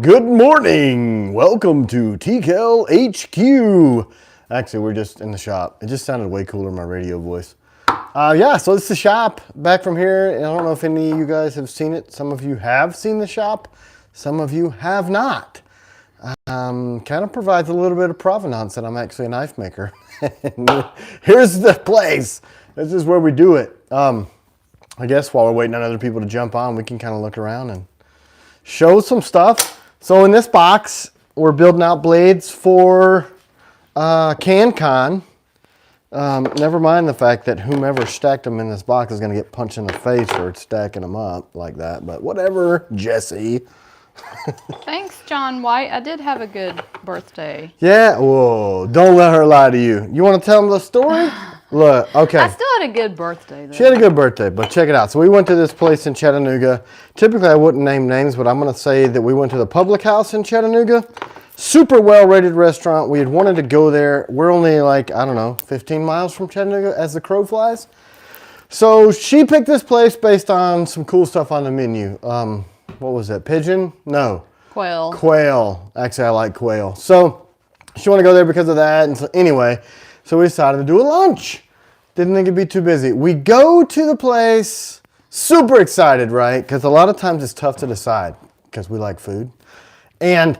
Good morning. Welcome to T.Kell HQ. Actually, we're just in the shop. It just sounded way cooler in my radio voice. So it's the shop back from here. I don't know if any of you guys have seen it. Some of you have seen the shop. Some of you have not. Kind of provides a little bit of provenance that I'm actually a knife maker. Here's the place. This is where we do it. I guess while we're waiting on other people to jump on, we can kind of look around and show some stuff. So in this box, we're building out blades for CanCon. Never mind the fact that whomever stacked them in this box is going to get punched in the face for stacking them up like that. But whatever, Jesse. Thanks, John White. I did have a good birthday. Yeah, whoa, don't let her lie to you. You want to tell them the story? Look, okay. I still had a good birthday, though. She had a good birthday, but check it out. So we went to this place in Chattanooga. Typically, I wouldn't name names, but I'm going to say that we went to the Public House in Chattanooga. Super well-rated restaurant. We had wanted to go there. We're only like, I don't know, 15 miles from Chattanooga as the crow flies. So she picked this place based on some cool stuff on the menu. What was that, pigeon? No. Quail. Quail. Actually, I like quail. So she wanted to go there because of that. And so anyway, so we decided to do a lunch. Didn't think it'd be too busy. We go to the place, super excited, right? Because a lot of times it's tough to decide because we like food. And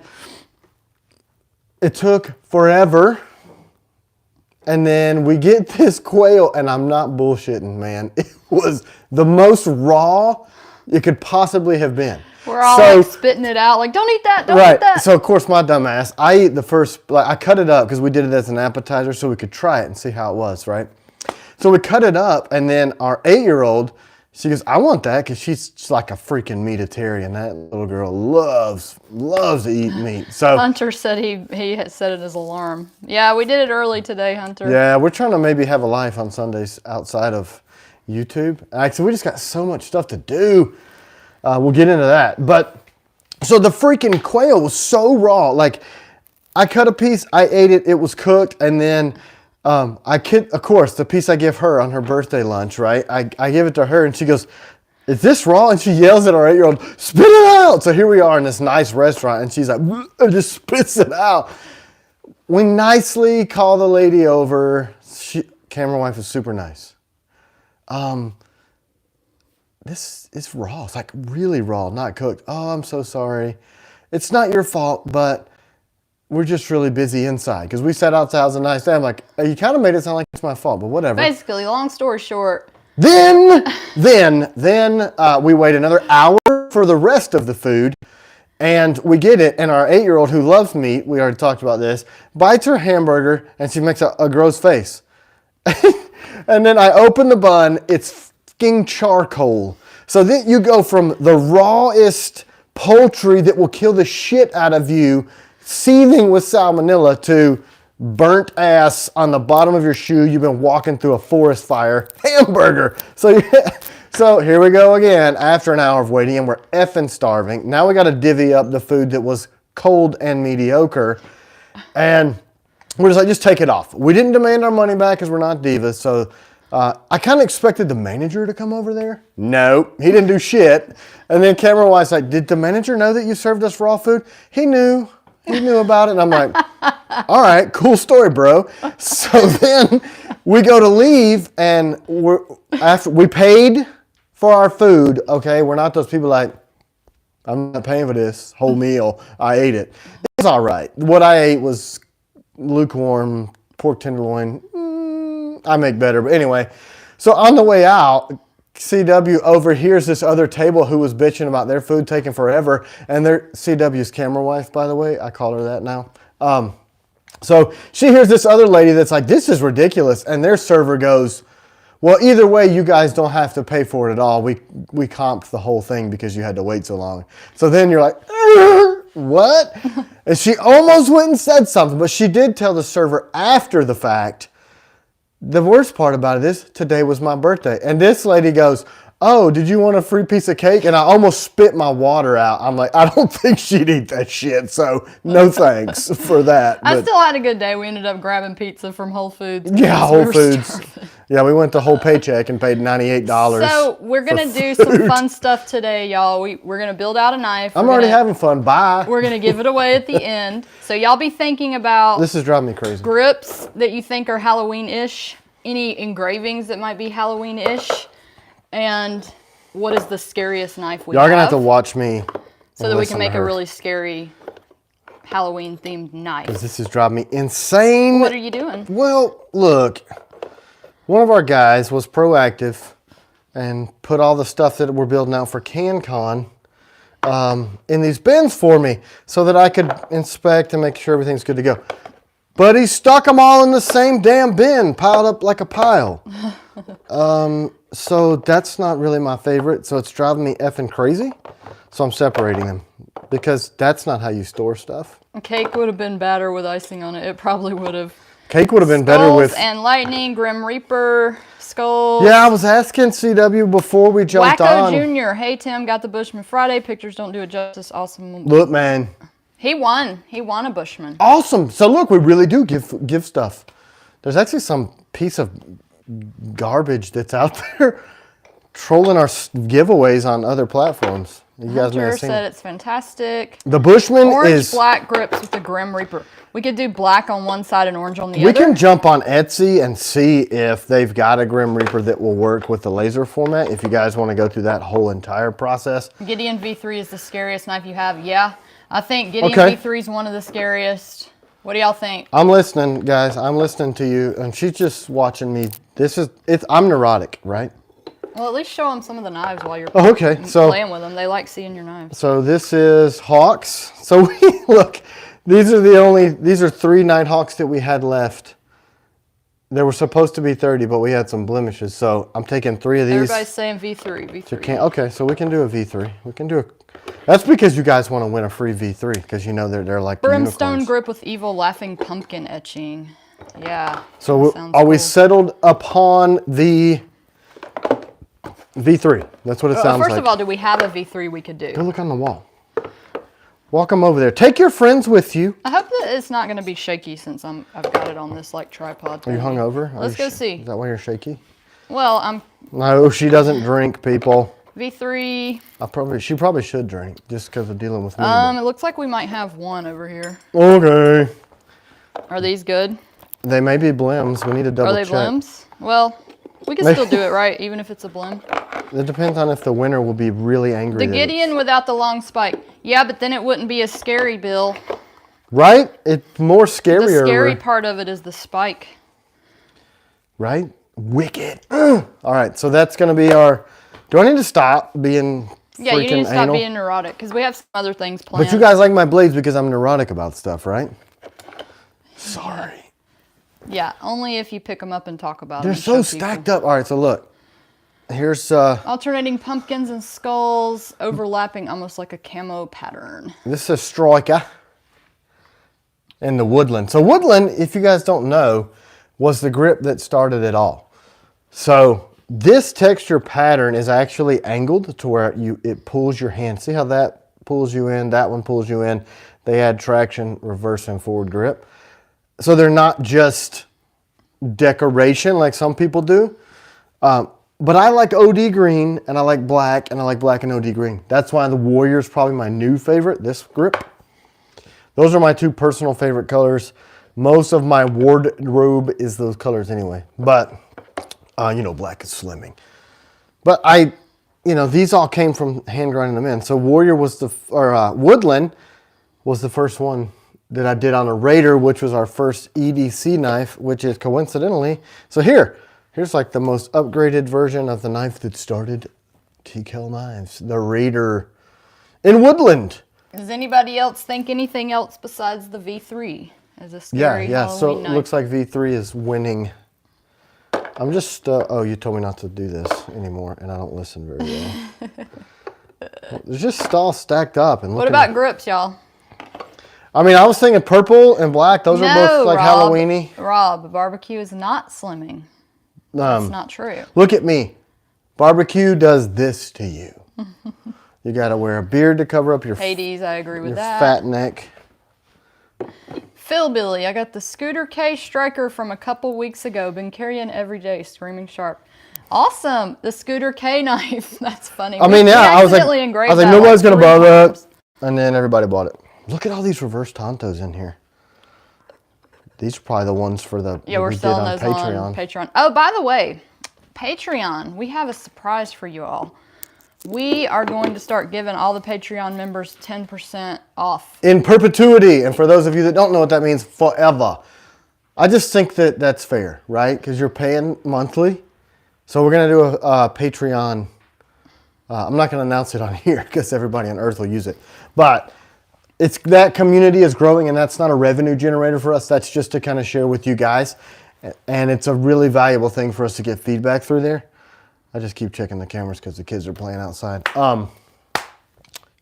it took forever. And then we get this quail, and I'm not bullshitting, man. It was the most raw it could possibly have been. We're all like spitting it out, like, don't eat that, don't eat that. So of course my dumb ass, I eat the first, like I cut it up because we did it as an appetizer so we could try it and see how it was, right? So we cut it up, and then our 8-year-old, she goes, I want that because she's like a freaking meatitarian. That little girl loves to eat meat. So Hunter said he had set it as alarm. Yeah, we did it early today, Hunter. Yeah, we're trying to maybe have a life on Sundays outside of YouTube. Actually, we just got so much stuff to do. We'll get into that. But so the freaking quail was so raw. Like I cut a piece, I ate it, it was cooked, and then of course, the piece I give her on her birthday lunch, right? I give it to her, and she goes, is this raw? And she yells at our 8-year-old, spit it out. So here we are in this nice restaurant, and she's like, and just spits it out. We nicely call the lady over. Camera wife is super nice. This is raw. It's like really raw, not cooked. Oh, I'm so sorry. It's not your fault, but we're just really busy inside because we sat outside. It was a nice day. I'm like, you kind of made it sound like it's my fault, but whatever. Basically, long story short. Then we wait another hour for the rest of the food, and we get it. And our 8-year-old who loves meat, we already talked about this, bites her hamburger and she makes a gross face. And then I open the bun. It's fucking charcoal. So then you go from the rawest poultry that will kill the shit out of you, seething with salmonella, to burnt ass on the bottom of your shoe. You've been walking through a forest fire hamburger. So here we go again after an hour of waiting, and we're effing starving. Now we got to divvy up the food that was cold and mediocre. And we're just like, just take it off. We didn't demand our money back because we're not divas. So I kind of expected the manager to come over there. Nope, he didn't do shit. And then camera wise, like, did the manager know that you served us raw food? He knew. He knew about it. And I'm like, all right, cool story, bro. So then we go to leave, and after we paid for our food. Okay, we're not those people like, I'm not paying for this whole meal. I ate it. It's all right. What I ate was lukewarm pork tenderloin. I make better, but anyway. So on the way out, CW overhears this other table who was bitching about their food taking forever, and they're CW's camera wife, by the way. I call her that now. So she hears this other lady that's like, this is ridiculous, and their server goes, well, either way, you guys don't have to pay for it at all. We comped the whole thing because you had to wait so long. So then you're like, what? And she almost went and said something, but she did tell the server after the fact. The worst part about it is today was my birthday. And this lady goes, oh, did you want a free piece of cake? And I almost spit my water out. I'm like, I don't think she'd eat that shit, so no thanks for that. I still had a good day. We ended up grabbing pizza from Whole Foods. Yeah, because Whole were Foods. starving. Yeah, we went to Whole Paycheck and paid $98. So we're going to do some fun stuff today, y'all. We're going to build out a knife. I'm already having fun. Bye. We're going to give it away at the end. So y'all be thinking about This is driving me crazy. grips that you think are Halloween-ish, any engravings that might be Halloween-ish, and what is the scariest knife we have. Y'all going to have to watch me. So that we can make a really scary Halloween-themed knife. This is driving me insane. What are you doing? Well, look. One of our guys was proactive and put all the stuff that we're building out for CanCon in these bins for me so that I could inspect and make sure everything's good to go. But he stuck them all in the same damn bin, piled up like a pile. So that's not really my favorite. So it's driving me effing crazy. So I'm separating them because that's not how you store stuff. A cake would have been better with icing on it. It probably would have. Cake would have been better with... and lightning, Grim Reaper, skulls. Yeah, I was asking CW before we jumped Wacko on. Jr. Hey, Tim, got the Bushman Friday. Pictures don't do it justice. Awesome. Look, man. He won. He won a Bushman. Awesome. So look, we really do give stuff. There's actually some piece of garbage that's out there trolling our giveaways on other platforms. You guys may have Hunter seen said it. it's fantastic. The Bushman Orange is... black grips with the Grim Reaper. We could do black on one side and orange on the We other. can jump on Etsy and see if they've got a Grim Reaper that will work with the laser format. If you guys want to go through that whole entire process. Gideon V3 is the scariest knife you have. Yeah, I think Gideon V3 is one of the scariest. What do y'all think? I'm listening, guys. I'm listening to you, and she's just watching me. I'm neurotic, right? Well, at least show them some of the knives while you're playing with them. They like seeing your knives. So this is Hawks. So look, these are 3 Nighthawks that we had left. There were supposed to be 30, but we had some blemishes. So I'm taking 3 of these. Everybody's saying V3. Okay, so we can do a V3. We can do a... That's because you guys want to win a free V3, because you know they're like Brimstone unicorns. grip with evil laughing pumpkin etching. Yeah. So are we settled upon the V3? That's what it sounds like. First of all, do we have a V3 we could do? Go look on the wall. Walk them over there. Take your friends with you. I hope that it's not going to be shaky since I've got it on this like tripod thing. Are you hungover? Let's go see. Is that why you're shaky? Well, No, she doesn't drink, people. V3. She probably should drink just because of dealing with me. It looks like we might have one over here. Okay. Are these good? They may be blims. We need to double check. Are they blims? Well, we can still do it, right? Even if it's a blim. It depends on if the winner will be really angry. The Gideon without the long spike. Yeah, but then it wouldn't be as scary, Bill. Right? It's more scarier. The scary part of it is the spike. Right? Wicked. All right, so that's going to be our... Do I need to stop being Yeah, you need to stop anal? being neurotic because we have some other things planned. But you guys like my blades because I'm neurotic about stuff, right? Sorry. Yeah, only if you pick them up and talk about They're them. so stacked up. All right, so look. Here's... Alternating pumpkins and skulls, overlapping almost like a camo pattern. This is a striker. And the woodland. So woodland, if you guys don't know, was the grip that started it all. So this texture pattern is actually angled to where it pulls your hand. See how that pulls you in, that one pulls you in. They add traction, reverse, and forward grip. So they're not just decoration like some people do. But I like OD green, and I like black, and I like black and OD green. That's why the Warrior is probably my new favorite, this grip. Those are my 2 personal favorite colors. Most of my wardrobe is those colors anyway. But, black is slimming. But these all came from hand grinding them in. So Warrior was Woodland was the first one that I did on a Raider, which was our first EDC knife, which is coincidentally. So here's like the most upgraded version of the knife that started T.Kell Knives, the Raider in Woodland. Does anybody else think anything else besides the V3 as a scary Halloween so knife? It looks like V3 is winning. I'm just, you told me not to do this anymore, and I don't listen very well. It's just all stacked up. And what about grips, y'all? I mean, I was thinking purple and black. Those are both like Halloween-y. Rob, barbecue is not slimming. That's not true. Look at me. Barbecue does this to you. You got to wear a beard to cover up your Hades, I agree with that. fat neck. Phil Billy, I got the Scooter K Striker from a couple weeks ago. Been carrying every day, screaming sharp. Awesome, the Scooter K knife. That's funny. I mean, yeah, I was like, nobody's gonna buy that, and then everybody bought it. Look at all these reverse Tontos in here. These are probably the ones for the we're selling those on Patreon. Oh, by the way, Patreon, we have a surprise for you all. We are going to start giving all the Patreon members 10% off. In perpetuity. And for those of you that don't know what that means, forever. I just think that that's fair, right? Because you're paying monthly. So we're going to do a Patreon. I'm not going to announce it on here because everybody on earth will use it. But it's that community is growing, and that's not a revenue generator for us. That's just to kind of share with you guys. And it's a really valuable thing for us to get feedback through there. I just keep checking the cameras because the kids are playing outside.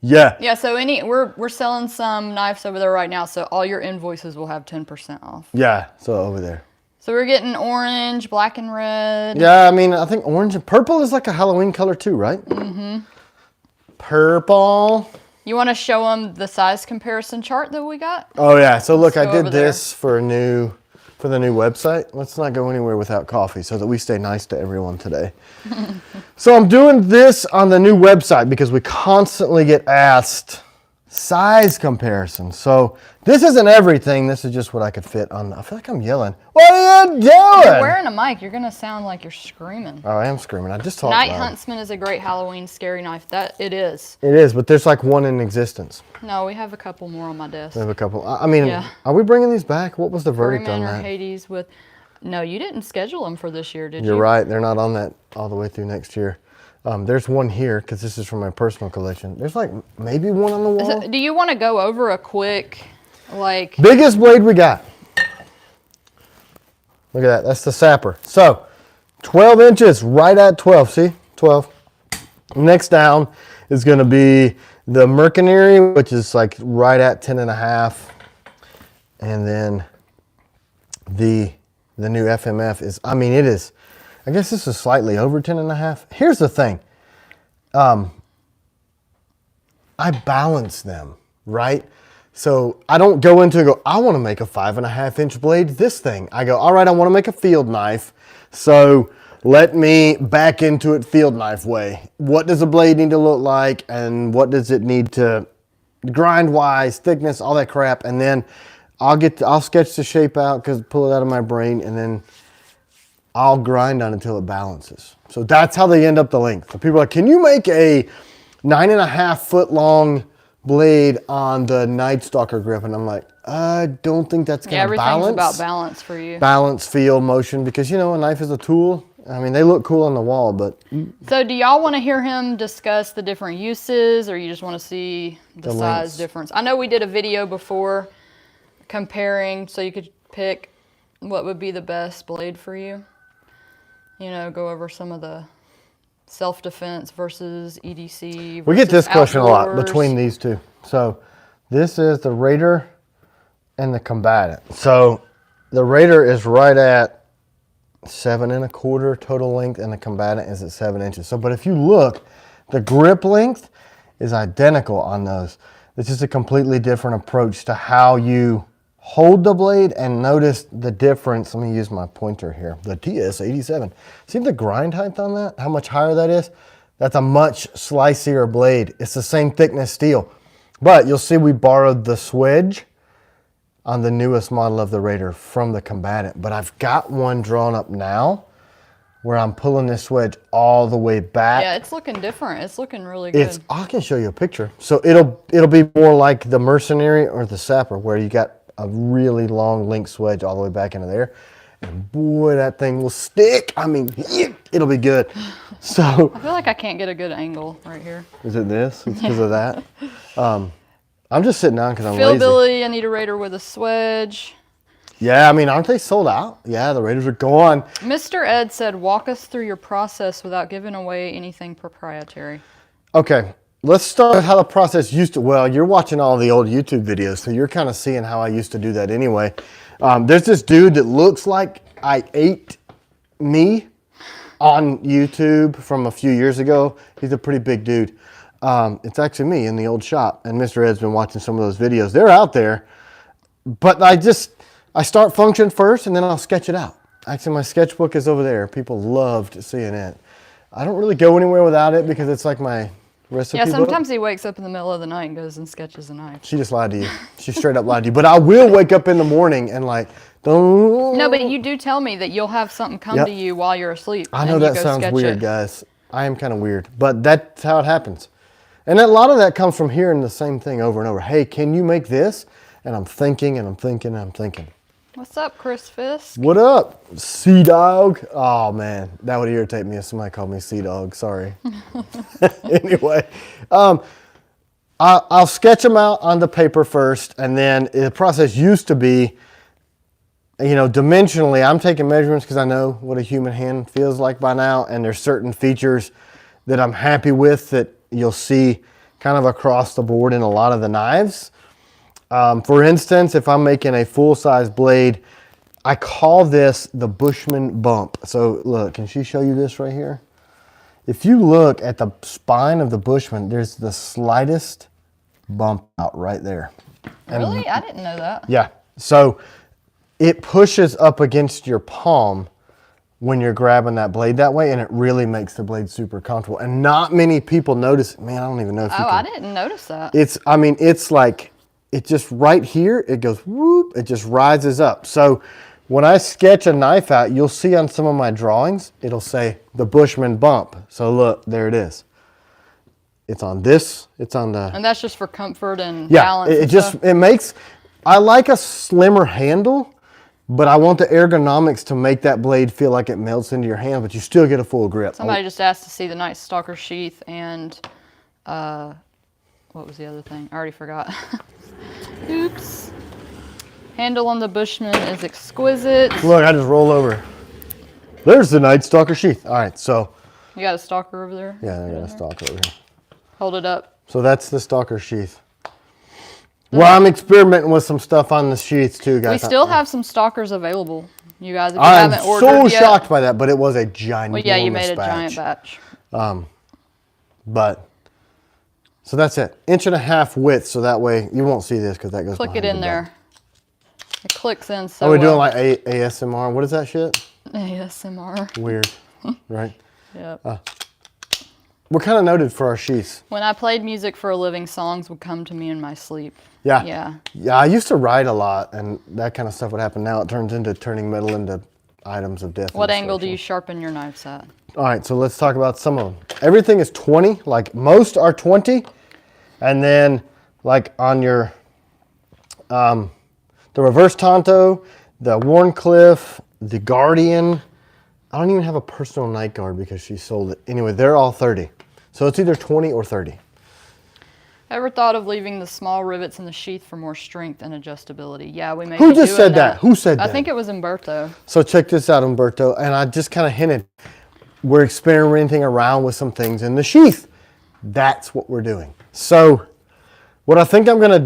Yeah. Yeah, so we're selling some knives over there right now, so all your invoices will have 10% off. Yeah, so over there. So we're getting orange, black and red. Yeah, I mean, I think orange and purple is like a Halloween color too, right? Mm-hmm. Purple. You want to show them the size comparison chart that we got? Oh yeah, so look, I did this for the new website. Let's not go anywhere without coffee so that we stay nice to everyone today. So I'm doing this on the new website because we constantly get asked size comparisons. So this isn't everything. This is just what I could fit on. I feel like I'm yelling. What are you doing? You're wearing a mic. You're going to sound like you're screaming. Oh, I am screaming. I just talked Night loud. Huntsman is a great Halloween scary knife. That it is. It is, but there's like one in existence. No, we have a couple more on my desk. We have a couple. I mean, Are we bringing these back? What was the verdict on that? Or Hades with... No, you didn't schedule them for this year, did you? You're right. They're not on that all the way through next year. There's one here because this is from my personal collection. There's like maybe one on the wall. Do you want to go over a quick, like... Biggest blade we got. Look at that. That's the sapper. So 12 inches, right at 12. See? 12. Next down is going to be the Mercenary, which is like right at 10 and a half. And then the new FMF is, I mean, it is, I guess this is slightly over 10 and a half. Here's the thing. I balance them, right? So I don't go into and go, I want to make a 5.5 inch blade, this thing. I go, all right, I want to make a field knife. So let me back into it field knife way. What does a blade need to look like? And what does it need to grind wise, thickness, all that crap. And then I'll sketch the shape out, pull it out of my brain, and then I'll grind on it until it balances. So that's how they end up the length. So people are like, can you make a 9.5 foot long blade on the Night Stalker grip? And I'm like, I don't think that's going to balance. Everything's about balance for you. Balance, feel, motion, because a knife is a tool. I mean, they look cool on the wall, but... So do y'all want to hear him discuss the different uses, or you just want to see the size difference? I know we did a video before comparing, so you could pick what would be the best blade for you. Go over some of the self-defense versus EDC. We get this question a lot between these two. So this is the Raider and the Combatant. So the Raider is right at 7.25 total length, and the Combatant is at 7 inches. So, but if you look, the grip length is identical on those. It's just a completely different approach to how you hold the blade, and notice the difference. Let me use my pointer here. The TS87. See the grind height on that? How much higher that is? That's a much slicier blade. It's the same thickness steel. But you'll see we borrowed the swedge on the newest model of the Raider from the Combatant. But I've got one drawn up now where I'm pulling this swedge all the way back. Yeah, it's looking different. It's looking really good. I can show you a picture. So it'll be more like the Mercenary or the Sapper, where you got a really long link swedge all the way back into there. And boy, that thing will stick. I mean, it'll be good. So I feel like I can't get a good angle right here. Is it this? It's because of that? I'm just sitting down because I'm Phil lazy. Billy, I need a Raider with a swedge. Yeah, I mean, aren't they sold out? Yeah, the Raiders are gone. Mr. Ed said, walk us through your process without giving away anything proprietary. Okay. Let's start with how the process used to. Well, you're watching all the old YouTube videos, so you're kind of seeing how I used to do that anyway. There's this dude that looks like I ate me on YouTube from a few years ago. He's a pretty big dude. It's actually me in the old shop, and Mr. Ed's been watching some of those videos. They're out there, but I start function first, and then I'll sketch it out. Actually, my sketchbook is over there. People loved seeing it. I don't really go anywhere without it because it's like my recipe book. Yeah, sometimes he wakes up in the middle of the night and goes and sketches a knife. She just lied to you. She straight up lied to you. But I will wake up in the morning and like, don't. No, but you do tell me that you'll have something come to you while you're asleep. I know that sounds weird, guys. I am kind of weird, but that's how it happens. And a lot of that comes from hearing the same thing over and over. Hey, can you make this? And I'm thinking and I'm thinking and I'm thinking. What's up, Chris Fisk? What up, Sea Dog? Oh man, that would irritate me if somebody called me Sea Dog. Sorry. Anyway, I'll sketch them out on the paper first, and then the process used to be, you know, dimensionally, I'm taking measurements because I know what a human hand feels like by now, and there's certain features that I'm happy with that you'll see kind of across the board in a lot of the knives. For instance, if I'm making a full-size blade, I call this the Bushman bump. So look, can she show you this right here? If you look at the spine of the Bushman, there's the slightest bump out right there. Really? I didn't know that. Yeah. So it pushes up against your palm when you're grabbing that blade that way, and it really makes the blade super comfortable. And not many people notice. Man, I don't even know if you can. I didn't notice that. It's like, it just right here, it goes whoop, it just rises up. So when I sketch a knife out, you'll see on some of my drawings, it'll say the Bushman bump. So look, there it is. It's on this, it's on the... And that's just for comfort and balance. It makes, I like a slimmer handle, but I want the ergonomics to make that blade feel like it melts into your hand, but you still get a full grip. Somebody just asked to see the Night Stalker sheath and, what was the other thing? I already forgot. Oops. Handle on the Bushman is exquisite. Look, I just roll over. There's the Night Stalker sheath. All right, so. You got a stalker over there? Yeah, I got a stalker over here. Hold it up. So that's the stalker sheath. Well, I'm experimenting with some stuff on the sheaths too, guys. We still have some stalkers available. You guys, if you haven't ordered I'm so yet. shocked by that, but it was a giant. Well, yeah, you made a giant batch. But. So that's it. 1.5 width, so that way you won't see this because that goes. Click it in there. It clicks in so well. Are we doing like ASMR? What is that shit? ASMR. Weird, right? Yep. We're kind of noted for our sheaths. When I played music for a living, songs would come to me in my sleep. Yeah. Yeah. Yeah, I used to write a lot, and that kind of stuff would happen. Now it turns into turning metal into items of death. What angle do you sharpen your knives at? All right, so let's talk about some of them. Everything is 20, like most are 20. And then like on your, the reverse Tonto, the Warncliffe, the Guardian. I don't even have a personal night guard because she sold it. Anyway, they're all 30. So it's either 20 or 30. Ever thought of leaving the small rivets in the sheath for more strength and adjustability? Yeah, we may Who just said that? Who said that? I think it was Umberto. So check this out, Umberto. And I just kind of hinted. We're experimenting around with some things in the sheath. That's what we're doing. So what I think I'm going to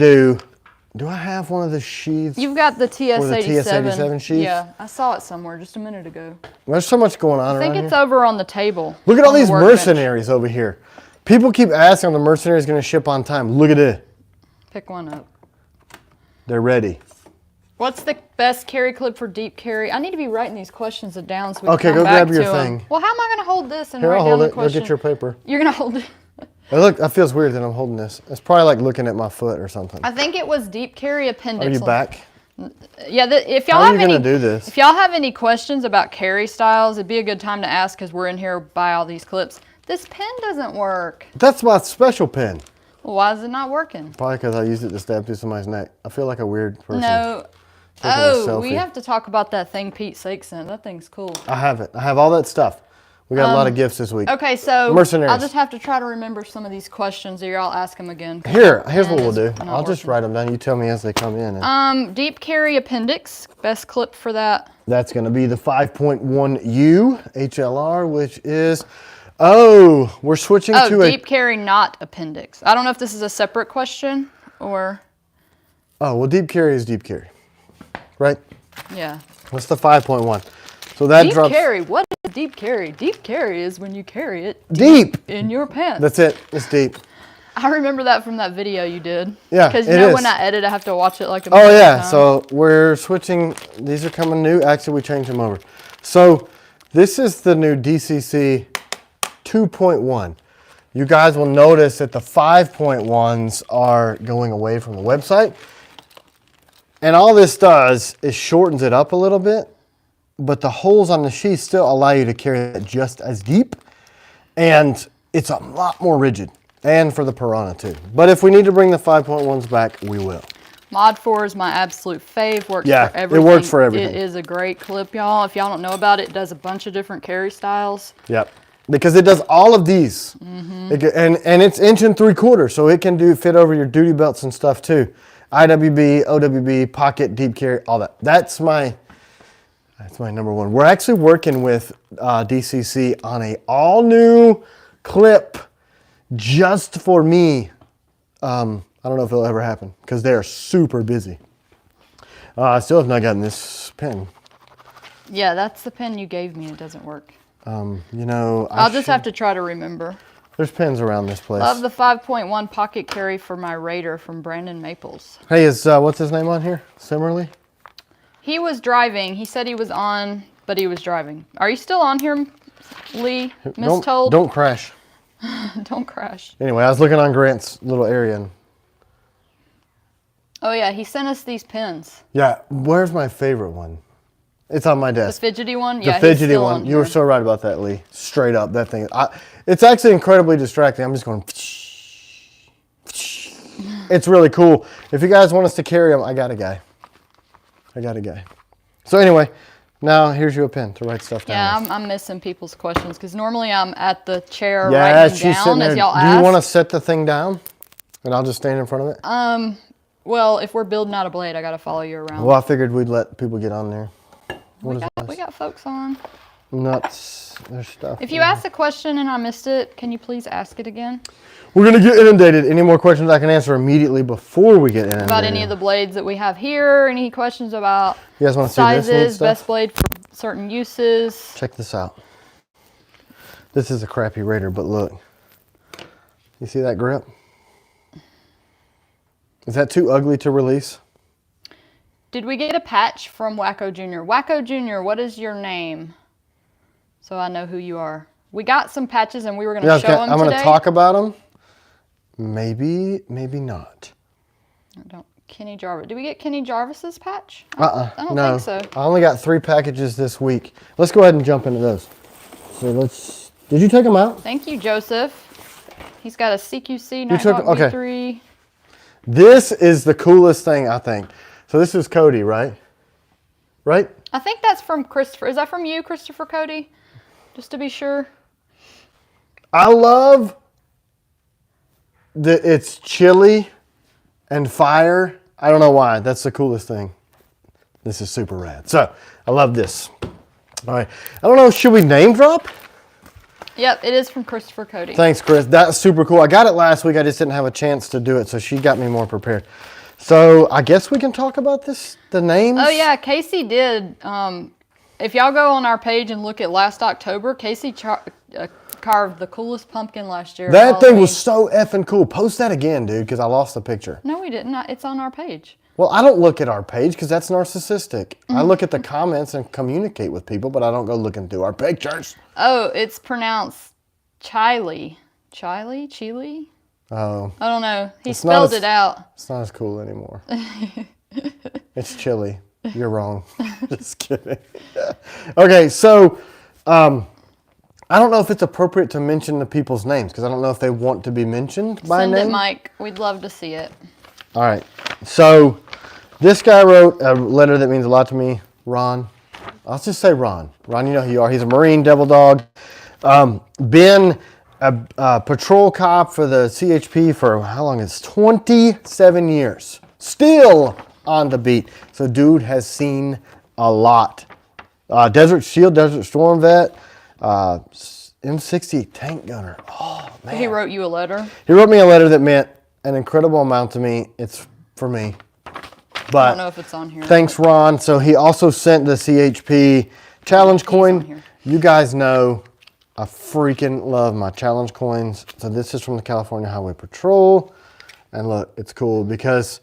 do I have one of the sheaths? You've got the TS-87. The TS-87 sheath? Yeah, I saw it somewhere just a minute ago. There's so much going on around here. I think it's over on the table. Look at all these mercenaries over here. People keep asking, are the mercenaries going to ship on time? Look at it. Pick one up. They're ready. What's the best carry clip for deep carry? I need to be writing these questions down so we okay, can go come back grab your to thing. Them. Well, how am I going to hold this and Here, write I'll down hold the it. question? Go get your paper. You're going to hold it? Hey, look, that feels weird that I'm holding this. It's probably like looking at my foot or something. I think it was deep carry appendix. Are you back? Yeah, if y'all How are have you gonna do this? If y'all have any questions about carry styles, it'd be a good time to ask because we're in here by all these clips. This pen doesn't work. That's my special pen. Well, why is it not working? Probably because I used it to stab through somebody's neck. I feel like a weird person. No. Oh, we have to talk about that thing Pete Sake sent. That thing's cool. I have it. I have all that stuff. We got a lot of gifts this week. Okay, so mercenaries. I'll just have to try to remember some of these questions, or y'all ask them again. Here's what we'll do. I'll just write them down. You tell me as they come in. And deep carry appendix. Best clip for that. That's going to be the 5.1U HLR, which is, we're switching to a deep carry not appendix. I don't know if this is a separate question or. Oh, well, deep carry is deep carry, right? Yeah. What's the 5.1? So that deep drops. carry. What is deep carry? Deep carry is when you carry it Deep in your pants. That's it. It's deep. I remember that from that video you did. Yeah, because when I edit, I have to watch it like a Oh million yeah, times. so we're switching. These are coming new. Actually, we changed them over. So this is the new DCC 2.1. You guys will notice that the 5.1s are going away from the website. And all this does is shortens it up a little bit, but the holes on the sheath still allow you to carry it just as deep. And it's a lot more rigid. And for the Piranha too. But if we need to bring the 5.1s back, we will. Mod 4 is my absolute fave. Works Yeah, for everything. it works for everything. It is a great clip, y'all. If y'all don't know about it, it does a bunch of different carry styles. Yep. Because it does and it's 1 3/4, so it can fit over your duty belts and stuff too. IWB, OWB, pocket, deep carry, all that. That's my number one. We're actually working with DCC on a all new clip just for me. I don't know if it'll ever happen because they are super busy. I still have not gotten this pen. Yeah, that's the pen you gave me. It doesn't work. I'll just have to try to remember. There's pens around this place. Love the 5.1 pocket carry for my Raider from Brandon Maples. Hey, is what's his name on here? Similarly? He was driving. He said he was on, but he was driving. Are you still on here, Lee? Mistold? Don't crash. Don't crash. Anyway, I was looking on Grant's little area. And oh, yeah. He sent us these pens. yeah, where's my favorite one? It's on my The desk. fidgety one? The Yeah, fidgety he's still one. on You were here. so right about that, Lee. Straight up, that thing. It's actually incredibly distracting. I'm just going. It's really cool. If you guys want us to carry them, I got a guy. So anyway, now here's you a pen to write stuff down. Yeah, with. I'm missing people's questions because normally I'm at the chair Yeah, writing she's sitting down there. as y'all Do ask. you want to set the thing down, and I'll just stand in front of it? Well, if we're building out a blade, I got to follow you around. Well, I figured we'd let people get on there. What is this? We got folks on. Nuts. There's stuff. If you asked a question and I missed it, can you please ask it again? We're going to get inundated. Any more questions I can answer immediately before we get inundated? About any of the blades that we have here, any questions about You guys want to see this neat sizes, stuff? best blade for certain uses. Check this out. This is a crappy Raider, but look. You see that grip? Is that too ugly to release? Did we get a patch from Wacko Jr.? Wacko Jr., what is your name? So I know who you are. We got some patches and we were going to show them today. I'm going to talk about them. Maybe, maybe not. Kenny Jarvis. Did we get Kenny Jarvis's patch? I don't no. think so. I only got 3 packages this week. Let's go ahead and jump into those. So did you take them out? Thank you, Joseph. He's got a CQC Nighthawk V3. This is the coolest thing, I think. So this is Cody, right? Right? I think that's from Christopher. Is that from you, Christopher Cody? Just to be sure. I love that it's chili and fire. I don't know why. That's the coolest thing. This is super rad. So I love this. All right. I don't know. Should we name drop? Yep, it is from Christopher Cody. Thanks, Chris. That's super cool. I got it last week. I just didn't have a chance to do it, so she got me more prepared. So I guess we can talk about this, the names. Oh, yeah. Casey did. If y'all go on our page and look at last October, Casey carved the coolest pumpkin last year. That thing was so effing cool. Post that again, dude, because I lost the picture. No, we didn't. It's on our page. Well, I don't look at our page because that's narcissistic. I look at the comments and communicate with people, but I don't go looking through our pictures. Oh, it's pronounced Chile. Chile? Oh. I don't know. He spelled it out. It's not as cool anymore. It's chili. You're wrong. Just kidding. Okay, so I don't know if it's appropriate to mention the people's names because I don't know if they want to be mentioned by name. Send it, Mike. We'd love to see it. All right. So this guy wrote a letter that means a lot to me. Ron. I'll just say Ron. Ron, you know who you are. He's a Marine, Devil Dog. Been a patrol cop for the CHP for how long? It's 27 years. Still on the beat. So dude has seen a lot. Desert Shield, Desert Storm vet, M60 tank gunner. Oh, man. He wrote you a letter? He wrote me a letter that meant an incredible amount to me. It's for me. But I don't know if it's on here. Thanks, Ron. So he also sent the CHP Challenge on coin. here. You guys know I freaking love my challenge coins. So this is from the California Highway Patrol. And look, it's cool because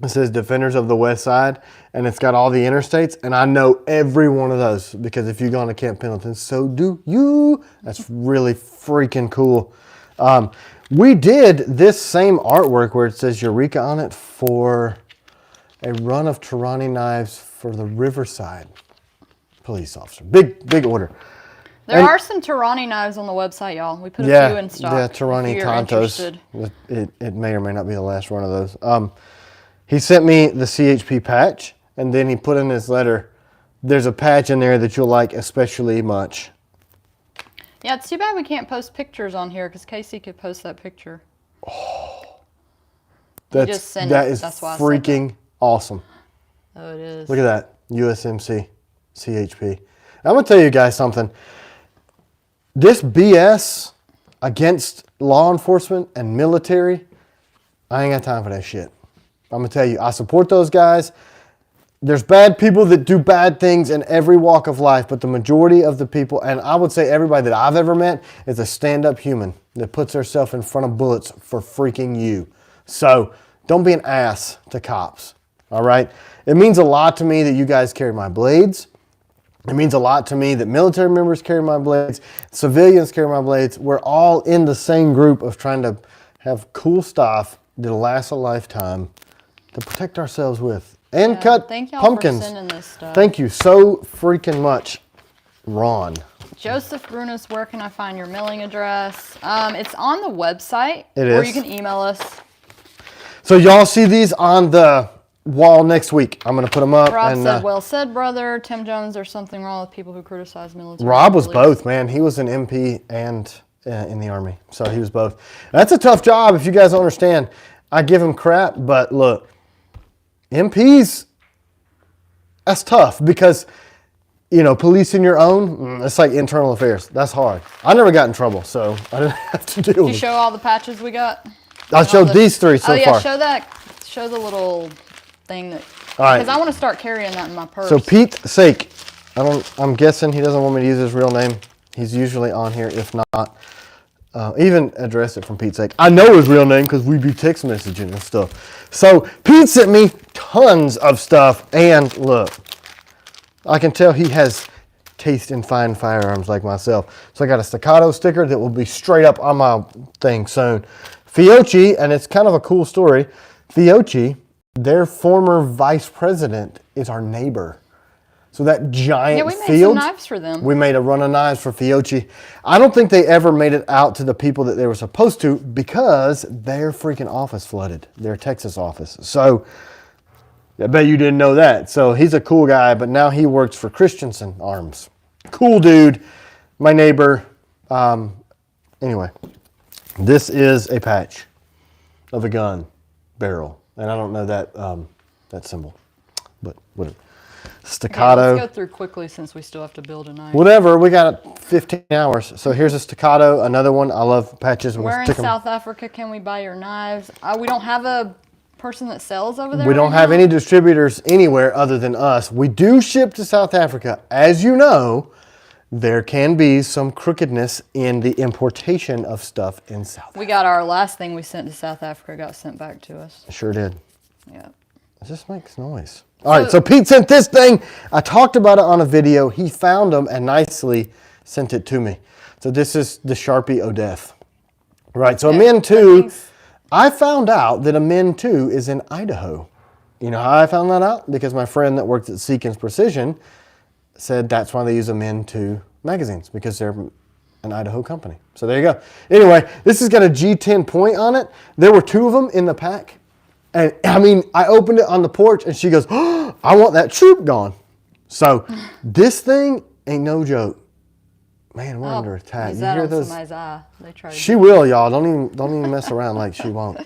it says Defenders of the West Side, and it's got all the interstates, and I know every one of those because if you go to Camp Pendleton, so do you. That's really freaking cool. We did this same artwork where it says Eureka on it for a run of Tarani knives for the Riverside police officer. Big order. There are some Tarani knives on the website, y'all. We put a few in stock. Yeah, Tarani if you're Tontos. interested. It may or may not be the last one of those. He sent me the CHP patch, and then he put in his letter, there's a patch in there that you'll like especially much. Yeah, it's too bad we can't post pictures on here because Casey could post that picture. Oh, that is freaking awesome. Oh, it is. Look at that, USMC, CHP. I'm gonna tell you guys something. This BS against law enforcement and military, I ain't got time for that shit. I'm gonna tell you, I support those guys. There's bad people that do bad things in every walk of life, but the majority of the people, and I would say everybody that I've ever met, is a stand-up human that puts herself in front of bullets for freaking you. So don't be an ass to cops, all right? It means a lot to me that you guys carry my blades. It means a lot to me that military members carry my blades, civilians carry my blades. We're all in the same group of trying to have cool stuff that'll last a lifetime to protect ourselves with. And cut thank y'all pumpkins. For sending this stuff. Thank you so freaking much, Ron. Joseph Brunis, where can I find your mailing address? It's on the website. It Or is. you can email us. So y'all see these on the wall next week. I'm going to put them up. Rob and, said, well said, brother. Tim Jones, there's something wrong with people who criticize military. Rob was both, man. He was an MP and in the Army. So he was both. That's a tough job if you guys don't understand. I give him crap, but look, MPs, that's tough because, you know, policing your own, it's like internal affairs. That's hard. I never got in trouble, so I didn't have to deal Did you with it. show all the patches we got? I showed these three so far. Show that. Show the little thing that. All right. Because I want to start carrying that in my purse. So Pete's sake, I'm guessing he doesn't want me to use his real name. He's usually on here, if not. Even address it from Pete's sake. I know his real name because we be text messaging and stuff. So Pete sent me tons of stuff, and look, I can tell he has taste in fine firearms like myself. So I got a staccato sticker that will be straight up on my thing soon. Fiocchi, and it's kind of a cool story. Fiocchi, their former vice president, is our neighbor. So that giant we made field, some knives for them. we made a run of knives for Fiocchi. I don't think they ever made it out to the people that they were supposed to because their freaking office flooded, their Texas office. So I bet you didn't know that. So he's a cool guy, but now he works for Christensen Arms. Cool dude, my neighbor. Anyway, this is a patch of a gun barrel. And I don't know that symbol, but whatever. Staccato. Okay, let's go through quickly since we still have to build a knife. Whatever, we got 15 hours. So here's a staccato, another one. I love patches. Where in South Africa can we buy your knives? We don't have a person that sells over there. We don't have any distributors anywhere other than us. We do ship to South Africa. As you know, there can be some crookedness in the importation of stuff in South Africa. We got our last thing we sent to South Africa got sent back to us. Sure did. Yeah. It just makes noise. All right, so Pete sent this thing. I talked about it on a video. He found them and nicely sent it to me. So this is the Sharpie Odeth. Right, so a Min 2, I found out that a Min 2 is in Idaho. You know how I found that out? Because my friend that works at Seekins Precision said that's why they use a Min 2 magazines, because they're an Idaho company. So there you go. Anyway, this has got a G10 point on it. There were 2 of them in the pack. And I mean, I opened it on the porch and she goes, oh, I want that troop gone. So this thing ain't no joke. Man, we're under attack. You hear those? They try she will, y'all. Don't even mess around like she won't.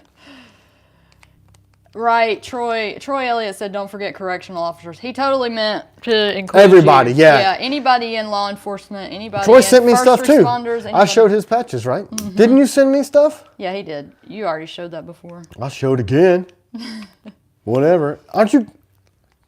Right, Troy Elliott said, don't forget correctional officers. He totally meant to include everybody, you. yeah. Yeah, anybody in law enforcement, anybody Troy in sent me first stuff too. responders. I showed his patches, right? Mm-hmm. Didn't you send me stuff? Yeah, he did. You already showed that before. I'll show it again. Whatever. Aren't you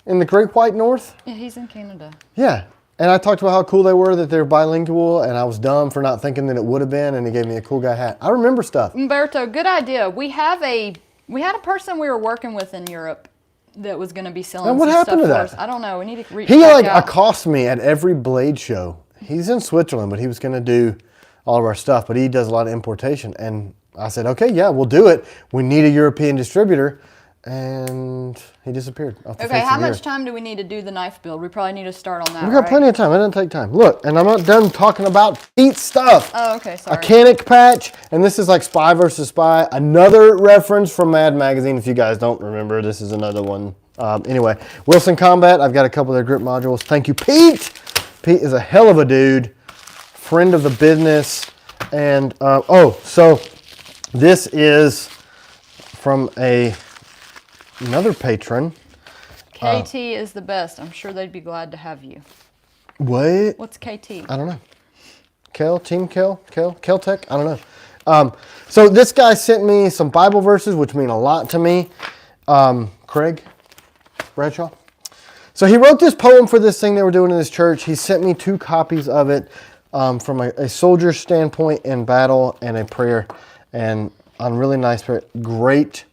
in the Great White North? Yeah, he's in Canada. Yeah. And I talked about how cool they were, that they're bilingual, and I was dumb for not thinking that it would have been, and he gave me a cool guy hat. I remember stuff. Umberto, good idea. We had a person we were working with in Europe that was going to be selling And what some happened stuff to for that? us. I don't know. We need to reach He back like out. accosts me at every Blade show. He's in Switzerland, but he was going to do all of our stuff, but he does a lot of importation. And I said, okay, yeah, we'll do it. We need a European distributor. And he disappeared off the Okay, face how of the much earth. time do we need to do the knife build? We probably need to start on that, We got right? plenty of time. It doesn't take time. Look, and I'm not done talking about Pete's stuff. Oh, okay, sorry. A Canic patch, and this is like Spy versus Spy. Another reference from Mad Magazine. If you guys don't remember, this is another one. Anyway, Wilson Combat. I've got a couple of their grip modules. Thank you, Pete. Pete is a hell of a dude, friend of the business. And so this is from another patron. KT is the best. I'm sure they'd be glad to have you. What? What's KT? I don't know. Team Kel, Tech. I don't know. So this guy sent me some Bible verses, which mean a lot to me. Craig Bradshaw. So he wrote this poem for this thing they were doing in this church. He sent me 2 copies of it from a soldier's standpoint in battle and a prayer, and on really nice, great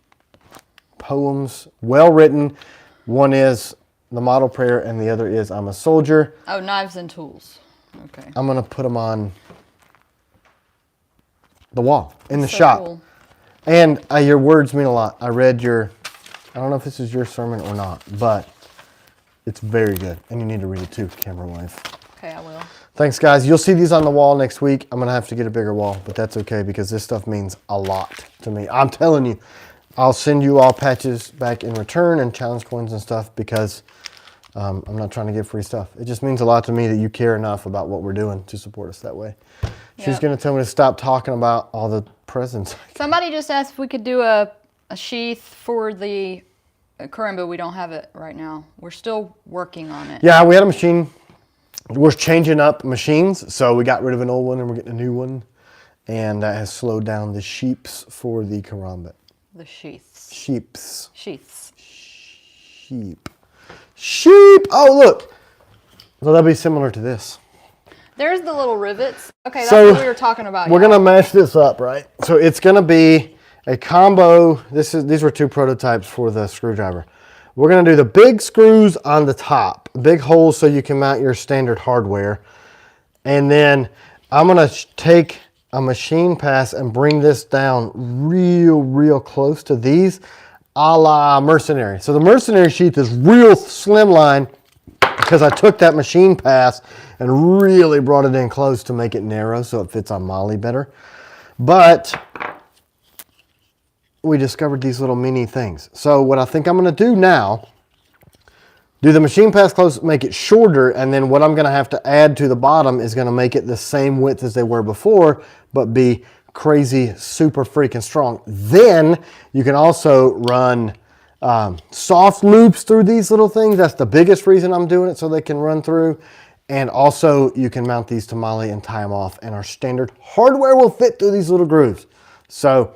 poems, well written. One is the model prayer, and the other is I'm a soldier. Oh, knives and tools. Okay. I'm going to put them on the wall in the So shop. cool. And your words mean a lot. I read I don't know if this is your sermon or not, but it's very good. And you need to read it too, camera wife. Okay, I will. Thanks, guys. You'll see these on the wall next week. I'm going to have to get a bigger wall, but that's okay because this stuff means a lot to me. I'm telling you, I'll send you all patches back in return and challenge coins and stuff because I'm not trying to get free stuff. It just means a lot to me that you care enough about what we're doing to support us that way. She's Yep. going to tell me to stop talking about all the presents. Somebody just asked if we could do a sheath for the Karimba. We don't have it right now. We're still working on it. Yeah, we had a machine. We're changing up machines, so we got rid of an old one and we're getting a new one. And that has slowed down the sheeps for the karambit. The sheaths. Sheeps. Sheaths. Sheep. Sheep! Oh, look. So that'll be similar to this. There's the little rivets. Okay, that's So, what we were talking about. We're y'all. going to mash this up, right? So it's going to be a combo. These were 2 prototypes for the screwdriver. We're going to do the big screws on the top, big holes so you can mount your standard hardware. And then I'm going to take a machine pass and bring this down real close to these, a la Mercenary. So the Mercenary sheath is real slimline because I took that machine pass and really brought it in close to make it narrow so it fits on Molly better. But we discovered these little mini things. So what I think I'm going to do now, do the machine pass close, make it shorter, and then what I'm going to have to add to the bottom is going to make it the same width as they were before, but be crazy, super freaking strong. Then you can also run soft loops through these little things. That's the biggest reason I'm doing it, so they can run through. And also you can mount these to Molly and tie them off, and our standard hardware will fit through these little grooves. So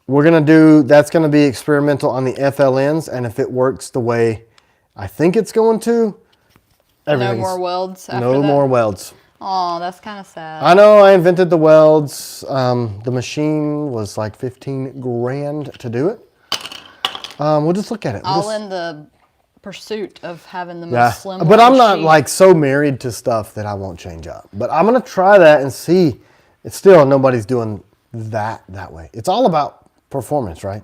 we're going to do, that's going to be experimental on the FLNs, and if it works the way I think it's going to, No more welds after no that? more welds. Oh, that's kind of sad. I know I invented the welds. The machine was like 15 grand to do it. We'll just look at it. All in the pursuit of having the most Yeah, slim but I'm line not sheath. like so married to stuff that I won't change up. But I'm going to try that and see. It's still, nobody's doing that way. It's all about performance, right?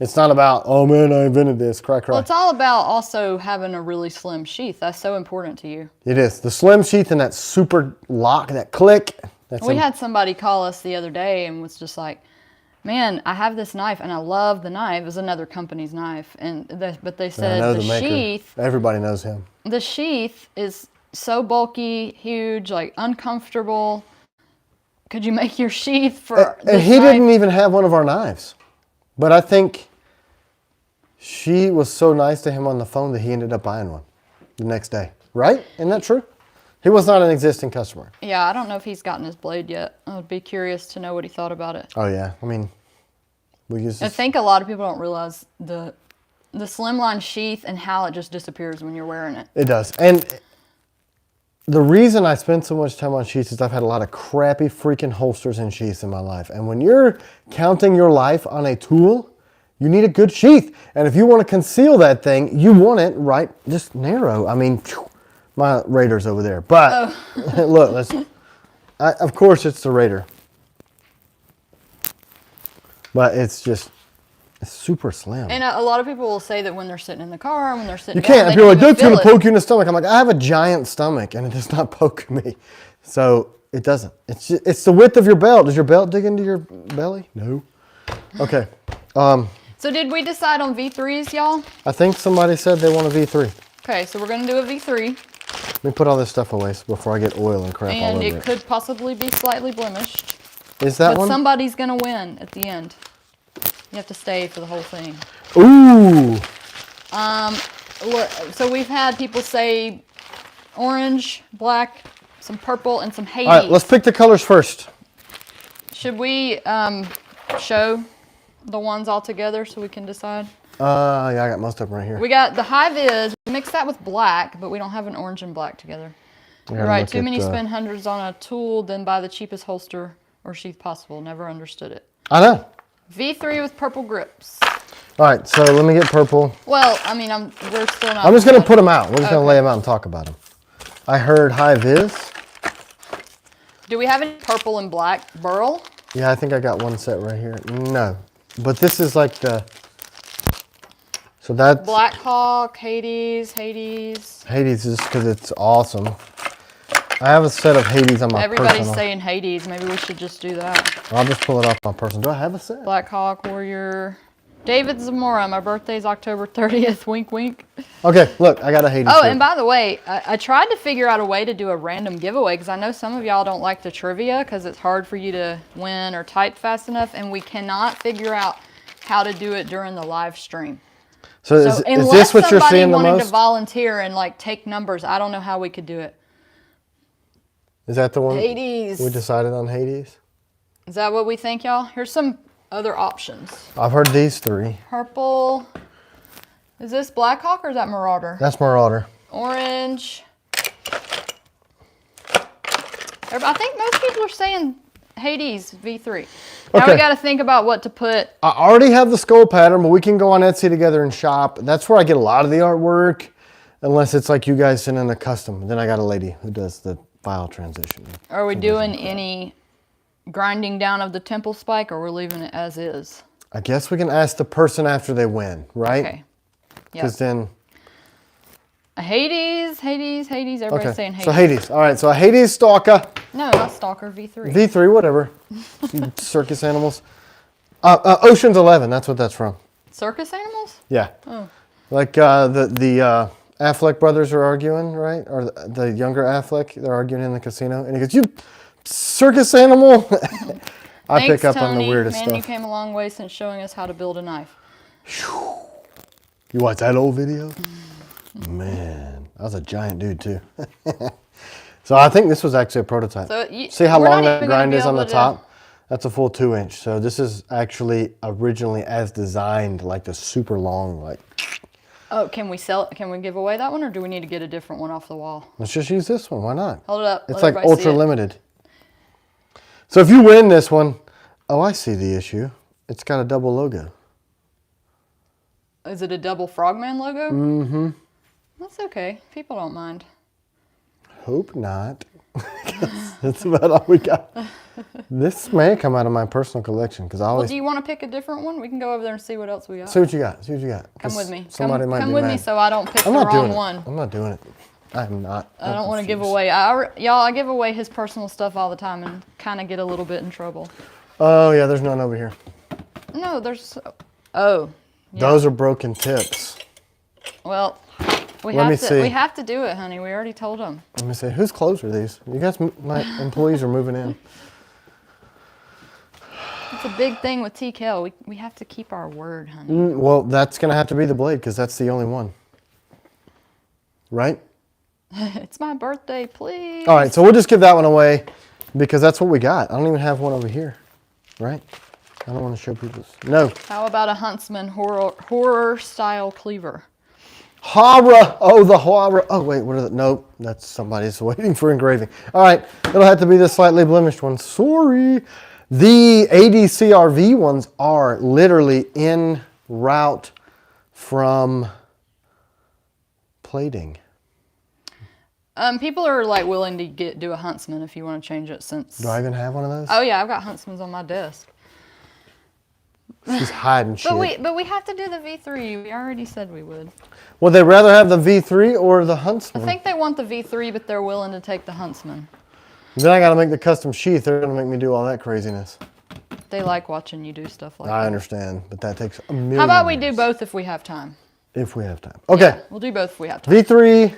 It's not about, oh man, I invented this, cry. Well, it's all about also having a really slim sheath. That's so important to you. It is. The slim sheath and that super lock, that click. We had somebody call us the other day and was just like, man, I have this knife and I love the knife. It was another company's knife. But they said I know the maker. sheath, Everybody knows him. the sheath is so bulky, huge, like uncomfortable. Could you make your sheath for And he didn't even have one of our knives. But I think she was so nice to him on the phone that he ended up buying one the next day. Right? Isn't that true? He was not an existing customer. Yeah, I don't know if he's gotten his blade yet. I would be curious to know what he thought about it. Oh, yeah. I mean, we use I this. think a lot of people don't realize the slimline sheath and how it just disappears when you're wearing it. It does. And the reason I spend so much time on sheaths is I've had a lot of crappy freaking holsters and sheaths in my life. And when you're counting your life on a tool, you need a good sheath. And if you want to conceal that thing, you want it right, just narrow. I mean, my Raider's over there. But look, of course it's the Raider. But it's just, it's super slim. And a lot of people will say that when they're sitting in the car, when they're sitting You can't. down, People are like, that's going to poke you in the stomach. I'm like, I have a giant stomach, and it does not poke me. So it doesn't. It's the width of your belt. Does your belt dig into your belly? No. Okay. So did we decide on V3s, y'all? I think somebody said they want a V3. Okay, so we're going to do a V3. Let me put all this stuff away before I get oil and crap all over it. And it could possibly be slightly blemished. Is that one? But somebody's going to win at the end. You have to stay for the whole thing. Ooh. Look, so we've had people say orange, black, some purple, and some Hades. All right, let's pick the colors first. Should we show the ones all together so we can decide? Yeah, I got most of them right here. We got the high vis. We mixed that with black, but we don't have an orange and black together. You're right. Too many spend hundreds on a tool, then buy the cheapest holster or sheath possible. Never understood it. I know. V3 with purple grips. All right, so let me get purple. Well, I mean, we're still not. I'm just going to put them out. We're just going to lay them out and talk about them. I heard high vis. Do we have any purple and black burl? Yeah, I think I got one set right here. No, but this is like the. So that's Black Hawk, Hades. Hades is because it's awesome. I have a set of Hades on my Everybody's personal. saying Hades. Maybe we should just do that. I'll just pull it off my personal. Do I have a set? Black Hawk, Warrior. David Zamora. My birthday's October 30th. Wink, wink. Okay, look, I got a Hades. Oh, set. and by the way, I tried to figure out a way to do a random giveaway because I know some of y'all don't like the trivia because it's hard for you to win or type fast enough, and we cannot figure out how to do it during the live stream. So is this what you're seeing the most? Unless somebody wanted to volunteer and like take numbers, I don't know how we could do it. Is that the one? Hades. We decided on Hades? Is that what we think, y'all? Here's some other options. I've heard these three. Purple. Is this Black Hawk or is that Marauder? That's Marauder. Orange. I think most people are saying Hades V3. Now we got to think about what to put. I already have the skull pattern, but we can go on Etsy together and shop. That's where I get a lot of the artwork, unless it's like you guys send in a custom. Then I got a lady who does the file transition. Are we doing any grinding down of the temple spike, or we're leaving it as is? I guess we can ask the person after they win, right? Okay. Because then... Hades. Everybody's saying Hades. So Hades. All right, so a Hades Stalker. No, not Stalker, V3. V3, whatever. Circus animals. Ocean's 11, that's what that's from. Circus animals? Yeah. Oh. Like the Affleck brothers are arguing, right? Or the younger Affleck, they're arguing in the casino. And he goes, you circus animal. I Thanks, pick up Tony. on the weirdest Man, stuff. you came a long way since showing us how to build a knife. You watch that old video? Man, I was a giant dude too. So I think this was actually a prototype. So see how long that grind is on the top? That's a full 2-inch. So this is actually originally as designed, like the super long, like. Oh, can we sell it? Can we give away that one, or do we need to get a different one off the wall? Let's just use this one. Why not? Hold it up. It's like ultra limited. So if you win this one, oh, I see the issue. It's got a double logo. Is it a double Frogman logo? Mm-hmm. That's okay. People don't mind. Hope not. That's about all we got. This may come out of my personal collection because I always. Well, do you want to pick a different one? We can go over there and see what else we got. See what you got. See what you got. Come with me. Somebody might come be with mad. me so I don't pick the wrong one. I'm not doing it. I'm not. I don't want to give away. Y'all, I give away his personal stuff all the time and kind of get a little bit in trouble. Oh yeah, there's none over here. No, there's. Oh. Yeah. Those are broken tips. Well, we have to do it, honey. We already told them. Let me see. Whose clothes are these? You guys, my employees are moving in. It's a big thing with T.Kell. We have to keep our word, honey. Well, that's going to have to be the blade because that's the only one. Right? It's my birthday, please. All right, so we'll just give that one away because that's what we got. I don't even have one over here. Right? I don't want to show people. No. How about a Huntsman horror style cleaver? horror. Oh, the horror. Oh, wait, what is it? Nope, that's somebody's waiting for engraving. All right, it'll have to be the slightly blemished one. Sorry. The ADCRV ones are literally en route from plating. People are like willing to do a Huntsman if you want to change it since. Do I even have one of those? Oh yeah, I've got Huntsmans on my desk. She's hiding shit. But we have to do the V3. We already said we would. Would they rather have the V3 or the Huntsman? I think they want the V3, but they're willing to take the Huntsman. Then I got to make the custom sheath. They're going to make me do all that craziness. They like watching you do stuff like that. I understand, but that takes a million How about we years. do both if we have time? If we have time. Okay. Yeah, we'll do both if we have time. V3.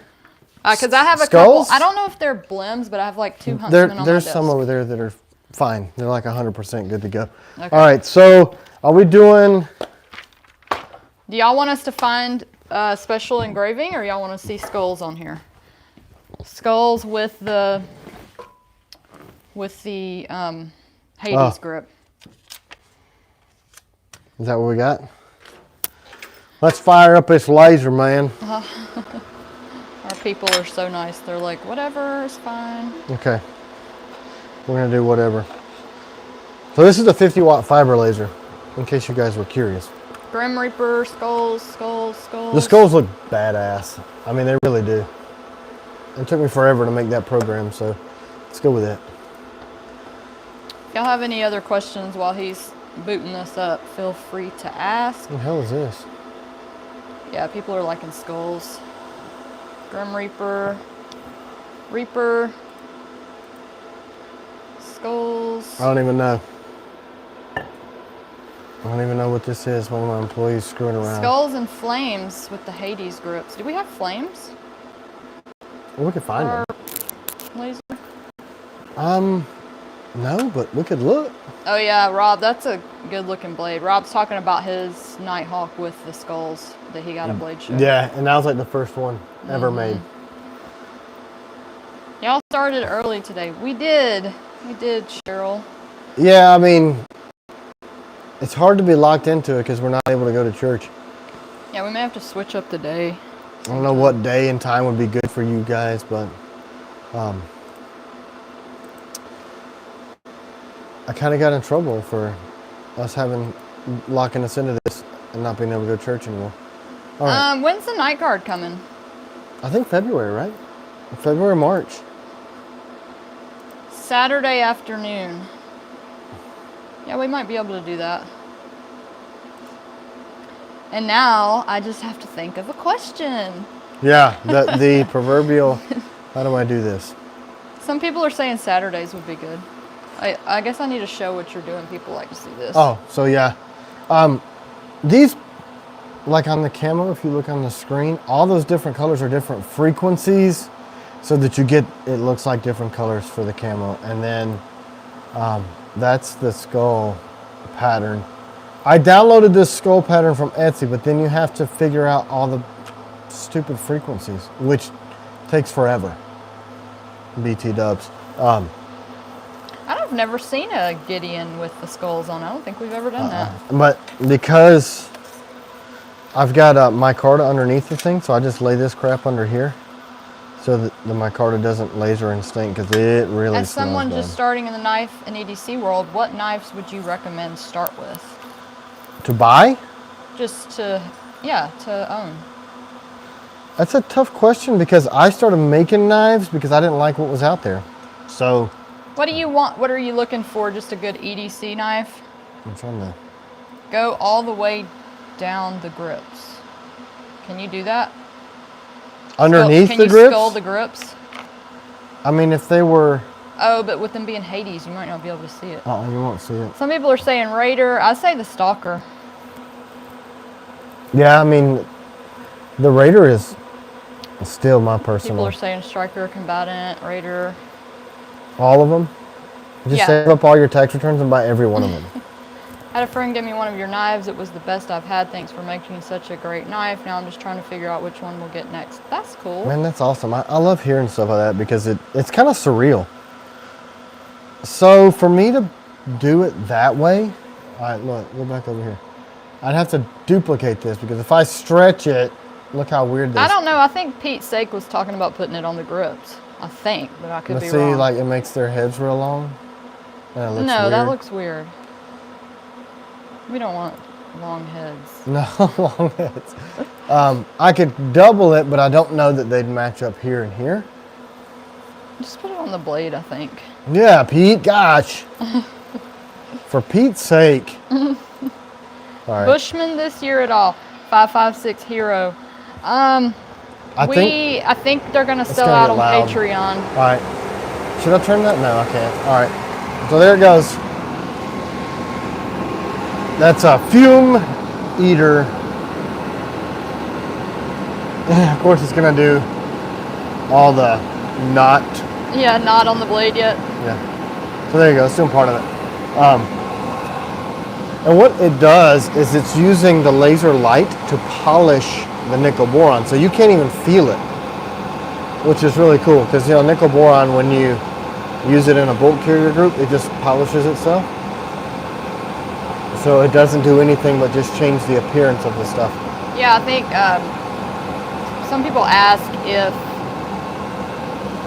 Because I have a Skulls? couple. I don't know if they're blims, but I have like 2 Huntsmen on my There's desk. some over there that are fine. They're like 100% good to go. Okay. All right, so are we doing... Do y'all want us to find special engraving, or y'all want to see skulls on here? Skulls with the Hades grip. Is that what we got? Let's fire up this laser, man. Our people are so nice. They're like, whatever is fine. Okay. We're going to do whatever. So this is a 50-watt fiber laser, in case you guys were curious. Grim Reaper, skulls, skulls, skulls. The skulls look badass. I mean, they really do. It took me forever to make that program, so let's go with it. If y'all have any other questions while he's booting this up, feel free to ask. What the hell is this? Yeah, people are liking skulls. Grim Reaper, Reaper, skulls. I don't even know. I don't even know what this is. One of my employees screwing around. Skulls and flames with the Hades grips. Do we have flames? Well, we could find them. Laser? No, but we could look. Oh yeah, Rob, that's a good looking blade. Rob's talking about his Nighthawk with the skulls that he got a blade show. Yeah, and that was like the first one ever made. Y'all started early today. We did, Cheryl. Yeah, I mean, it's hard to be locked into it because we're not able to go to church. Yeah, we may have to switch up the day. I don't know what day and time would be good for you guys, but I kind of got in trouble for us locking us into this and not being able to go to church anymore. All right. When's the night guard coming? I think February, right? February, March. Saturday afternoon. Yeah, we might be able to do that. And now I just have to think of a question. Yeah, the proverbial, how do I do this? Some people are saying Saturdays would be good. I guess I need to show what you're doing. People like to see this. Oh, so yeah. These, like on the camo, if you look on the screen, all those different colors are different frequencies so that you get, it looks like different colors for the camo. And then that's the skull pattern. I downloaded this skull pattern from Etsy, but then you have to figure out all the stupid frequencies, which takes forever. BT dubs. I've never seen a Gideon with the skulls on. I don't think we've ever done that. But because I've got a micarta underneath the thing, so I just lay this crap under here so that the micarta doesn't laser and stink, because it really As smells someone bad. just starting in the knife and EDC world, what knives would you recommend start with? To buy? Just to own. That's a tough question because I started making knives because I didn't like what was out there. So... What do you want? What are you looking for? Just a good EDC knife? I'm trying to... Go all the way down the grips. Can you do that? Underneath Can the you grips? skull the grips? I mean, if they were... Oh, but with them being Hades, you might not be able to see it. Oh, you won't see it. Some people are saying Raider. I say the Stalker. Yeah, I mean, the Raider is still my personal... People are saying Striker, Combatant, Raider. All of them? Just Yeah. save up all your tax returns and buy every one of them. I had a friend give me one of your knives. It was the best I've had. Thanks for making such a great knife. Now I'm just trying to figure out which one we'll get next. That's cool. Man, that's awesome. I love hearing stuff like that because it's kind of surreal. So for me to do it that way, all right, look, go back over here. I'd have to duplicate this because if I stretch it, Look how weird this. I don't know. I think Pete's Sake was talking about putting it on the grips. I think, but I could be see, wrong. like it makes their heads real long. That looks No, weird. that looks weird. We don't want long heads. No, long heads. I could double it, but I don't know that they'd match up here and here. Just put it on the blade, I think. Yeah, Pete, gosh. For Pete's sake. All right. Bushman this year at all. 556 Hero. I think they're going to sell out on loud. Patreon. All right. Should I turn that? No, I can't. All right. So there it goes. That's a fume eater. Of course, it's going to do all the knot. Yeah, not on the blade yet. Yeah. So there you go. It's doing part of it. And what it does is it's using the laser light to polish the nickel boron, so you can't even feel it, which is really cool because nickel boron, when you use it in a bolt carrier group, it just polishes itself. So it doesn't do anything but just change the appearance of the stuff. Yeah, I think some people ask if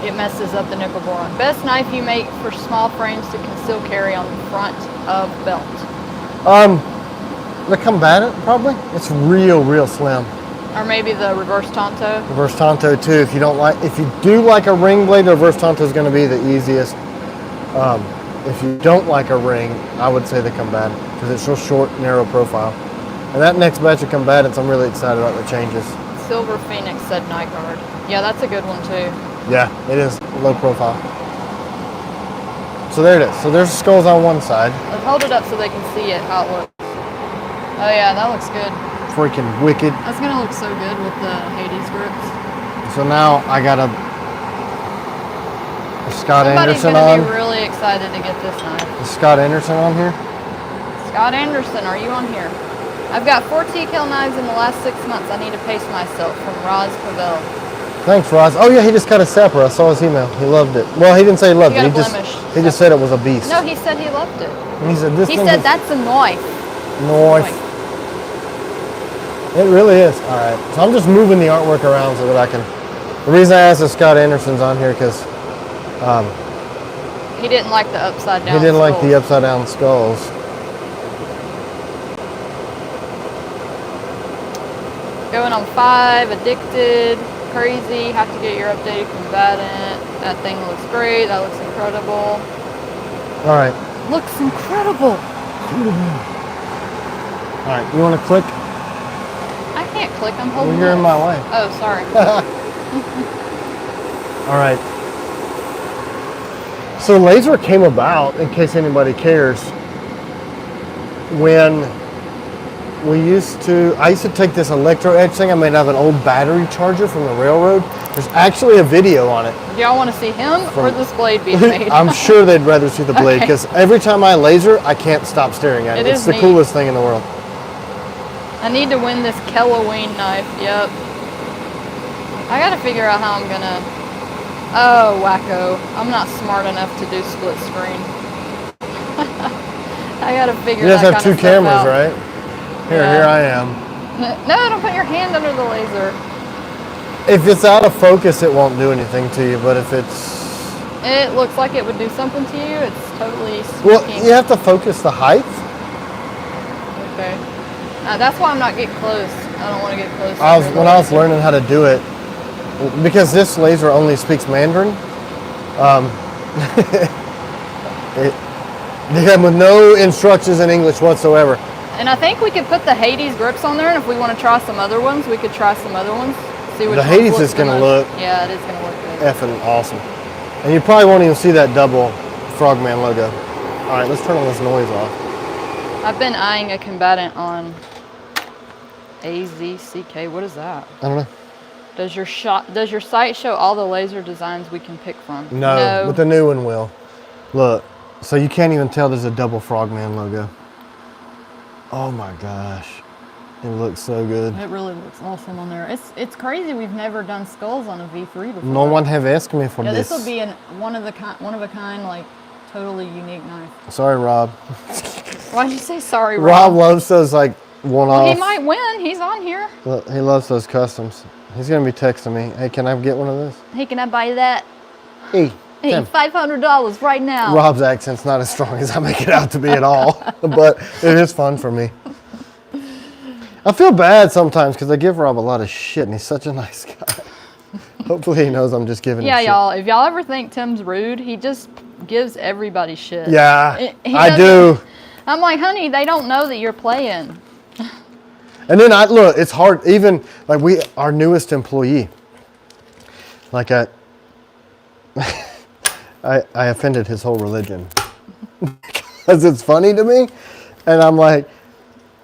it messes up the nickel boron. Best knife you make for small frames to conceal carry on the front of belt. The combatant, probably. It's real slim. Or maybe the reverse Tonto. Reverse Tonto too. If you do like a ring blade, the reverse Tonto is going to be the easiest. If you don't like a ring, I would say the combatant because it's so short, narrow profile. And that next batch of combatants, I'm really excited about the changes. Silver Phoenix said night guard. Yeah, that's a good one too. Yeah, it is low profile. So there it is. So there's skulls on one side. Let's hold it up so they can see it, how it looks. Oh yeah, that looks good. Freaking wicked. That's gonna look so good with the Hades grips. So now I got a Scott Somebody's Anderson gonna on. be really excited to get this knife. Is Scott Anderson on here? Scott Anderson, are you on here? I've got 4 T.Kell knives in the last 6 months. I need to pace myself. From Roz Pavel. Thanks, Roz. Oh yeah, he just cut a sapper. I saw his email. He loved it. Well, he didn't say he loved You it. got a blemish. He just said it was a beast. No, he said he loved it. And he said this. He thing said is that's a knife. knife. It really is. All right. So I'm just moving the artwork around so that I can. The reason I asked if Scott Anderson's on here because he didn't like the upside down. he didn't like skulls. the upside down skulls. Going on 5, addicted, crazy, have to get your updated combatant. That thing looks great, that looks incredible. All right. Looks incredible. All right. You want to click? I can't click, I'm holding Well, you're in this. my way. Oh, sorry. All right. So laser came about, in case anybody cares, when I used to take this electro edge thing I made out of an old battery charger from the railroad. There's actually a video on it. Do y'all want to see him or this blade being made? I'm sure they'd rather see the blade because every time I laser, I can't stop staring at it. It's the coolest thing in the world. I need to win this Kelloween knife, yep. I gotta figure out how I'm gonna... Oh, wacko. I'm not smart enough to do split screen. I gotta figure that out. You guys have 2 cameras, out. right? Here I am. No, don't put your hand under the laser. If it's out of focus, it won't do anything to you, but if it's... It looks like it would do something to you. It's totally speaking. Well, you have to focus the height. Okay. That's why I'm not getting close. I don't want to get close. When I was learning how to do it, because this laser only speaks Mandarin, they have no instructions in English whatsoever. And I think we could put the Hades grips on there, and if we want to try some other ones, we could try some other ones. See which The ones Hades look is going to the look... most. Yeah, it is going to look good. Effing awesome. And you probably won't even see that double Frogman logo. All right, let's turn all this noise off. I've been eyeing a combatant on AZCK. What is that? I don't know. Does your site show all the laser designs we can pick from? No, but the new one will. Look, so you can't even tell there's a double Frogman logo. Oh my gosh. It looks so good. It really looks awesome on there. It's crazy we've never done skulls on a V3 before. No one have asked me for this. this. This will be one of a kind, like totally unique knife. Sorry, Rob. Why'd you say sorry, Rob Rob? loves those like one-off. Well, he might win. He's on here. Look, he loves those customs. He's going to be texting me, hey, can I get one of those? Hey, can I buy that? Hey, Hey, Tim. $500 right now. Rob's accent's not as strong as I make it out to be at all, but it is fun for me. I feel bad sometimes because I give Rob a lot of shit, and he's such a nice guy. Hopefully he knows I'm just giving him shit. Yeah, y'all, if y'all ever think Tim's rude, he just gives everybody shit. Yeah, I do. I'm like, honey, they don't know that you're playing. And then look, it's hard, even like our newest employee, like I offended his whole religion because it's funny to me. And I'm like,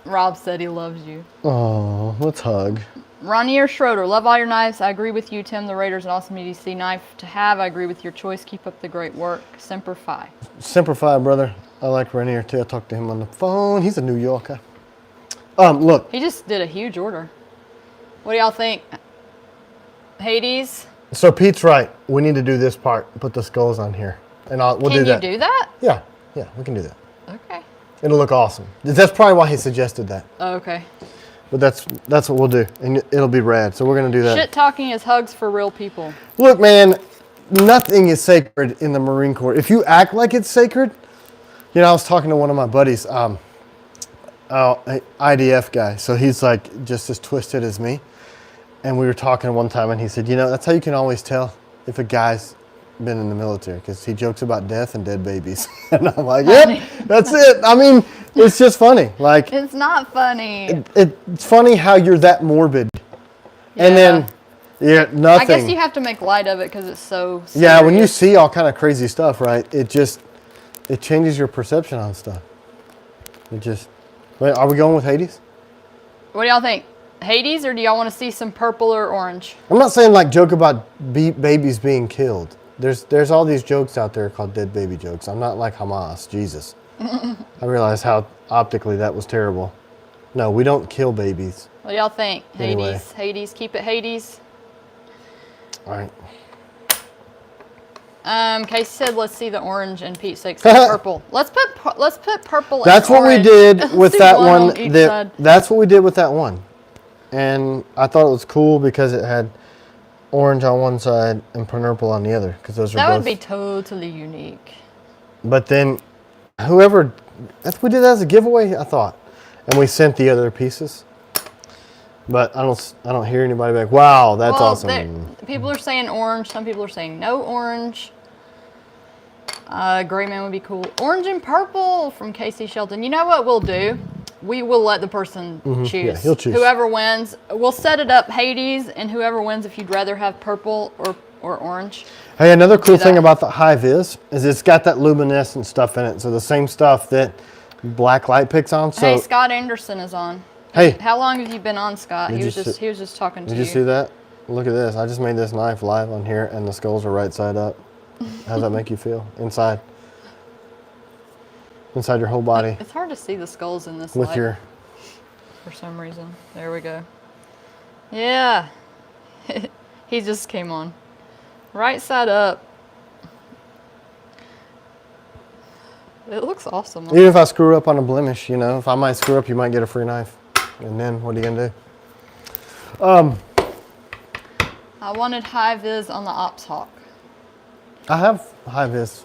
Rob said he loves you. oh, let's hug. Ronier Schroeder, love all your knives. I agree with you, Tim. The Raiders an awesome EDC knife to have. I agree with your choice. Keep up the great work. Semper Fi. Semper Fi, brother. I like Renier too. I talked to him on the phone. He's a New Yorker. Look. He just did a huge order. What do y'all think? Hades? So Pete's right. We need to do this part. Put the skulls on here, and we'll do that. Can you do that? Yeah, we can do that. Okay. It'll look awesome. That's probably why he suggested that. Oh, okay. But that's what we'll do, and it'll be rad. So we're gonna do that. Shit talking is hugs for real people. Look, man, nothing is sacred in the Marine Corps. If you act like it's sacred, I was talking to one of my buddies, IDF guy. So he's like just as twisted as me. And we were talking one time, and he said, that's how you can always tell if a guy's been in the military, because he jokes about death and dead babies. And I'm like, yep, that's it. I mean, it's just funny. Like, it's not funny. It's funny how you're that morbid. Yeah. And then, nothing. I guess you have to make light of it because it's so serious. Yeah, when you see all kind of crazy stuff, right, it changes your perception on stuff. Wait, are we going with Hades? What do y'all think? Hades, or do y'all want to see some purple or orange? I'm not saying like joke about babies being killed. There's all these jokes out there called dead baby jokes. I'm not like Hamas, Jesus. I realize how optically that was terrible. No, we don't kill babies. What do y'all think? Anyway. Hades, keep it Hades. All right. Casey said, "Let's see the orange," and Pete said, "Purple." Let's put purple. That's and what orange. we did with that one. On that's what we did with that one, and I thought it was cool because it had orange on one side and purple on the other, because those are both. That would be totally unique. But then, we did that as a giveaway, I thought, and we sent the other pieces. But I don't hear anybody like, wow, that's awesome. People are saying orange. Some people are saying no orange. Gray man would be cool. Orange and purple from Casey Shelton. You know what we'll do? We will let the person choose. Yeah, he'll choose. Whoever wins, we'll set it up Hades, and whoever wins, if you'd rather have purple or orange. Hey, another cool thing about the high vis is it's got that luminescent stuff in it. So the same stuff that black light picks on. So hey, Scott Anderson is on. Hey. How long have you been on, Scott? He was just talking to you. Did you see that? Look at this. I just made this knife live on here, and the skulls are right side up. How does that make you feel? Inside your whole body. It's hard to see the skulls in this with light your. For some reason. There we go. Yeah. He just came on. Right side up. It looks awesome. Even if I screw up on a blemish, if I might screw up, you might get a free knife. And then what are you gonna do? I wanted high vis on the Ops Hawk. I have high vis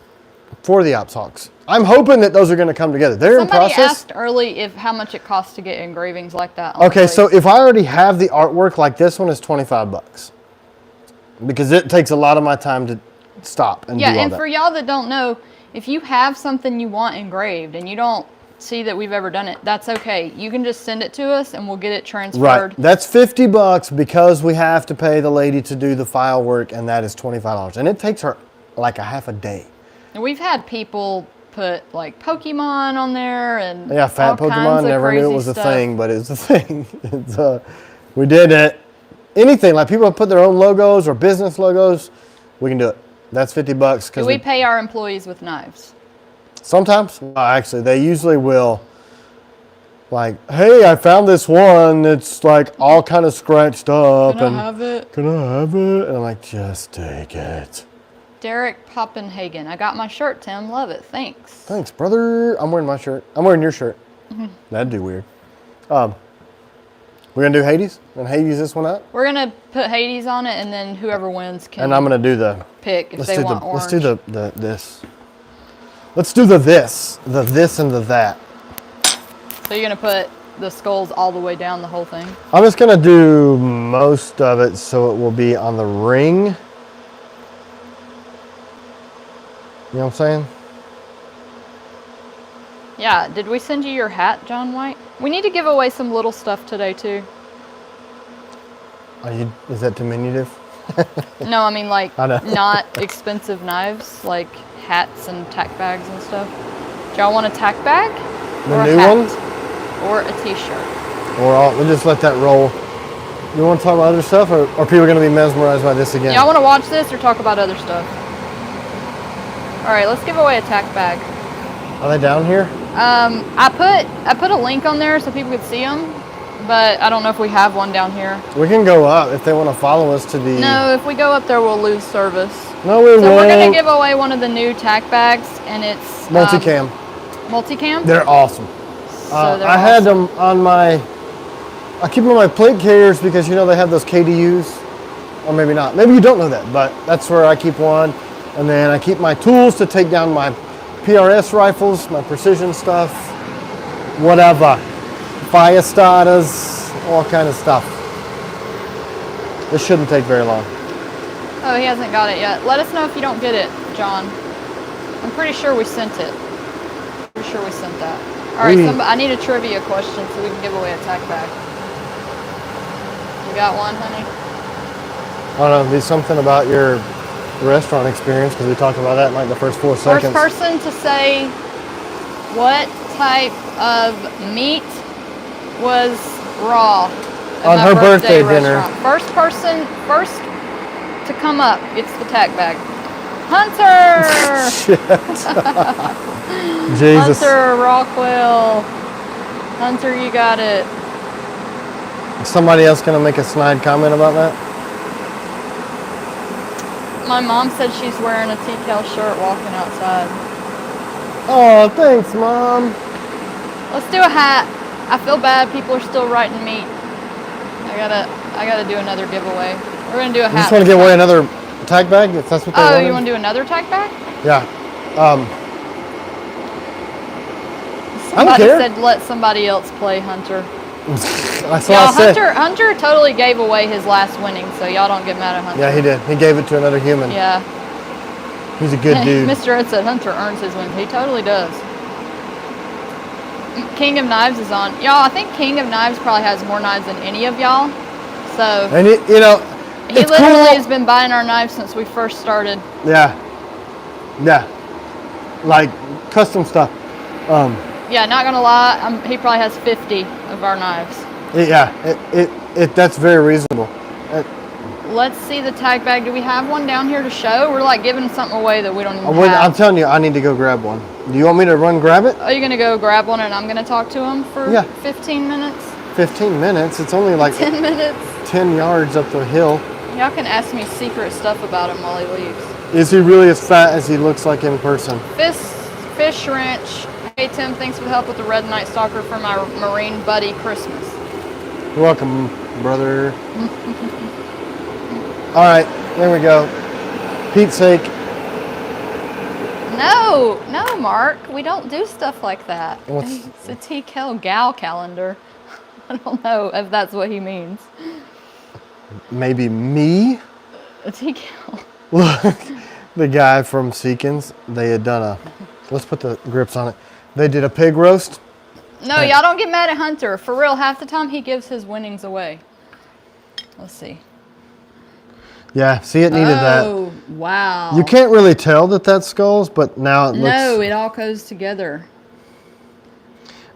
for the Ops Hawks. I'm hoping that those are gonna come together. They're in process. Somebody asked early how much it costs to get engravings like that. Okay, so if I already have the artwork, like this one is $25, because it takes a lot of my time to stop and do all that. Yeah, and for y'all that don't know, if you have something you want engraved and you don't see that we've ever done it, that's okay. You can just send it to us and we'll get it transferred. Right. That's $50 because we have to pay the lady to do the file work, and that is $25. And it takes her like a half a day. And we've had people put like Pokemon on there and fat Pokemon. Never knew it was a thing, but it's a thing. We did it. Anything like people put their own logos or business logos, we can do it. That's $50. Do we pay our employees with knives? Sometimes, actually, they usually will. Like, hey, I found this one. It's like all kind of scratched up. Can I have it? Can I have it? And I'm like, just take it. Derek Poppenhagen. I got my shirt, Tim. Love it. Thanks. Thanks, brother. I'm wearing my shirt. I'm wearing your shirt. That'd be weird. We're going to do Hades? And Hades this one up? We're going to put Hades on it, and then whoever wins can And I'm going to do the... pick if they want orange. Let's do the this. Let's do the this and the that. So you're going to put the skulls all the way down the whole thing? I'm just going to do most of it so it will be on the ring. You know what I'm saying? Yeah. Did we send you your hat, John White? We need to give away some little stuff today, too. Is that diminutive? No, I mean like I know. not expensive knives, like hats and tack bags and stuff. Do y'all want a tack bag? The or new a hat? ones? Or a t-shirt? We'll just let that roll. You want to talk about other stuff, or are people going to be mesmerized by this again? Y'all want to watch this or talk about other stuff? All right, let's give away a tack bag. Are they down here? I put a link on there so people could see them, but I don't know if we have one down here. We can go up if they want to follow us to the... No, if we go up there, we'll lose service. No, we won't. So we're going to give away one of the new tack bags, and it's... Multicam. Multicam? They're awesome. I had awesome. them on my... I keep them on my plate carriers because, you know, they have those KDUs. Or maybe not. Maybe you don't know that, but that's where I keep one. And then I keep my tools to take down my PRS rifles, my precision stuff, whatever. Fire starters, all kind of stuff. This shouldn't take very long. Oh, he hasn't got it yet. Let us know if you don't get it, John. I'm pretty sure we sent it. Pretty sure we sent that. All right, I need a trivia question so we can give away a tack bag. You got one, honey? I don't know, be something about your restaurant experience, because we talked about that in like the first 4 seconds. First person to say what type of meat was raw at on my her birthday restaurant. dinner. First to come up gets the tack bag. Hunter! Shit. Jesus. Hunter Rockwell. Hunter, you got it. Is somebody else going to make a snide comment about that? My mom said she's wearing a T.Kell shirt walking outside. Oh, thanks, Mom. Let's do a hat. I feel bad. People are still writing meat. I gotta do another giveaway. We're gonna do a hat. You just want to give away another tag bag, if that's what they wanted? You want to do another tag bag? Yeah. Somebody said let somebody else play Hunter. That's what I said. Hunter totally gave away his last winning, so y'all don't get mad at Hunter. Yeah, he did. He gave it to another human. Yeah. He's a good dude. Mr. Ed said Hunter earns his win. He totally does. King of Knives is on. Y'all, I think King of Knives probably has more knives than any of y'all. So. And he literally has been buying our knives since we first started. Yeah. Yeah. Like custom stuff. Yeah, not gonna lie, he probably has 50 of our knives. Yeah, that's very reasonable. Let's see the tag bag. Do we have one down here to show? We're like giving something away that we don't even have. I'm telling you, I need to go grab one. Do you want me to run grab it? Are you gonna go grab one and I'm gonna talk to him for 15 minutes? 15 minutes? It's only like 10 minutes. 10 yards up the hill. Y'all can ask me secret stuff about him while he leaves. Is he really as fat as he looks like in person? Fish Wrench. Hey Tim, thanks for the help with the Red Night Stalker for my Marine buddy Christmas. You're welcome, brother. All right, there we go. Pete's sake. No, Mark. We don't do stuff like that. It's a T.Kell gal calendar. I don't know if that's what he means. Maybe me? A T.Kell. Look, the guy from Seekins, they had done let's put the grips on it. They did a pig roast. No, y'all don't get mad at Hunter. For real, half the time he gives his winnings away. Let's see. Yeah, see, it needed that. Oh, wow. You can't really tell that that's skulls, but now it looks... No, it all goes together.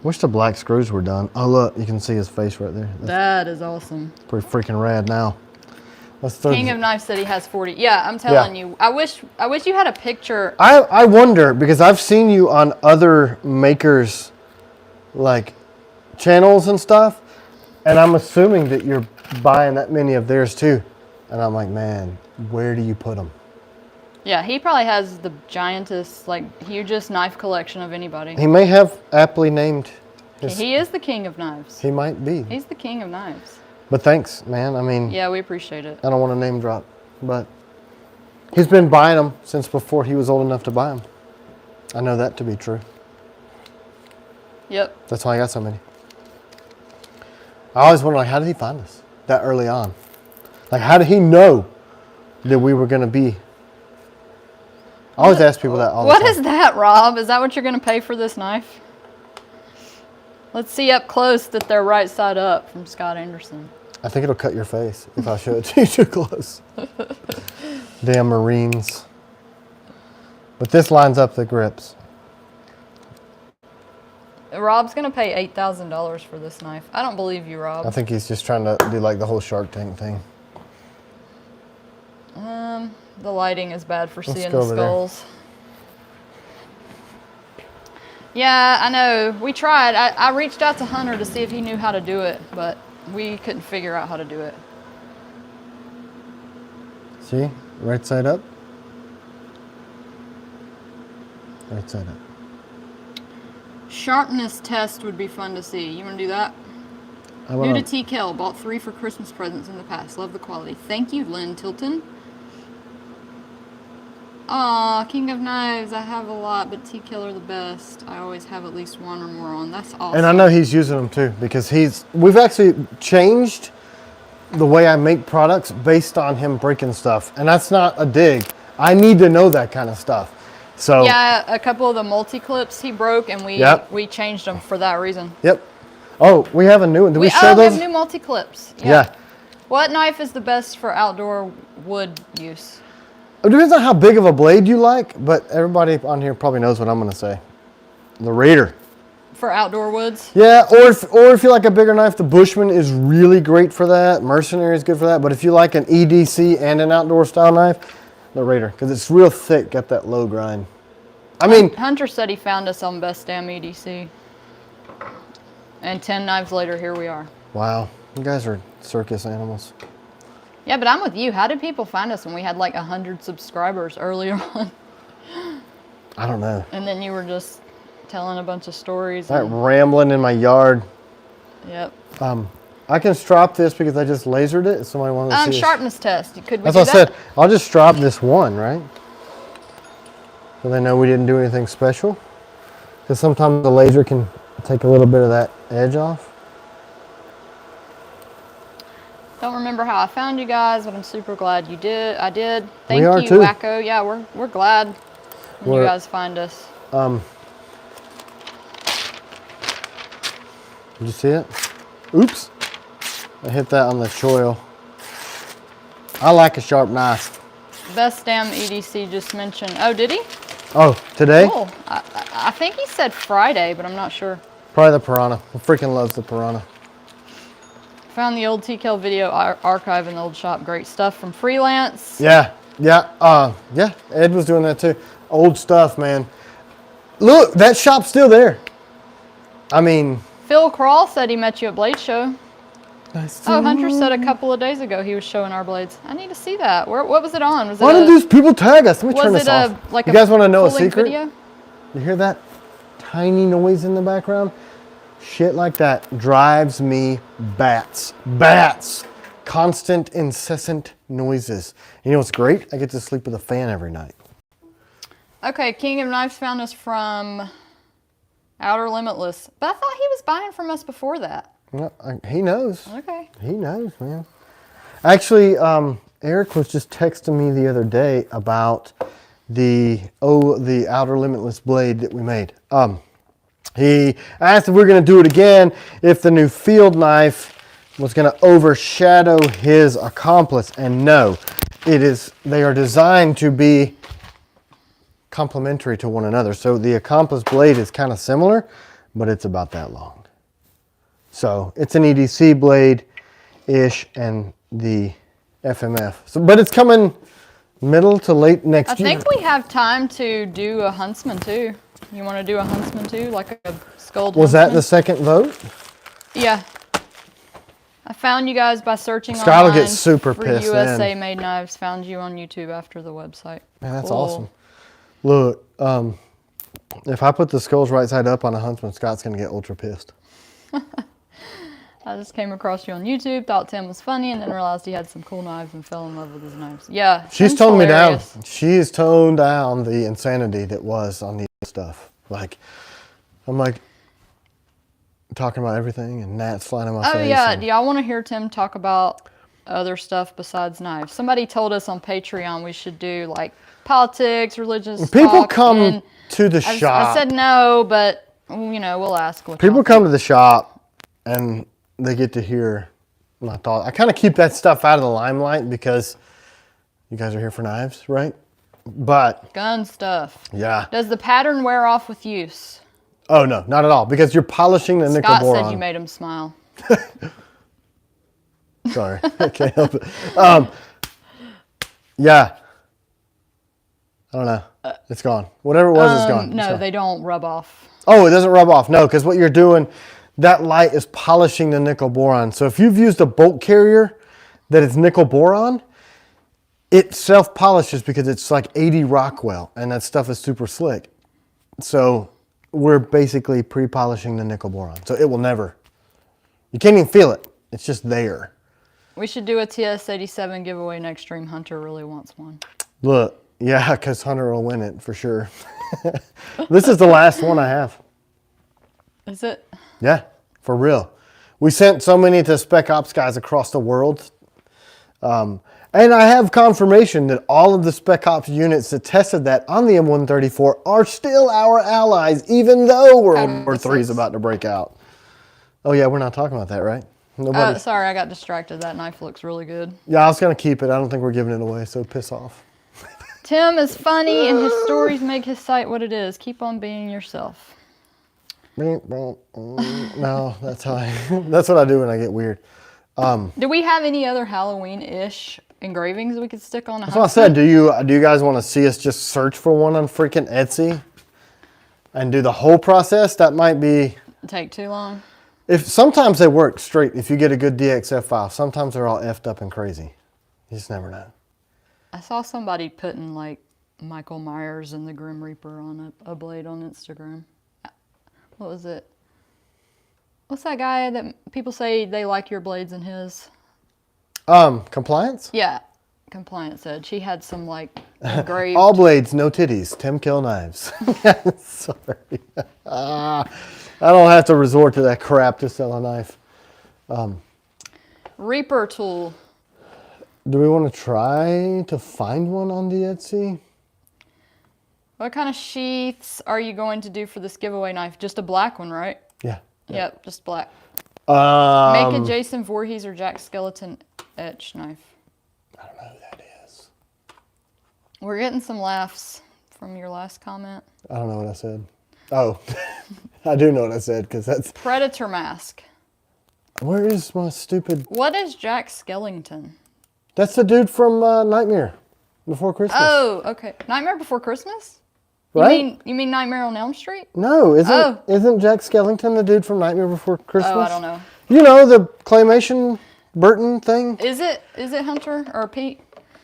Wish the black screws were done. Oh, look, you can see his face right there. That is awesome. Pretty freaking rad now. King of Knives said he has 40. Yeah, I'm telling you. I wish you had a picture. I wonder, because I've seen you on other makers, like, channels and stuff, and I'm assuming that you're buying that many of theirs too. And I'm like, man, where do you put them? Yeah, he probably has the giantest, like, hugest knife collection of anybody. He may have aptly named He is the king of knives. He might be. He's the king of knives. But thanks, man. I mean, Yeah, we appreciate it. I don't want to name drop, but he's been buying them since before he was old enough to buy them. I know that to be true. Yep. That's why I got so many. I always wonder, like, how did he find us that early on? Like, how did he know that we were going to be? I always ask people that all the time. What is that, Rob? Is that what you're going to pay for this knife? Let's see up close that they're right side up from Scott Anderson. I think it'll cut your face if I show it to you too close. Damn Marines. But this lines up the grips. Rob's going to pay $8,000 for this knife. I don't believe you, Rob. I think he's just trying to do like the whole Shark Tank thing. The lighting is bad for seeing go the over there. skulls. Yeah, I know. We tried. I reached out to Hunter to see if he knew how to do it, but we couldn't figure out how to do it. See? Right side up. Right side up. Sharpness test would be fun to see. You want to do that? New to T.Kell. Bought 3 for Christmas presents in the past. Love the quality. Thank you, Lynn Tilton. Aw, King of Knives. I have a lot, but T.Kell are the best. I always have at least 1 or more on. That's awesome. And I know he's using them too because we've actually changed the way I make products based on him breaking stuff. And that's not a dig. I need to know that kind of stuff. So yeah, a couple of the multi-clips he broke, and we changed them for that reason. Yep. Oh, we have a new one. Did we show those? We have new multi-clips. Yeah. What knife is the best for outdoor wood use? It depends on how big of a blade you like, but everybody on here probably knows what I'm going to say. The Raider. For outdoor woods? Yeah, or if you like a bigger knife, the Bushman is really great for that. Mercenary is good for that. But if you like an EDC and an outdoor style knife, the Raider, because it's real thick, got that low grind. I mean, Hunter said he found us on Best Damn EDC. And 10 knives later, here we are. Wow, you guys are circus animals. Yeah, but I'm with you. How did people find us when we had like 100 subscribers earlier on? I don't know. And then you were just telling a bunch of stories. Rambling in my yard. Yep. I can strop this because I just lasered it. If somebody wanted to see sharpness test. Could we That's do what I said. I'll just strop this one, right? So they know we didn't do anything special. Because sometimes the laser can take a little bit of that edge off. Don't remember how I found you guys, but I'm super glad you did. I did. Thank We are you, too. Wacko. Yeah, we're glad when you guys find us. Did you see it? Oops. I hit that on the choil. I like a sharp knife. Best Damn EDC just mentioned. Oh, did he? Oh, today? Oh, I think he said Friday, but I'm not sure. Probably the Piranha. I freaking loves the Piranha. Found the old T.Kell video archive in the old shop. Great stuff from Freelance. Yeah. Ed was doing that too. Old stuff, man. Look, that shop's still there. I mean, Phil Crawl said he met you at Blade Show. nice. Oh, Hunter said a couple of days ago he was showing our blades. I need to see that. What was it on? Was it Why do these people tag us? Let me turn was this it off. like You guys want to know a full-length secret? video? You hear that tiny noise in the background? Shit like that drives me bats. Bats. Constant, incessant noises. You know what's great? I get to sleep with a fan every night. Okay, King of Knives found us from Outer Limitless. But I thought he was buying from us before that. No, he knows. Okay. He knows, man. Actually, Eric was just texting me the other day about the Outer Limitless blade that we made. He asked if we were going to do it again if the new field knife was going to overshadow his accomplice. And no, they are designed to be complementary to one another. So the accomplice blade is kind of similar, but it's about that long. So it's an EDC blade-ish and the FMF. So, but it's coming middle to late next year. I think we have time to do a Huntsman too. You want to do a Huntsman too? Like a skulled Was that Huntsman? the second vote? Yeah. I found you guys by searching Scott will online get super for pissed USA then. made knives. Found you on YouTube after the website. Man, that's Cool. awesome. Look, if I put the skulls right side up on a Huntsman, Scott's going to get ultra pissed. I just came across you on YouTube, thought Tim was funny, and then realized he had some cool knives and fell in love with his knives. Yeah, She's toned me down. She's toned down the insanity that was on the stuff. Like, I'm like talking about everything and gnats flying in my face. Oh yeah, do y'all want to hear Tim talk about other stuff besides knives? Somebody told us on Patreon we should do like politics, religious People talk, come to the shop. I said no, but you know, we'll ask. What People come to the shop and they get to hear my thoughts. I kind of keep that stuff out of the limelight because you guys are here for knives, right? But gun stuff. Yeah. Does the pattern wear off with use? Oh no, not at all. Because you're polishing the nickel boron. Scott said you made him smile. Sorry, I can't help it. Yeah. I don't know. It's gone. Whatever it was, it's gone. No, they don't rub off. Oh, it doesn't rub off. No, because what you're doing, that light is polishing the nickel boron. So if you've used a bolt carrier that is nickel boron, it self-polishes because it's like 80 Rockwell, and that stuff is super slick. So we're basically pre-polishing the nickel boron. So it will never, you can't even feel it. It's just there. We should do a TS-87 giveaway next stream. Hunter really wants one. Look, yeah, because Hunter will win it for sure. This is the last one I have. Is it? Yeah, for real. We sent so many to Spec Ops guys across the world. And I have confirmation that all of the Spec Ops units that tested that on the M134 are still our allies, even though World War III is about to break out. Oh yeah, we're not talking about that, right? Nobody. Sorry, I got distracted. That knife looks really good. Yeah, I was going to keep it. I don't think we're giving it away, so piss off. Tim is funny, and his stories make his site what it is. Keep on being yourself. No, that's how that's what I do when I get weird. Do we have any other Halloween-ish engravings we could stick on a That's what I said. Do you guys want to see us just search for one on freaking Etsy and do the whole process? That might be... Take too long? If sometimes they work straight if you get a good DXF file. Sometimes they're all effed up and crazy. You just never know. I saw somebody putting like Michael Myers and the Grim Reaper on a blade on Instagram. What was it? What's that guy that people say they like your blades and his? Compliance? Yeah, Compliance said. She had some like engraved... All blades, no titties. T.Kell Knives. Sorry. I don't have to resort to that crap to sell a knife. Reaper tool. Do we want to try to find one on the Etsy? What kind of sheaths are you going to do for this giveaway knife? Just a black one, right? Yeah. Yep, just black. Make a Jason Voorhees or Jack Skeleton etch knife. I don't know who that is. We're getting some laughs from your last comment. I don't know what I said. Oh, I do know what I said because that's... Predator mask. Where is my stupid... What is Jack Skellington? That's the dude from Nightmare Before Christmas. Oh, okay. Nightmare Before Christmas? Right? You mean Nightmare on Elm Street? No, isn't Jack Skellington the dude from Nightmare Before Christmas? Oh, I don't know. You know, the claymation Burton thing? Is it Hunter or Pete?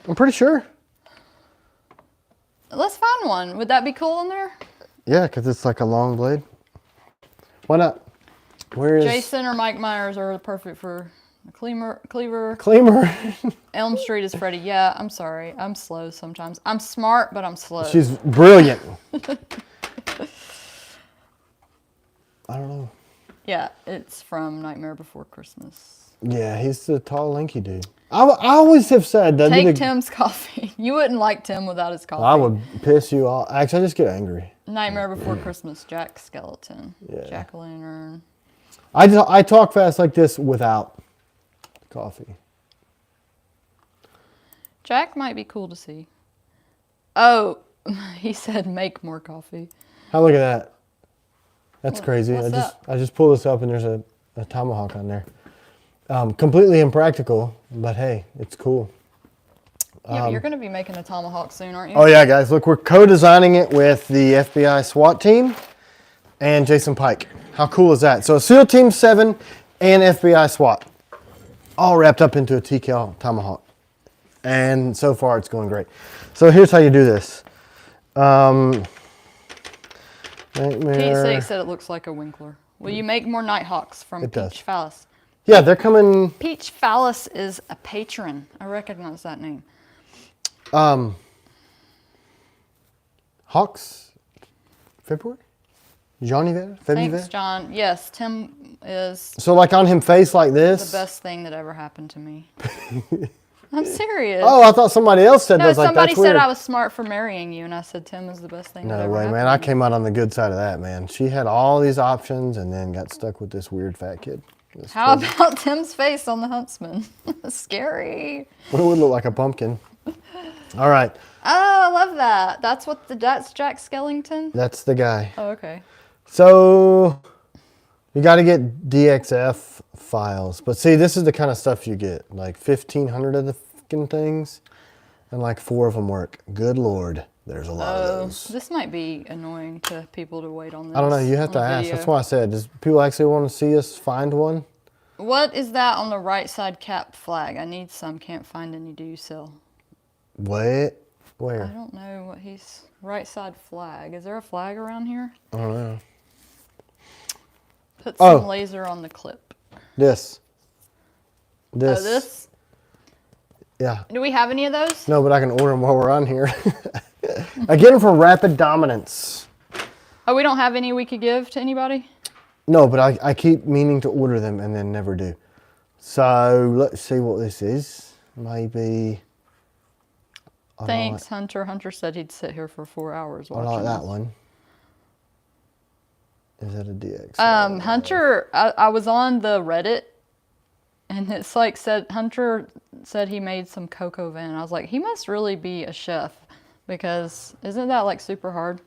I'm pretty sure. Let's find one. Would that be cool in there? Yeah, because it's like a long blade. Why not? Where is... Jason or Mike Myers are perfect for a cleaver. Cleaver. Elm Street is Freddy. Yeah, I'm sorry. I'm slow sometimes. I'm smart, but I'm slow. She's brilliant. I don't know. Yeah, it's from Nightmare Before Christmas. Yeah, he's the tall, lanky dude. I always have said that. Take Tim's coffee. You wouldn't like Tim without his coffee. I would piss you off. Actually, I just get angry. Nightmare Before Christmas, Jack Skeleton, yeah. Jack-o'-lantern. I talk fast like this without coffee. Jack might be cool to see. Oh, he said make more coffee. How look at that. That's crazy. What's I just pull this up and there's a tomahawk on there. Completely impractical, but hey, it's cool. Yeah, but you're going to be making a tomahawk soon, aren't you? Oh yeah, guys. Look, we're co-designing it with the FBI SWAT team and Jason Pike. How cool is that? So SEAL Team 7 and FBI SWAT all wrapped up into a T.Kell tomahawk. And so far, it's going great. So here's how you do this. Pete said it looks like a Winkler. Will you make more Nighthawks from Peach Phallus? Yeah, they're coming. Peach Phallus is a patron. I recognize that name. Hawks, February? Johnny there? February? Thanks, John. Yes, Tim is So like on him face like this? the best thing that ever happened to me. I'm serious. Oh, I thought somebody else said that. No, Like, somebody that's said weird. I was smart for marrying you, and I said Tim is the best thing that No ever way, happened man. to I me. came out on the good side of that, man. She had all these options and then got stuck with this weird fat kid. How about Tim's face on the Huntsman? Scary. Well, it would look like a pumpkin. All right. Oh, I love that. That's Jack Skellington? That's the guy. Oh, okay. So you got to get DXF files. But see, this is the kind of stuff you get. Like 1,500 of the fucking things, and like 4 of them work. Good Lord, there's a lot of those. This might be annoying to people to wait on this. I don't know. You have to ask. Video. That's why I said, does people actually want to see us find one? What is that on the right side cap flag? I need some. Can't find any. Do you sell? What? I Where? don't know what he's... Right side flag. Is there a flag around here? I don't know. Put some laser on the clip. This. Oh, this? Yeah. Do we have any of those? No, but I can order them while we're on here. I get them for rapid dominance. Oh, we don't have any we could give to anybody? No, but I keep meaning to order them and then never do. So let's see what this is. Maybe... Thanks, Hunter. Hunter said he'd sit here for 4 hours watching I like that this. one. Is that a DX? Hunter, I was on the Reddit, and it's like Hunter said he made some cocoa van. I was like, he must really be a chef, because isn't that like super hard?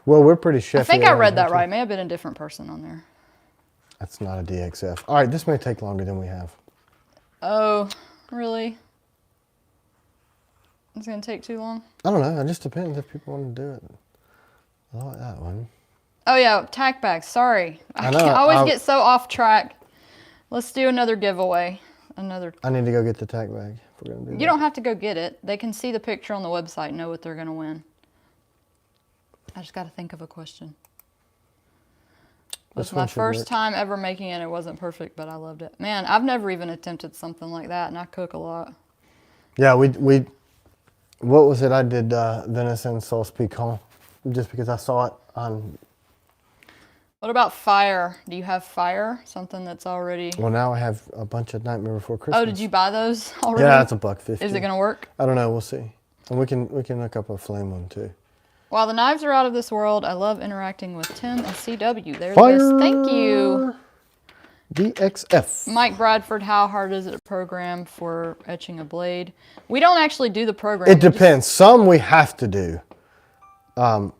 Well, we're pretty chefy. I think I read that right. May have been a different person on there. That's not a DXF. All right, this may take longer than we have. Oh, really? It's going to take too long? I don't know. It just depends if people want to do it. I like that one. Oh, yeah. Tack bags. Sorry. I always get so off track. Let's do another giveaway. I need to go get the tack bag if we're going to do that. You don't have to go get it. They can see the picture on the website and know what they're going to win. I just got to think of a question. It was my first time ever making it. It wasn't perfect, but I loved it. Man, I've never even attempted something like that, and I cook a lot. Yeah, we what was it? I did venison sauce piquant just because I saw it on. What about fire? Do you have fire? Something that's already... Well, now I have a bunch of Nightmare Before Christmas. Oh, did you buy those already? Yeah, it's $1.50. Is it going to work? I don't know. We'll see. And we can hook up a flame one too. While the knives are out of this world, I love interacting with Tim and CW. They're Fire. the best. Thank you. DXF. Mike Bradford, how hard is it to program for etching a blade? We don't actually do the program. It depends. Some we have to do.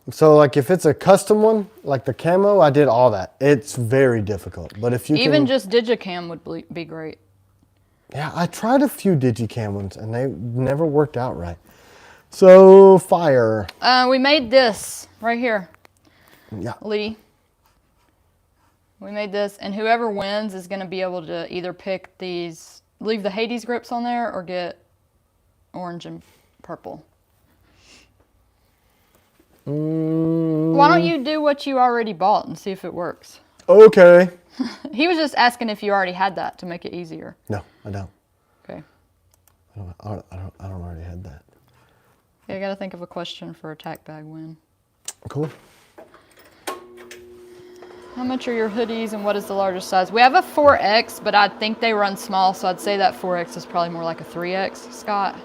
So like if it's a custom one, like the camo, I did all that. It's very difficult. But if you even just Digicam would be great. Yeah, I tried a few Digicam ones and they never worked out right. So fire. We made this right here. Yeah. Lee. We made this, and whoever wins is going to be able to either pick these, leave the Hades grips on there, or get orange and purple. Why don't you do what you already bought and see if it works? Okay. He was just asking if you already had that to make it easier. No, I don't. Okay. I don't already have that. Okay, I got to think of a question for a tack bag win. Cool. How much are your hoodies and what is the largest size? We have a 4X, but I think they run small, so I'd say that 4X is probably more like a 3X, Scott.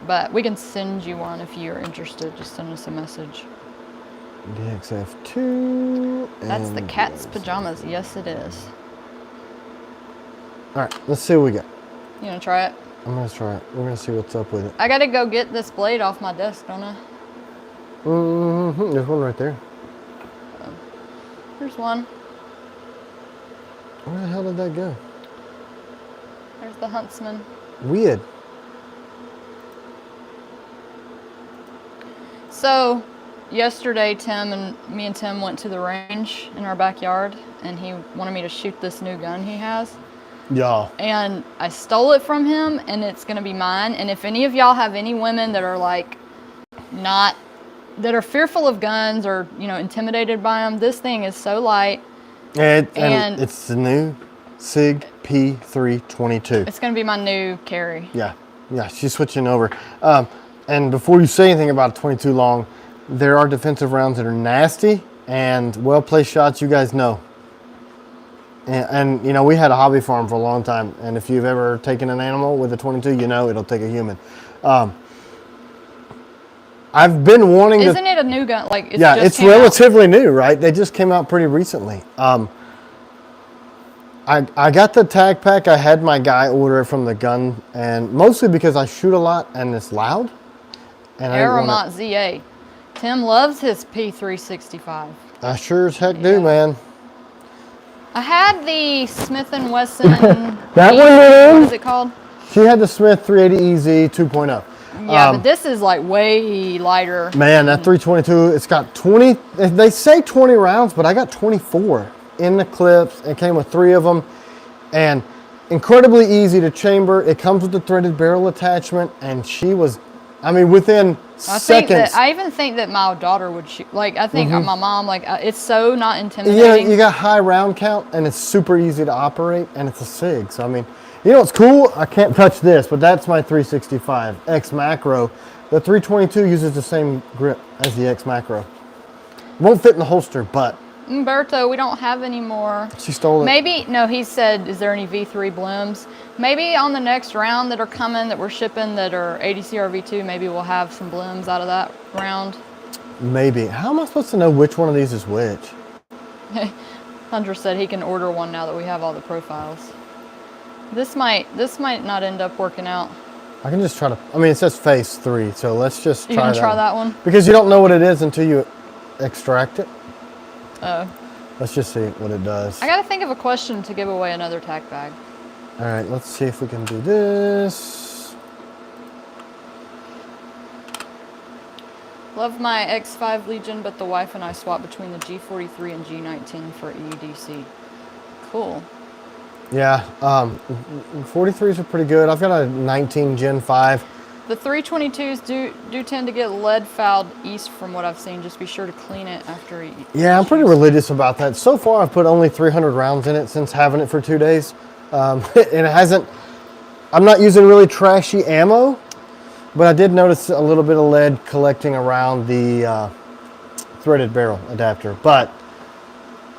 But we can send you one if you're interested. Just send us a message. DXF2. That's the cat's pajamas. Yes, it is. All right, let's see what we got. You gonna try it? I'm gonna try it. We're gonna see what's up with it. I gotta go get this blade off my desk, don't I? Mm-hmm. There's one right there. Here's one. Where the hell did that go? There's the Huntsman. Weird. So, yesterday, me and Tim went to the range in our backyard, and he wanted me to shoot this new gun he has. Yeah. And I stole it from him, and it's gonna be mine. And if any of y'all have any women that are like not that are fearful of guns or, you know, intimidated by them, this thing is so light. And it's the new SIG P322. It's going to be my new carry. Yeah, she's switching over. And before you say anything about a 22 long, there are defensive rounds that are nasty and well-placed shots, you guys know. And you know, we had a hobby farm for a long time, and if you've ever taken an animal with a 22, you know it'll take a human. I've been wanting to... Isn't it a new gun? Like, it's relatively new, right? They just came out pretty recently. I got the tag pack. I had my guy order it from the gun, and mostly because I shoot a lot and it's loud. And Aramont ZA. Tim loves his P365. I sure as heck do, man. I had the Smith & Wesson. That one, what is it called? She had the Smith 380 EZ 2.0. Yeah, but this is like way lighter. Man, that 322, it's got 20, they say 20 rounds, but I got 24 in the clips. It came with 3 of them, and incredibly easy to chamber. It comes with the threaded barrel attachment, and she was, I mean, within seconds. I even think that my daughter would shoot. Like, I think my mom, like, it's so not intimidating. Yeah, you got high round count, and it's super easy to operate, and it's a SIG. So, I mean, you know what's cool? I can't touch this, but that's my 365 X Macro. The 322 uses the same grip as the X Macro. Won't fit in the holster, but... Umberto, we don't have any more. She stole it. Maybe, no, he said, is there any V3 blooms? Maybe on the next round that are coming that we're shipping that are ADCR V2, maybe we'll have some blooms out of that round. Maybe. How am I supposed to know which one of these is which? Hunter said he can order one now that we have all the profiles. This might not end up working out. I can just try to, I mean, it says phase 3, so let's just try that. You can try that one? Because you don't know what it is until you extract it. Oh. Let's just see what it does. I gotta think of a question to give away another tack bag. All right, let's see if we can do this. Love my X5 Legion, but the wife and I swap between the G43 and G19 for EDC. Cool. Yeah, 43s are pretty good. I've got a 19 Gen 5. The 322s do tend to get lead fouled east from what I've seen. Just be sure to clean it after you. Yeah, I'm pretty religious about that. So far, I've put only 300 rounds in it since having it for 2 days. And it hasn't, I'm not using really trashy ammo, but I did notice a little bit of lead collecting around the threaded barrel adapter. But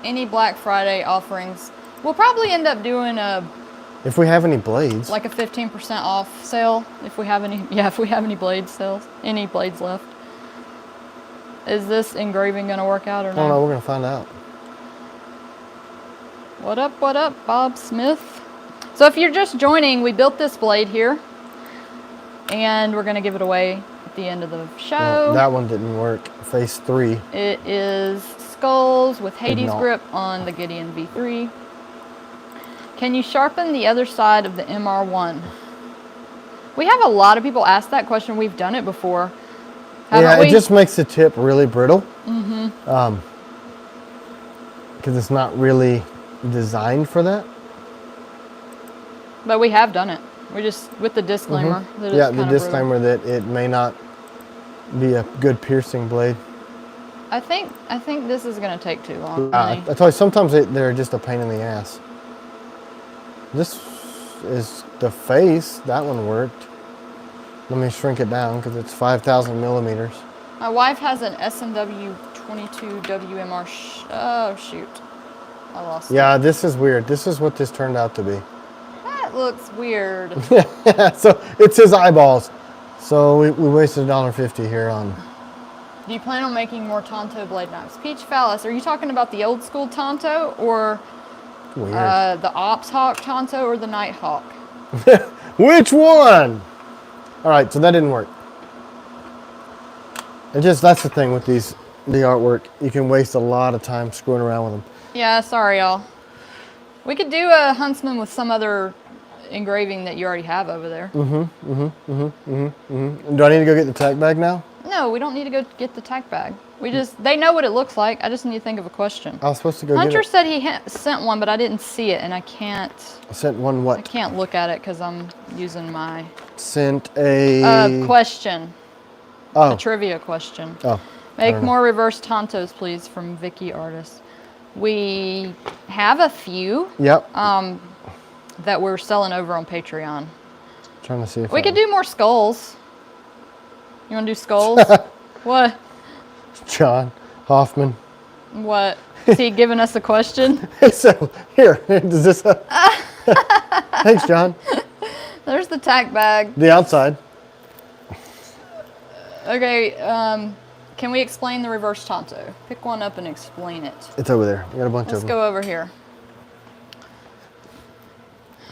any Black Friday offerings, we'll probably end up doing a, if we have any blades, like a 15% off sale. If we have any, if we have any blades sales, any blades left. Is this engraving gonna work out or not? I don't know, we're gonna find out. What up, Bob Smith? So if you're just joining, we built this blade here, and we're gonna give it away at the end of the show. No, that one didn't work. Phase 3. It is skulls with Hades grip on the Gideon V3. Can you sharpen the other side of the MR1? We have a lot of people ask that question. We've done it before. Yeah, it just makes the tip really brittle. Mm-hmm. Because it's not really designed for that. But we have done it. We just, with the disclaimer. Mm-hmm. Yeah, the disclaimer that it may not be a good piercing blade. I think this is going to take too long. I tell you, sometimes they're just a pain in the ass. This is the face. That one worked. Let me shrink it down because it's 5,000 millimeters. My wife has an S&W 22 WMR. Oh, shoot. I lost it. Yeah, this is weird. This is what this turned out to be. That looks weird. So it's his eyeballs. So we wasted $1.50 here on. Do you plan on making more Tonto blade knives? Peach Phallus, are you talking about the old school Tonto or the Ops Hawk Tonto or the Night Hawk? Which one? All right, so that didn't work. And just, that's the thing with the artwork. You can waste a lot of time screwing around with them. Yeah, sorry, y'all. We could do a Huntsman with some other engraving that you already have over there. Do I need to go get the tack bag now? No, we don't need to go get the tack bag. They know what it looks like. I just need to think of a question. I was supposed to go Hunter get it. said he sent one, but I didn't see it, and I can't. Sent one what? I can't look at it because I'm using my... Sent a... question. Oh. A trivia question. Oh. Make more reverse tantos, please, from Vicky Artist. We have a few. Yep. That we're selling over on Patreon. Trying to see if we could do more skulls. You want to do skulls? What? John Hoffman. What? Is he giving us a question? So here, does this? Thanks, John. There's the tack bag. The outside. Okay. Can we explain the reverse tanto? Pick one up and explain it. It's over there. We got a bunch of them. Let's go over here.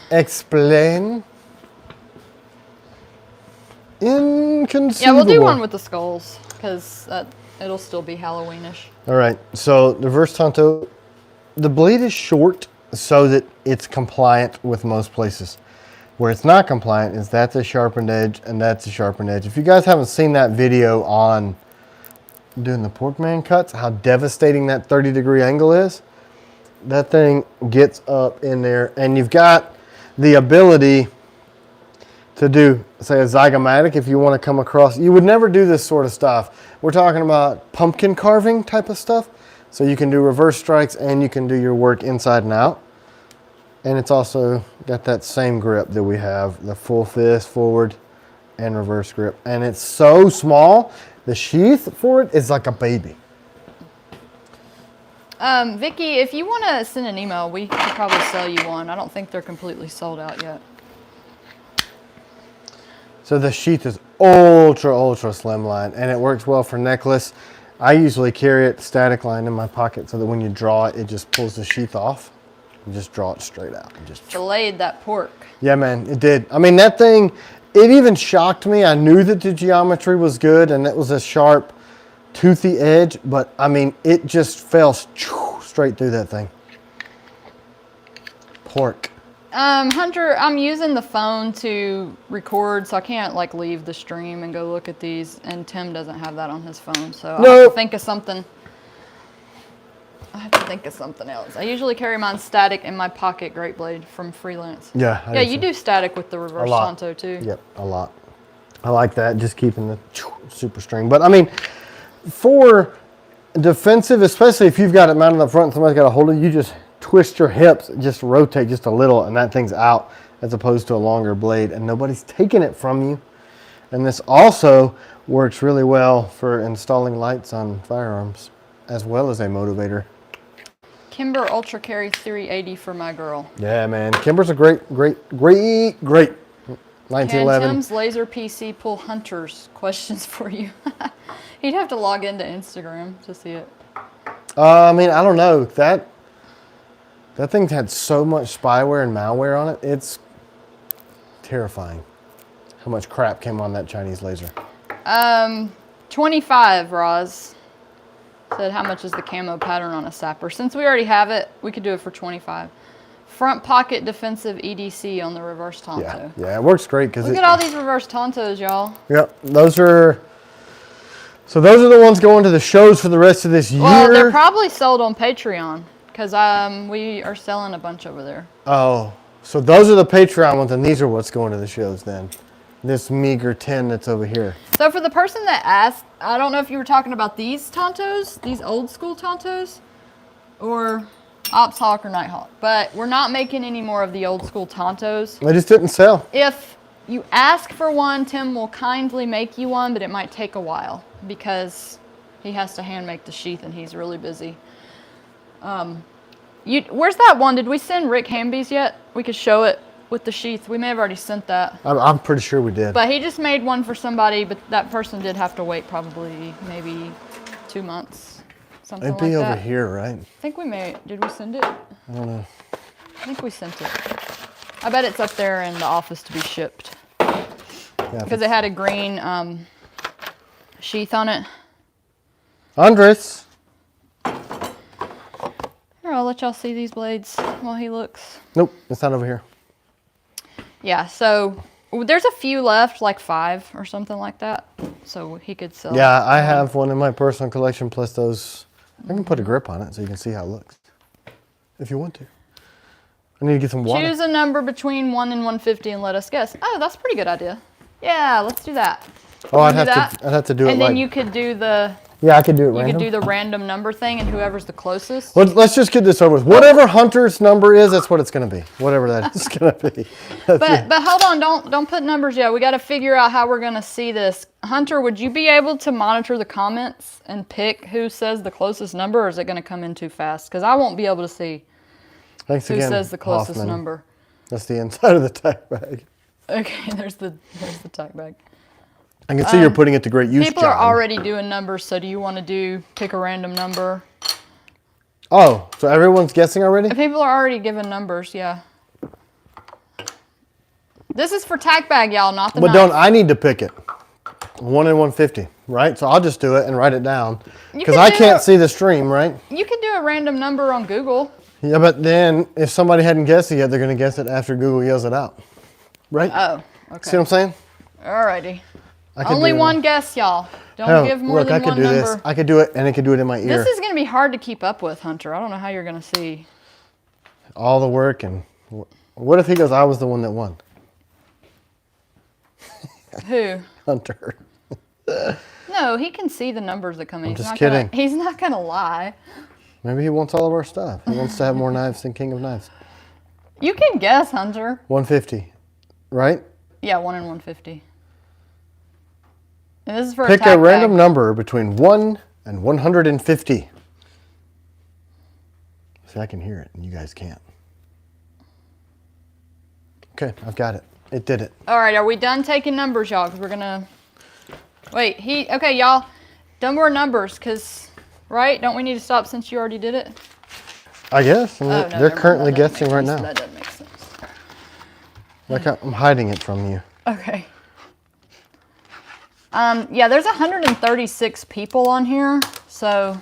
Explain. Inconceivable. Yeah, we'll do one with the skulls because it'll still be Halloweenish. All right. So the reverse tanto, the blade is short so that it's compliant with most places. Where it's not compliant is that's a sharpened edge and that's a sharpened edge. If you guys haven't seen that video on doing the pork man cuts, how devastating that 30-degree angle is, that thing gets up in there, and you've got the ability to do, say, a zygomatic if you want to come across. You would never do this sort of stuff. We're talking about pumpkin carving type of stuff. So you can do reverse strikes and you can do your work inside and out. And it's also got that same grip that we have, the full fist, forward, and reverse grip. And it's so small, the sheath for it is like a baby. Vicky, if you want to send an email, we could probably sell you one. I don't think they're completely sold out yet. So the sheath is ultra, ultra slimline, and it works well for necklace. I usually carry it static line in my pocket so that when you draw it, it just pulls the sheath off. You just draw it straight out. And just delayed that pork. Yeah, man, it did. I mean, that thing, it even shocked me. I knew that the geometry was good and it was a sharp, toothy edge, but I mean, it just fell straight through that thing. Pork. Hunter, I'm using the phone to record, so I can't like leave the stream and go look at these, and Tim doesn't have that on his phone, so I have to think of something. I have to think of something else. I usually carry mine static in my pocket great blade from Freelance. Yeah. Yeah, you do static with the reverse tanto too. Yep, a lot. I like that, just keeping the super string. But I mean, for defensive, especially if you've got it mounted up front and somebody's got to hold it, you just twist your hips, just rotate just a little, and that thing's out, as opposed to a longer blade, and nobody's taking it from you. And this also works really well for installing lights on firearms, as well as a motivator. Kimber Ultra Carry 380 for my girl. Yeah, man. Kimber's a great 1911. Can Tim's laser PC pull Hunter's questions for you? He'd have to log into Instagram to see it. I mean, I don't know. That thing's had so much spyware and malware on it. It's terrifying how much crap came on that Chinese laser. 25, Roz. Said, how much is the camo pattern on a sapper? Since we already have it, we could do it for 25. Front pocket defensive EDC on the reverse tanto. Yeah, it works great because look at all these reverse tantos, y'all. Yep, those are the ones going to the shows for the rest of this year. Well, they're probably sold on Patreon because we are selling a bunch over there. Oh, so those are the Patreon ones, and these are what's going to the shows then. This meager 10 that's over here. So for the person that asked, I don't know if you were talking about these tantos, these old school tantos, or Ops Hawk or Nighthawk, but we're not making any more of the old school tantos. They just didn't sell. If you ask for one, Tim will kindly make you one, but it might take a while because he has to hand make the sheath and he's really busy. Where's that one? Did we send Rick Hamby's yet? We could show it with the sheath. We may have already sent that. I'm pretty sure we did. But he just made one for somebody, but that person did have to wait probably maybe 2 months, something like that. It'd be over here, right? I think we may. Did we send it? I don't know. I think we sent it. I bet it's up there in the office to be shipped. Because it had a green sheath on it. Andres. Here, I'll let y'all see these blades while he looks. Nope, it's not over here. Yeah, so there's a few left, like 5 or something like that. So he could sell. Yeah, I have one in my personal collection, plus those. I can put a grip on it so you can see how it looks. If you want to. I need to get some water. Choose a number between 1 and 150 and let us guess. Oh, that's a pretty good idea. Yeah, let's do that. Oh, I'd have to do it. And then you could do the Yeah, I could do it You random. could do the random number thing, and whoever's the closest. Let's just get this over with. Whatever Hunter's number is, that's what it's going to be. Whatever that is going to be. But hold on, don't put numbers yet. We got to figure out how we're going to see this. Hunter, would you be able to monitor the comments and pick who says the closest number, or is it going to come in too fast? Because I won't be able to see who says the closest Hoffman. number. That's the inside of the tag bag. Okay, there's the tag bag. I can see you're putting it to great use, People John. are already doing numbers, so do you want to pick a random number? Oh, so everyone's guessing already? People are already giving numbers, yeah. This is for tag bag, y'all, not the But knife. I need to pick it. 1 in 150, right? So I'll just do it and write it down. Because I can't see the stream, right? You can do a random number on Google. Yeah, but then if somebody hadn't guessed it yet, they're going to guess it after Google yells it out. Right? Oh, okay. See what I'm saying? Alrighty. Only one guess, y'all. Don't give more than one number. This. I could do it, and it could do it in my ear. This is going to be hard to keep up with, Hunter. I don't know how you're going to see. All the work, and what if he goes, I was the one that won? Who? Hunter. No, he can see the numbers that come in. I'm just kidding. He's not going to lie. Maybe he wants all of our stuff. He wants to have more knives than King of Knives. You can guess, Hunter. 150, right? Yeah, 1 in 150. And this is for Pick a tag random bag. number between 1 and 150. See, I can hear it, and you guys can't. Okay, I've got it. It did it. All right, are we done taking numbers, y'all? Because we're going to... Wait, okay, y'all. Done more numbers, because... Right? Don't we need to stop since you already did it? I guess. Oh, no, they're currently guessing right now. That doesn't make sense. Like I'm hiding it from you. Okay. Yeah, there's 136 people on here, so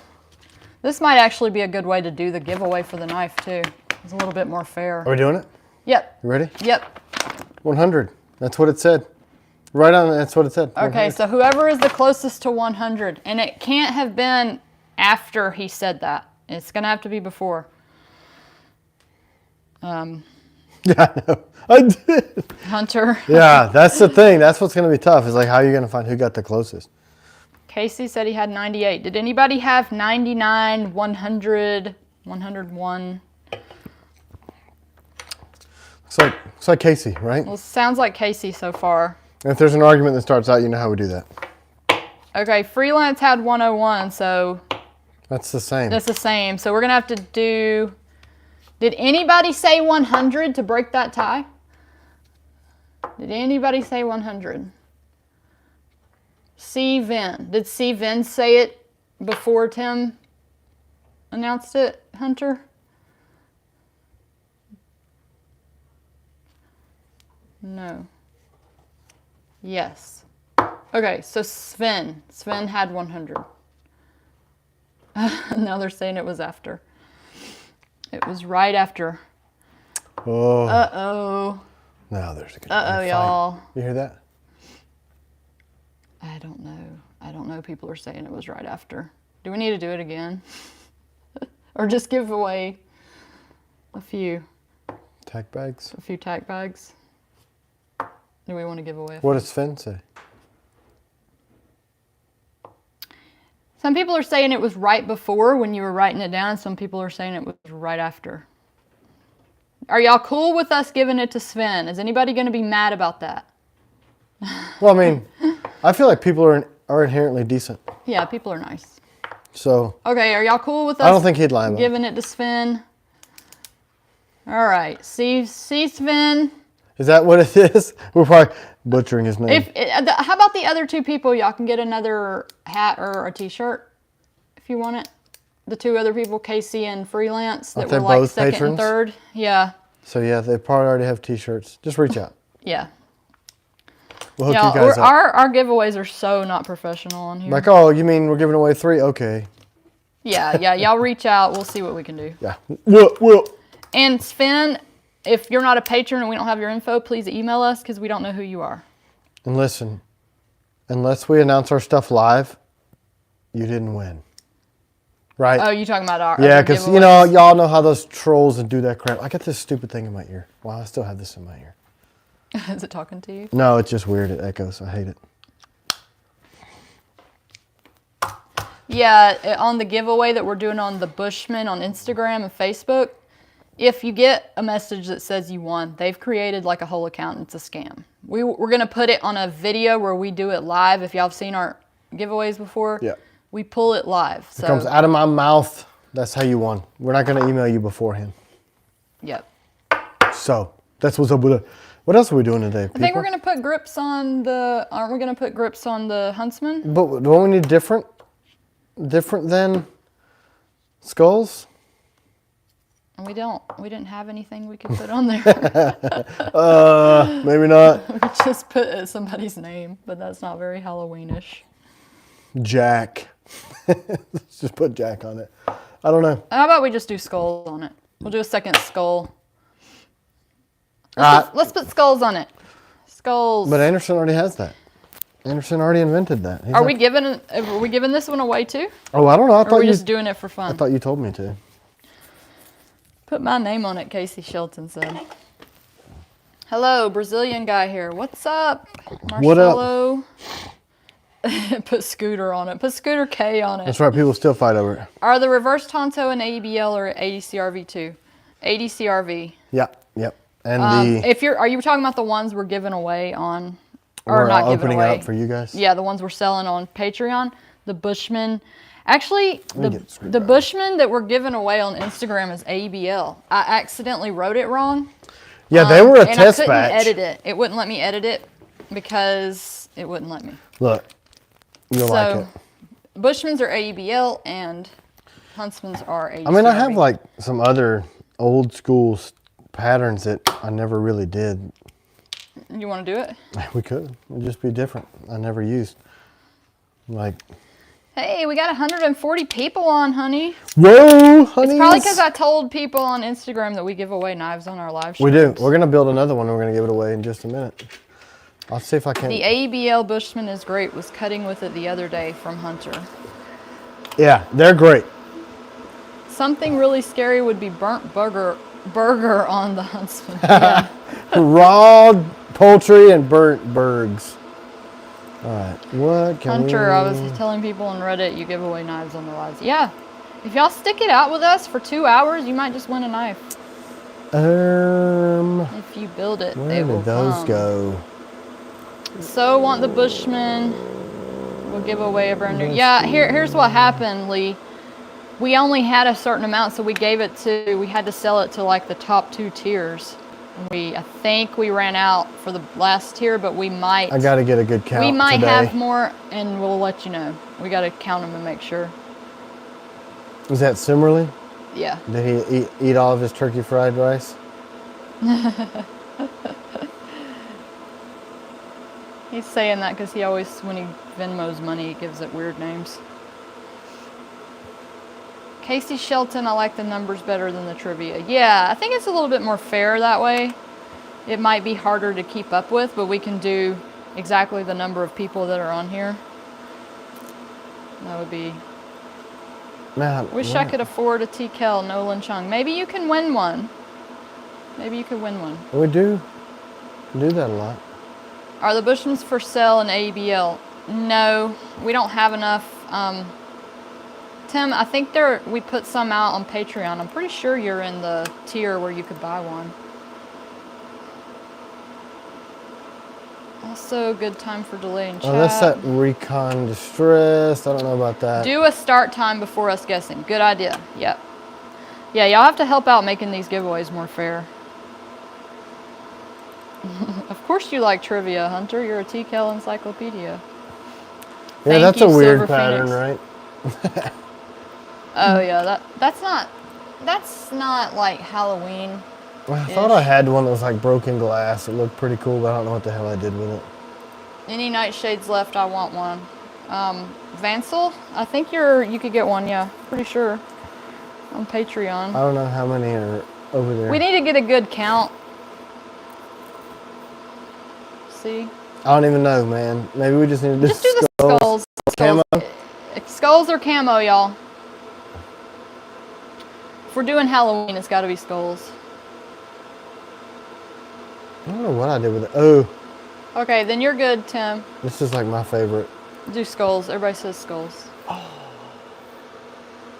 this might actually be a good way to do the giveaway for the knife, too. It's a little bit more fair. Are we doing it? Yep. You ready? Yep. 100. That's what it said. Right on, that's what it said. Okay, 100. so whoever is the closest to 100, and it can't have been after he said that. It's going to have to be before. Yeah, I know. I did. Hunter. Yeah, that's the thing. That's what's going to be tough. Is like, how are you going to find who got the closest? Casey said he had 98. Did anybody have 99, 100, 101? It's like Casey, right? Well, sounds like Casey so far. If there's an argument that starts out, you know how we do that. Okay, Freelance had 101, so That's the same. that's the same. So we're going to have to do... Did anybody say 100 to break that tie? Did anybody say 100? C. Vin. Did C. Vin say it before Tim announced it, Hunter? No. Yes. Okay, so Sven. Sven had 100. Now they're saying it was after. It was right after. Oh. Uh-oh. Now there's a good Uh-oh, y'all. You hear that? I don't know. I don't know. People are saying it was right after. Do we need to do it again? Or just give away a few Tack bags. tag bags? Do we want to give away a few? What does Finn say? Some people are saying it was right before when you were writing it down. Some people are saying it was right after. Are y'all cool with us giving it to Sven? Is anybody going to be mad about that? Well, I mean, I feel like people are inherently decent. Yeah, people are nice. So. Okay, are y'all cool with us I don't think he'd lie about it. giving it to Sven? All right, see Sven. Is that what it is? We're probably butchering his name. How about the other two people? Y'all can get another hat or a t-shirt if you want it. The two other people, Casey and Freelance, that Aren't they were like both second patrons? and third. Yeah. So yeah, they probably already have t-shirts. Just reach out. Yeah. We'll hook Yeah, you guys up. our giveaways are so not professional on here. Like, oh, you mean we're giving away 3? Okay. Yeah, y'all reach out. We'll see what we can do. Yeah. We'll. And Sven, if you're not a patron and we don't have your info, please email us because we don't know who you are. And listen, unless we announce our stuff live, you didn't win. Right? Oh, you talking about our Yeah, other because, giveaways? y'all know how those trolls and do that crap. I got this stupid thing in my ear. Wow, I still have this in my ear. Is it talking to you? No, it's just weird. It echoes. I hate it. Yeah, on the giveaway that we're doing on the Bushman on Instagram and Facebook, if you get a message that says you won, they've created like a whole account. It's a scam. We're going to put it on a video where we do it live. If y'all have seen our giveaways before, Yeah. we pull it live. It comes out of my mouth. That's how you won. We're not going to email you beforehand. Yep. So that's what's up with it. What else are we doing today, people? I think we're going to put grips on the, aren't we going to put grips on the Huntsman? But don't we need different than skulls? We don't. We didn't have anything we could put on there. Maybe not. We just put somebody's name, but that's not very Halloweenish. Jack. Let's just put Jack on it. I don't know. How about we just do skulls on it? We'll do a second skull. Let's put skulls on it. Skulls. But Anderson already has that. Anderson already invented that. Are we giving this one away too? Oh, I don't know. I thought or are we just doing it for fun? I thought you told me to. Put my name on it, Casey Shelton said. Hello, Brazilian guy here. What's up? Marcelo. What up? Put Scooter on it. Put Scooter K on it. That's right. People still fight over it. Are the reverse Tonto an ABL or ADCRV2? ADCRV. Yep. And are you talking about the ones we're giving away on, or not giving opening away? up for you guys? Yeah, the ones we're selling on Patreon. The Bushman. Actually, the Bushman that we're giving away on Instagram is ABL. I accidentally wrote it wrong. Yeah, they were a test batch. batch. I couldn't edit it. It wouldn't let me edit it because it wouldn't let me. Look, you'll like it. Bushmans are ABL and Huntsmans are ABL. I mean, I have like some other old school patterns that I never really did. You want to do it? We could. It'd just be different. I never used. Like. Hey, we got 140 people on, honey. Whoa, honey. It's probably because I told people on Instagram that we give away knives on our live streams. We do. We're going to build another one. We're going to give it away in just a minute. I'll see if I can. The ABL Bushman is great. Was cutting with it the other day from Hunter. Yeah, they're great. Something really scary would be burnt burger on the Huntsman. Yeah. Raw poultry and burnt bergs. All right, what can Hunter, I was telling people on Reddit, you give away knives on the lives. Yeah, if y'all stick it out with us for 2 hours, you might just win a knife. If you build it, where did those go? So want the Bushman. We'll give away a brand new. Yeah, here's what happened, Lee. We only had a certain amount, so we had to sell it to like the top 2 tiers. I think we ran out for the last tier, but we might. I got to get a good count. We might today. have more, and we'll let you know. We got to count them and make sure. Is that Simmerly? Yeah. Did he eat all of his turkey fried rice? He's saying that because he always, when he Venmos money, he gives it weird names. Casey Shelton, I like the numbers better than the trivia. Yeah, I think it's a little bit more fair that way. It might be harder to keep up with, but we can do exactly the number of people that are on here. That would be... Wish I could afford a T.Kell, Nolan Chung. Maybe you can win one. Maybe you could win one. We do that a lot. Are the Bushmans for sale in ABL? No, we don't have enough. Tim, I think we put some out on Patreon. I'm pretty sure you're in the tier where you could buy one. Also, good time for delay in chat. Oh, that's that Recon Distressed. I don't know about that. Do a start time before us guessing. Good idea. Yep. Yeah, y'all have to help out making these giveaways more fair. Of course you like trivia, Hunter. You're a T.Kell encyclopedia. Yeah, that's a weird pattern, right? Oh yeah, that's not like Halloween. Well, I thought I had one that was like broken glass. It looked pretty cool, but I don't know what the hell I did with it. Any nightshades left? I want one. Vansel, I think you could get one. Yeah, pretty sure. On Patreon. I don't know how many are over there. We need to get a good count. See? I don't even know, man. Maybe we just need to just do the skulls. Camo? Skulls or camo, y'all. If we're doing Halloween, it's got to be skulls. I don't know what I did with it. Oh. Okay, then you're good, Tim. This is like my favorite. Do skulls. Everybody says skulls. Oh.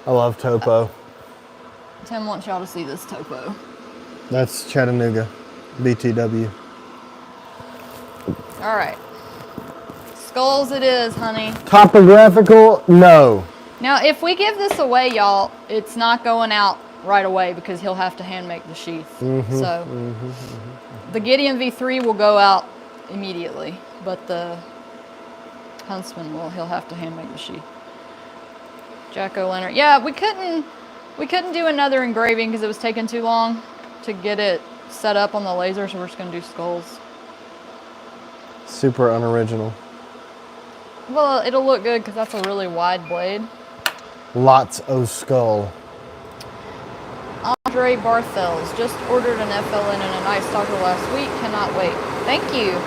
I love topo. Tim wants y'all to see this topo. That's Chattanooga, BTW. All right. Skulls it is, honey. Topographical, no. Now, if we give this away, y'all, it's not going out right away because he'll have to hand make the sheath. The Gideon V3 will go out immediately, but the Huntsman he'll have to hand make the sheath. Jack-o'-lantern. Yeah, we couldn't do another engraving because it was taking too long to get it set up on the laser, so we're just gonna do skulls. Super unoriginal. Well, it'll look good because that's a really wide blade. Lots of skull. Andre Barthels just ordered an FLN and a Night Stalker last week. Cannot wait. Thank you.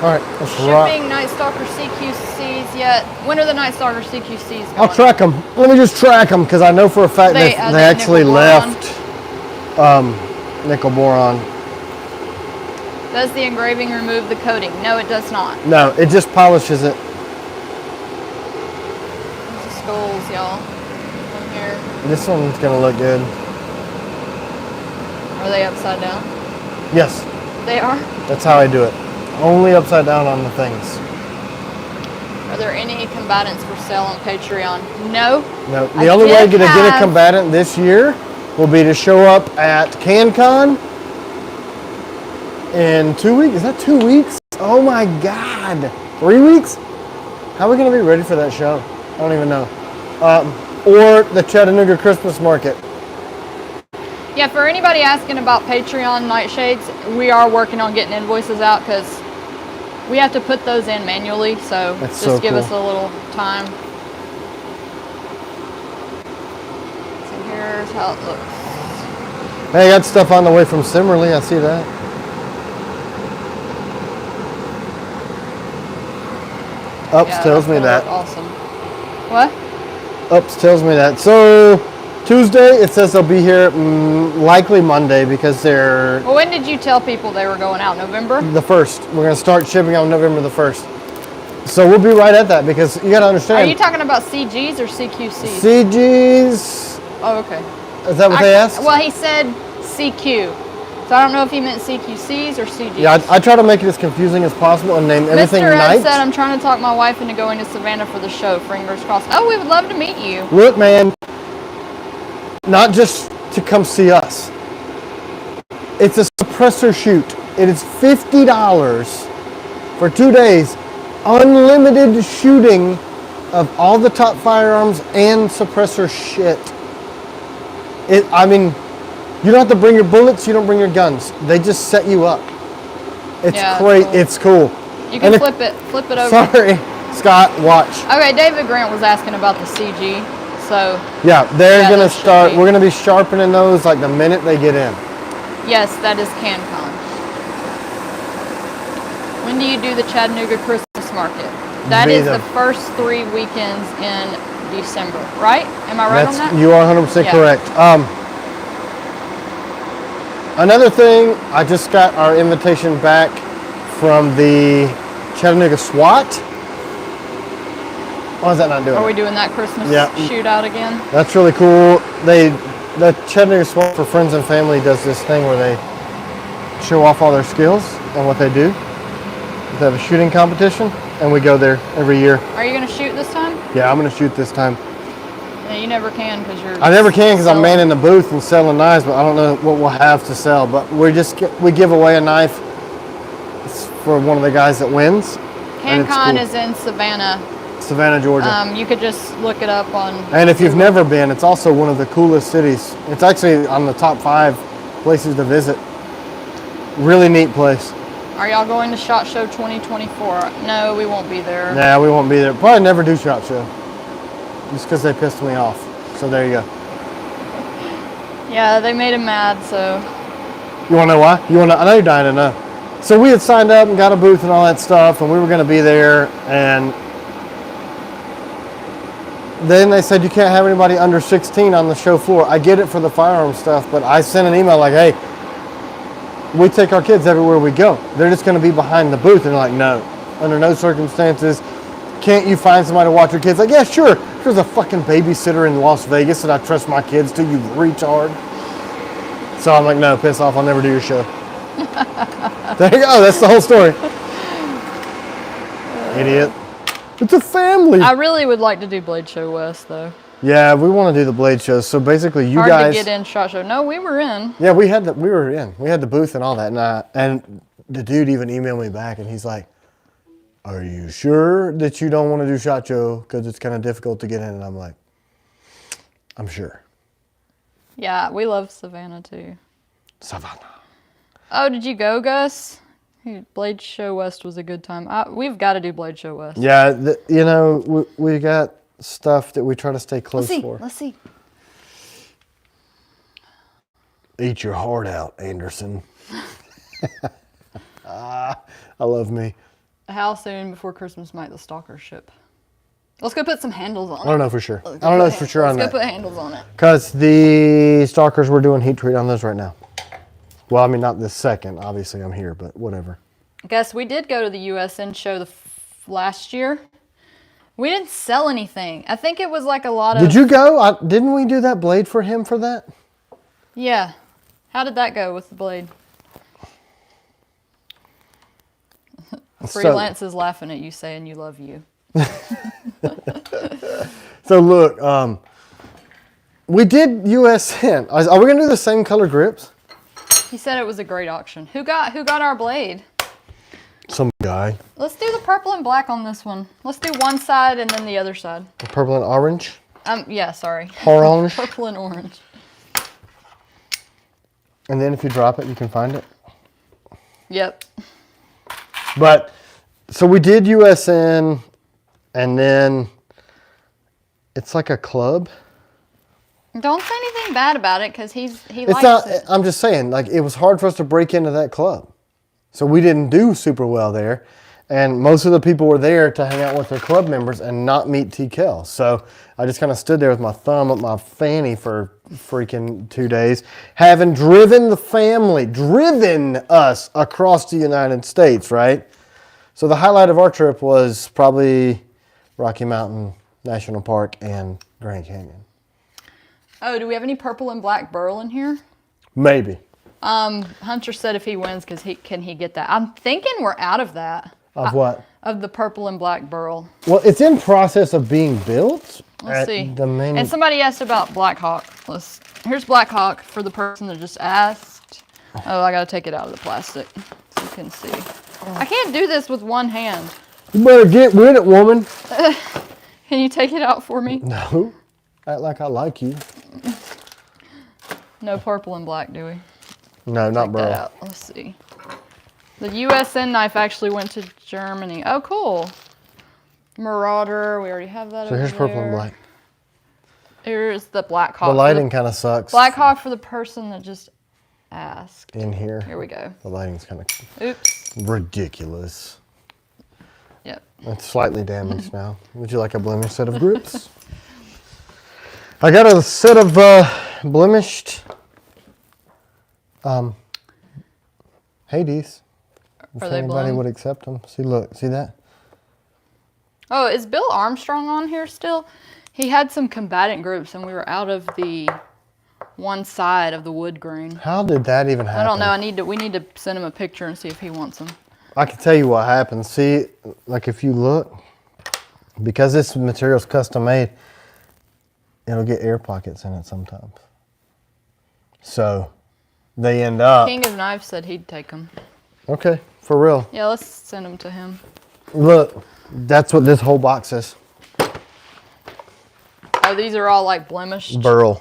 All right, let's rock. Shipping Night Stalker CQCs yet. When are the Night Stalker CQCs going? I'll track them. Let me just track them because I know for a fact they actually left nickel boron. Does the engraving remove the coating? No, it does not. No, it just polishes it. These are skulls, y'all. From here. This one's gonna look good. Are they upside down? Yes. They are? That's how I do it. Only upside down on the things. Are there any combatants for sale on Patreon? No. No. The only way to get a combatant this year will be to show up at CanCon in 2 weeks. Is that 2 weeks? Oh my God. 3 weeks? How are we going to be ready for that show? I don't even know. Or the Chattanooga Christmas Market. Yeah, for anybody asking about Patreon nightshades, we are working on getting invoices out because we have to put those in manually, so just give us a little time. So here's how it looks. Hey, I got stuff on the way from Simmerly. I see that. Ups tells me that. Awesome. What? Ups tells me that. So Tuesday, it says they'll be here likely Monday because they're... Well, when did you tell people they were going out? November? The 1st. We're going to start shipping on November the 1st. So we'll be right at that because you got to understand... Are you talking about CGs or CQCs? CGs... Oh, okay. Is that what they asked? Well, he said CQ. So I don't know if he meant CQCs or CGs. Yeah, I try to make it as confusing as possible and name everything Mr. Knight. Ed said, I'm trying to talk my wife into going to Savannah for the show. Fingers crossed. Oh, we would love to meet you. Look, man. Not just to come see us. It's a suppressor shoot. It is $50 for 2 days. Unlimited shooting of all the top firearms and suppressor shit. I mean, you don't have to bring your bullets. You don't bring your guns. They just set you up. It's great. Cool. It's cool. You can flip it over. Sorry, Scott, watch. Okay, David Grant was asking about the CG. So yeah, they're gonna start. We're gonna be sharpening those like the minute they get in. Yes, that is CanCon. When do you do the Chattanooga Christmas Market? That is the first 3 weekends in December, right? Am I right on that? You are 100% correct. Another thing, I just got our invitation back from the Chattanooga SWAT. Why is that not doing? Are we doing that Christmas shootout again? That's really cool. The Chattanooga SWAT for Friends and Family does this thing where they show off all their skills and what they do. They have a shooting competition, and we go there every year. Are you going to shoot this time? Yeah, I'm going to shoot this time. Yeah, you never can because you're... I never can because I'm manning the booth and selling knives, but I don't know what we'll have to sell. But we give away a knife for one of the guys that wins. CanCon is in Savannah, Georgia. You could just look it up on... And if you've never been, it's also one of the coolest cities. It's actually on the top 5 places to visit. Really neat place. Are y'all going to SHOT Show 2024? No, we won't be there. Yeah, we won't be there. Probably never do SHOT Show. Just because they pissed me off. So there you go. Yeah, they made him mad, so... You want to know why? I know you're dying to know. So we had signed up and got a booth and all that stuff, and we were going to be there, and then they said you can't have anybody under 16 on the show floor. I get it for the firearm stuff, but I sent an email like, hey, we take our kids everywhere we go. They're just going to be behind the booth. And they're like, no, under no circumstances. can't you find somebody to watch your kids? Like, yeah, sure. There's a fucking babysitter in Las Vegas that I trust my kids to, you retard. So I'm like, no, piss off. I'll never do your show. There you go. That's the whole story. Idiot. It's a family. I really would like to do Blade Show West, though. Yeah, we want to do the Blade shows. So basically, you Hard guys. to get in SHOT Show. No, we were in. Yeah, we were in. We had the booth and all that. And the dude even emailed me back, and he's like, "Are you sure that you don't want to do SHOT Show because it's kind of difficult to get in?" And I'm like, "I'm sure." Yeah, we love Savannah too. Savannah. Oh, did you go, Gus? Blade Show West was a good time. We've got to do Blade Show West. Yeah, we got stuff that we try to stay close for. Let's see. Eat your heart out, Anderson. I love me. How soon before Christmas might the stalker ship? Let's go put some handles on it. I don't know for sure. I don't know for sure on that. Let's go put handles on it. Because the stalkers, we're doing heat treat on those right now. Well, I mean, not this second. Obviously, I'm here, but whatever. Guess we did go to the USN show last year. We didn't sell anything. I think it was like a lot of... Did you go? Didn't we do that blade for him for that? Yeah. How did that go with the blade? Freelance is laughing at you saying you love you. So look, we did USN. Are we going to do the same color grips? He said it was a great auction. Who got our blade? Some guy. Let's do the purple and black on this one. Let's do one side and then the other side. The purple and orange? Yeah, sorry. Orange? Purple and orange. And then if you drop it, you can find it? Yep. But, so we did USN, and then it's like a club. Don't say anything bad about it, because he It's likes not, it. I'm just saying, like, it was hard for us to break into that club. So we didn't do super well there. And most of the people were there to hang out with their club members and not meet T.Kell. So I just kind of stood there with my thumb up my fanny for freaking 2 days, having driven us across the United States, right? So the highlight of our trip was probably Rocky Mountain National Park and Grand Canyon. Oh, do we have any purple and black burl in here? Maybe. Hunter said if he wins, can he get that? I'm thinking we're out of that. Of what? Of the purple and black burl. Well, it's in process of being built. Let's see. The main... And somebody asked about Black Hawk. Here's Black Hawk for the person that just asked. Oh, I gotta take it out of the plastic so you can see. I can't do this with one hand. You better get with it, woman. Can you take it out for me? No. Act like I like you. No purple and black, do we? No, not Take that bro. out. Let's see. The USN knife actually went to Germany. Oh, cool. Marauder, we already have that. So here's purple and black. Here's the Black Hawk. The lighting kind of sucks. Black Hawk for the person that just asked. In here. Here we go. The lighting's kind of Oops. ridiculous. Yep. It's slightly damaged now. Would you like a blemished set of grips? I got a set of blemished Hades. If Are they anybody blown? would accept them. See, look, see that? Oh, is Bill Armstrong on here still? He had some combatant groups and we were out of the one side of the wood grain. How did that even happen? I don't know. We need to send him a picture and see if he wants them. I can tell you what happened. See, like if you look, because this material's custom made, it'll get air pockets in it sometimes. So they end up. King of Knives said he'd take them. Okay, for real. Yeah, let's send them to him. Look, that's what this whole box is. Oh, these are all like blemished. Burl.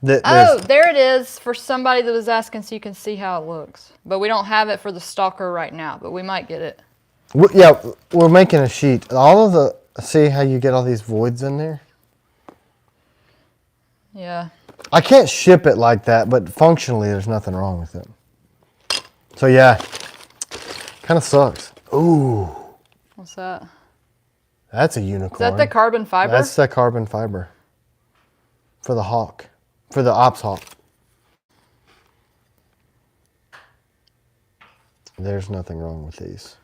Oh, there it is for somebody that was asking so you can see how it looks. But we don't have it for the stalker right now, but we might get it. Yeah, we're making a sheet. All of the, see how you get all these voids in there? Yeah. I can't ship it like that, but functionally there's nothing wrong with it. So yeah, kind of sucks. Ooh. What's that? That's a unicorn. Is that the carbon fiber? That's the carbon fiber for the hawk, for the ops hawk. There's nothing wrong with these.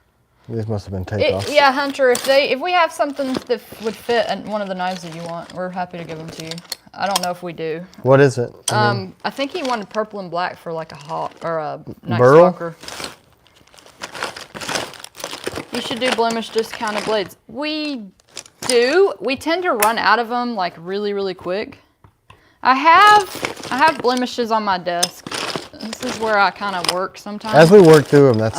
These must have been takeoffs. Yeah, Hunter, if we have something that would fit one of the knives that you want, we're happy to give them to you. I don't know if we do. What is it? I think he wanted purple and black for like a hawk or a night burl? stalker. You should do blemish discounted blades. We do. We tend to run out of them like really, really quick. I have blemishes on my desk. This is where I kind of work sometimes. As we work through them, that's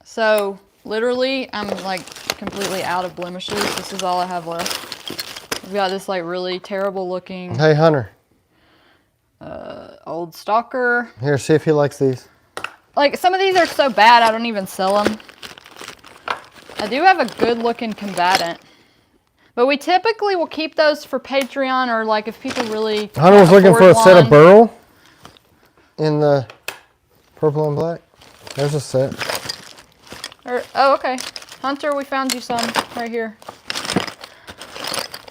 So literally, I'm like completely out of blemishes. This is all I have left. We've got this like really terrible looking. Hey, Hunter. Old stalker. Here, see if he likes these. Like some of these are so bad, I don't even sell them. I do have a good looking combatant. But we typically will keep those for Patreon or like if people really Hunter was looking for a set of burl in the purple and black. There's a set. Oh, okay. Hunter, we found you some right here.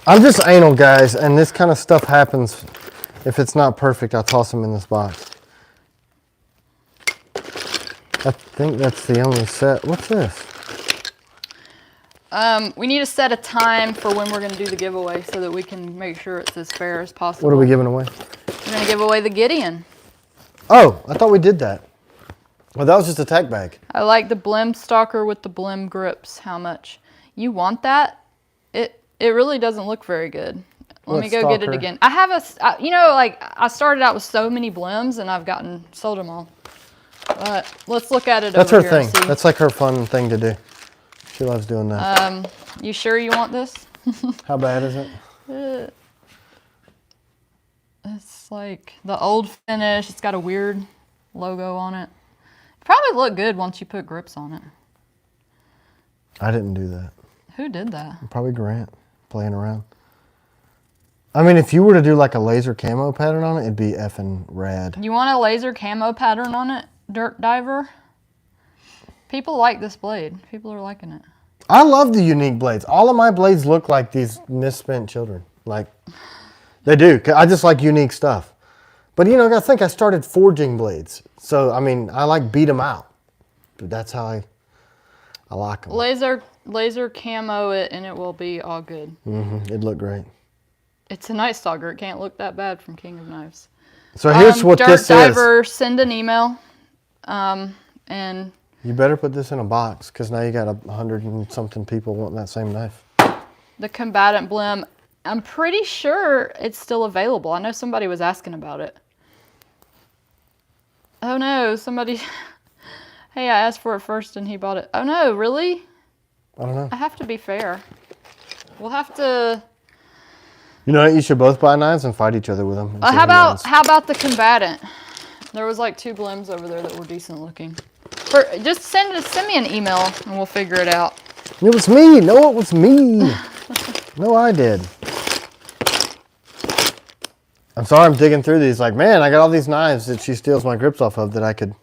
I'm just anal, guys, and this kind of stuff happens. If it's not perfect, I'll toss them in this box. I think that's the only set. What's this? We need to set a time for when we're going to do the giveaway so that we can make sure it's as fair as possible. What are we giving away? We're going to give away the Gideon. Oh, I thought we did that. Well, that was just a tech bag. I like the Blim Stalker with the Blim grips. How much? You want that? It really doesn't look very good. Let me go get it again. I have you know, like I started out with so many Blims and I've sold them all. But let's look at it That's over her here. thing. That's like her fun thing to do. She loves doing that. You sure you want this? How bad is it? It's like the old finish. It's got a weird logo on it. Probably look good once you put grips on it. I didn't do that. Who did that? Probably Grant, playing around. I mean, if you were to do like a laser camo pattern on it, it'd be effing rad. You want a laser camo pattern on it, Dirt Diver? People like this blade. People are liking it. I love the unique blades. All of my blades look like these misspent children. Like, they do. I just like unique stuff. But, you know, I think I started forging blades. So, I mean, I like beat them out. But that's how I like them. Laser camo it and it will be all good. It'd look great. It's a Night Stalker. It can't look that bad from King of Knives. So here's what Dirt this Diver, is. send an email. And You better put this in a box because now you got 100 and something people wanting that same knife. the combatant Blim, I'm pretty sure it's still available. I know somebody was asking about it. Oh no, somebody... Hey, I asked for it first and he bought it. Oh no, really? I don't know. I have to be fair. We'll have to... You know, you should both buy knives and fight each other with them. how about the combatant? There was like 2 Blims over there that were decent looking. Just send me an email and we'll figure it out. It was me. No, it was me. No, I did. I'm sorry I'm digging through these. Like, man, I got all these knives that she steals my grips off of that I could...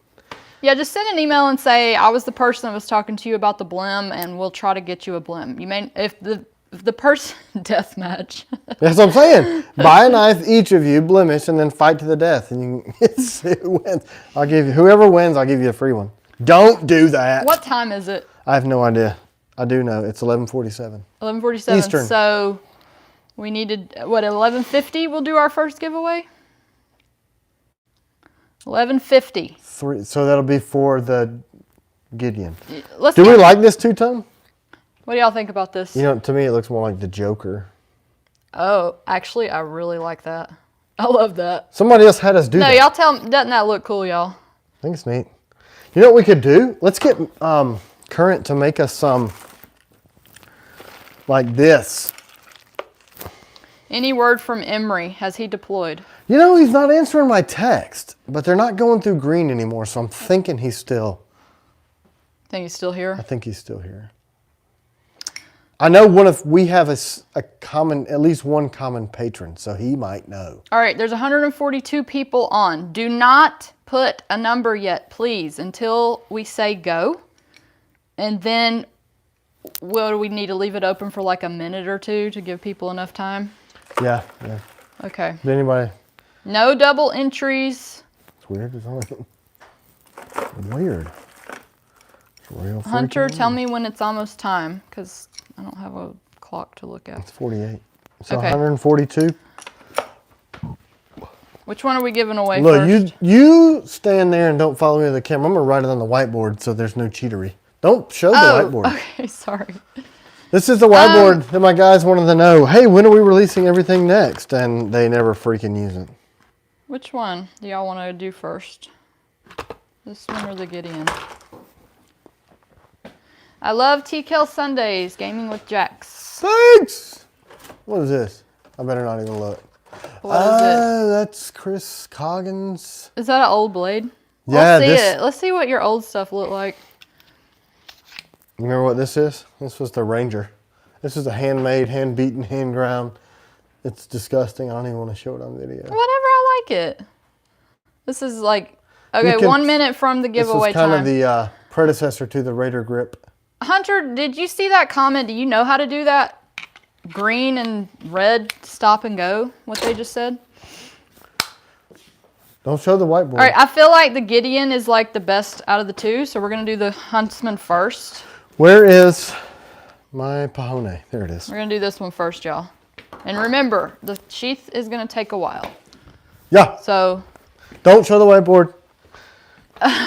Yeah, just send an email and say, I was the person that was talking to you about the Blim and we'll try to get you a Blim. You may, if the person... Deathmatch. That's what I'm saying. Buy a knife, each of you, blemish, and then fight to the death. And you can see who wins. Whoever wins, I'll give you a free one. Don't do that. What time is it? I have no idea. I do know. It's 11:47. 11:47. Eastern. So we needed, what, 11:50 we'll do our first giveaway? 11:50. So that'll be for the Gideon. Do we like this two-tone? What do y'all think about this? You know, to me, it looks more like the Joker. Oh, actually, I really like that. I love that. Somebody else had us do that. No, y'all tell them, doesn't that look cool, y'all? I think it's neat. You know what we could do? Let's get Current to make us some like this. Any word from Emery? Has he deployed? You know, he's not answering my text, but they're not going through green anymore, so I'm thinking he's still... Think he's still here? I think he's still here. I know we have at least one common patron, so he might know. All right, there's 142 people on. Do not put a number yet, please, until we say go. And then, do we need to leave it open for like a minute or two to give people enough time? Yeah. Okay. Did anybody? No double entries. It's weird. It's only weird. Real Hunter, tell me when it's almost time, because I don't have a clock to look at. It's 48. So okay. 142. Which one are we giving away Look, first? you stand there and don't follow me to the camera. I'm going to write it on the whiteboard so there's no cheatery. Don't show the whiteboard. Okay, sorry. This is the whiteboard that my guys wanted to know, hey, when are we releasing everything next? And they never freaking use it. Which one do y'all want to do first? This one or the Gideon? I love T.Kell Sundays, gaming with Jax. Thanks! What is this? I better not even look. What is it? That's Chris Coggins. Is that an old blade? Yeah, Let's see it. Let's see what your old stuff look like. Remember what this is? This was the Ranger. This is a handmade, hand-beaten, hand-ground. It's disgusting. I don't even want to show it on video. Whatever, I like it. This is like, okay, 1 minute from the giveaway time. This is kind of the predecessor to the Raider grip. Hunter, did you see that comment? Do you know how to do that? Green and red stop and go, what they just said? Don't show the whiteboard. All right, I feel like the Gideon is like the best out of the two, so we're going to do the Huntsman first. Where is my Pahone? There it is. We're going to do this one first, y'all. And remember, the sheath is going to take a while. Yeah. So. Don't show the whiteboard.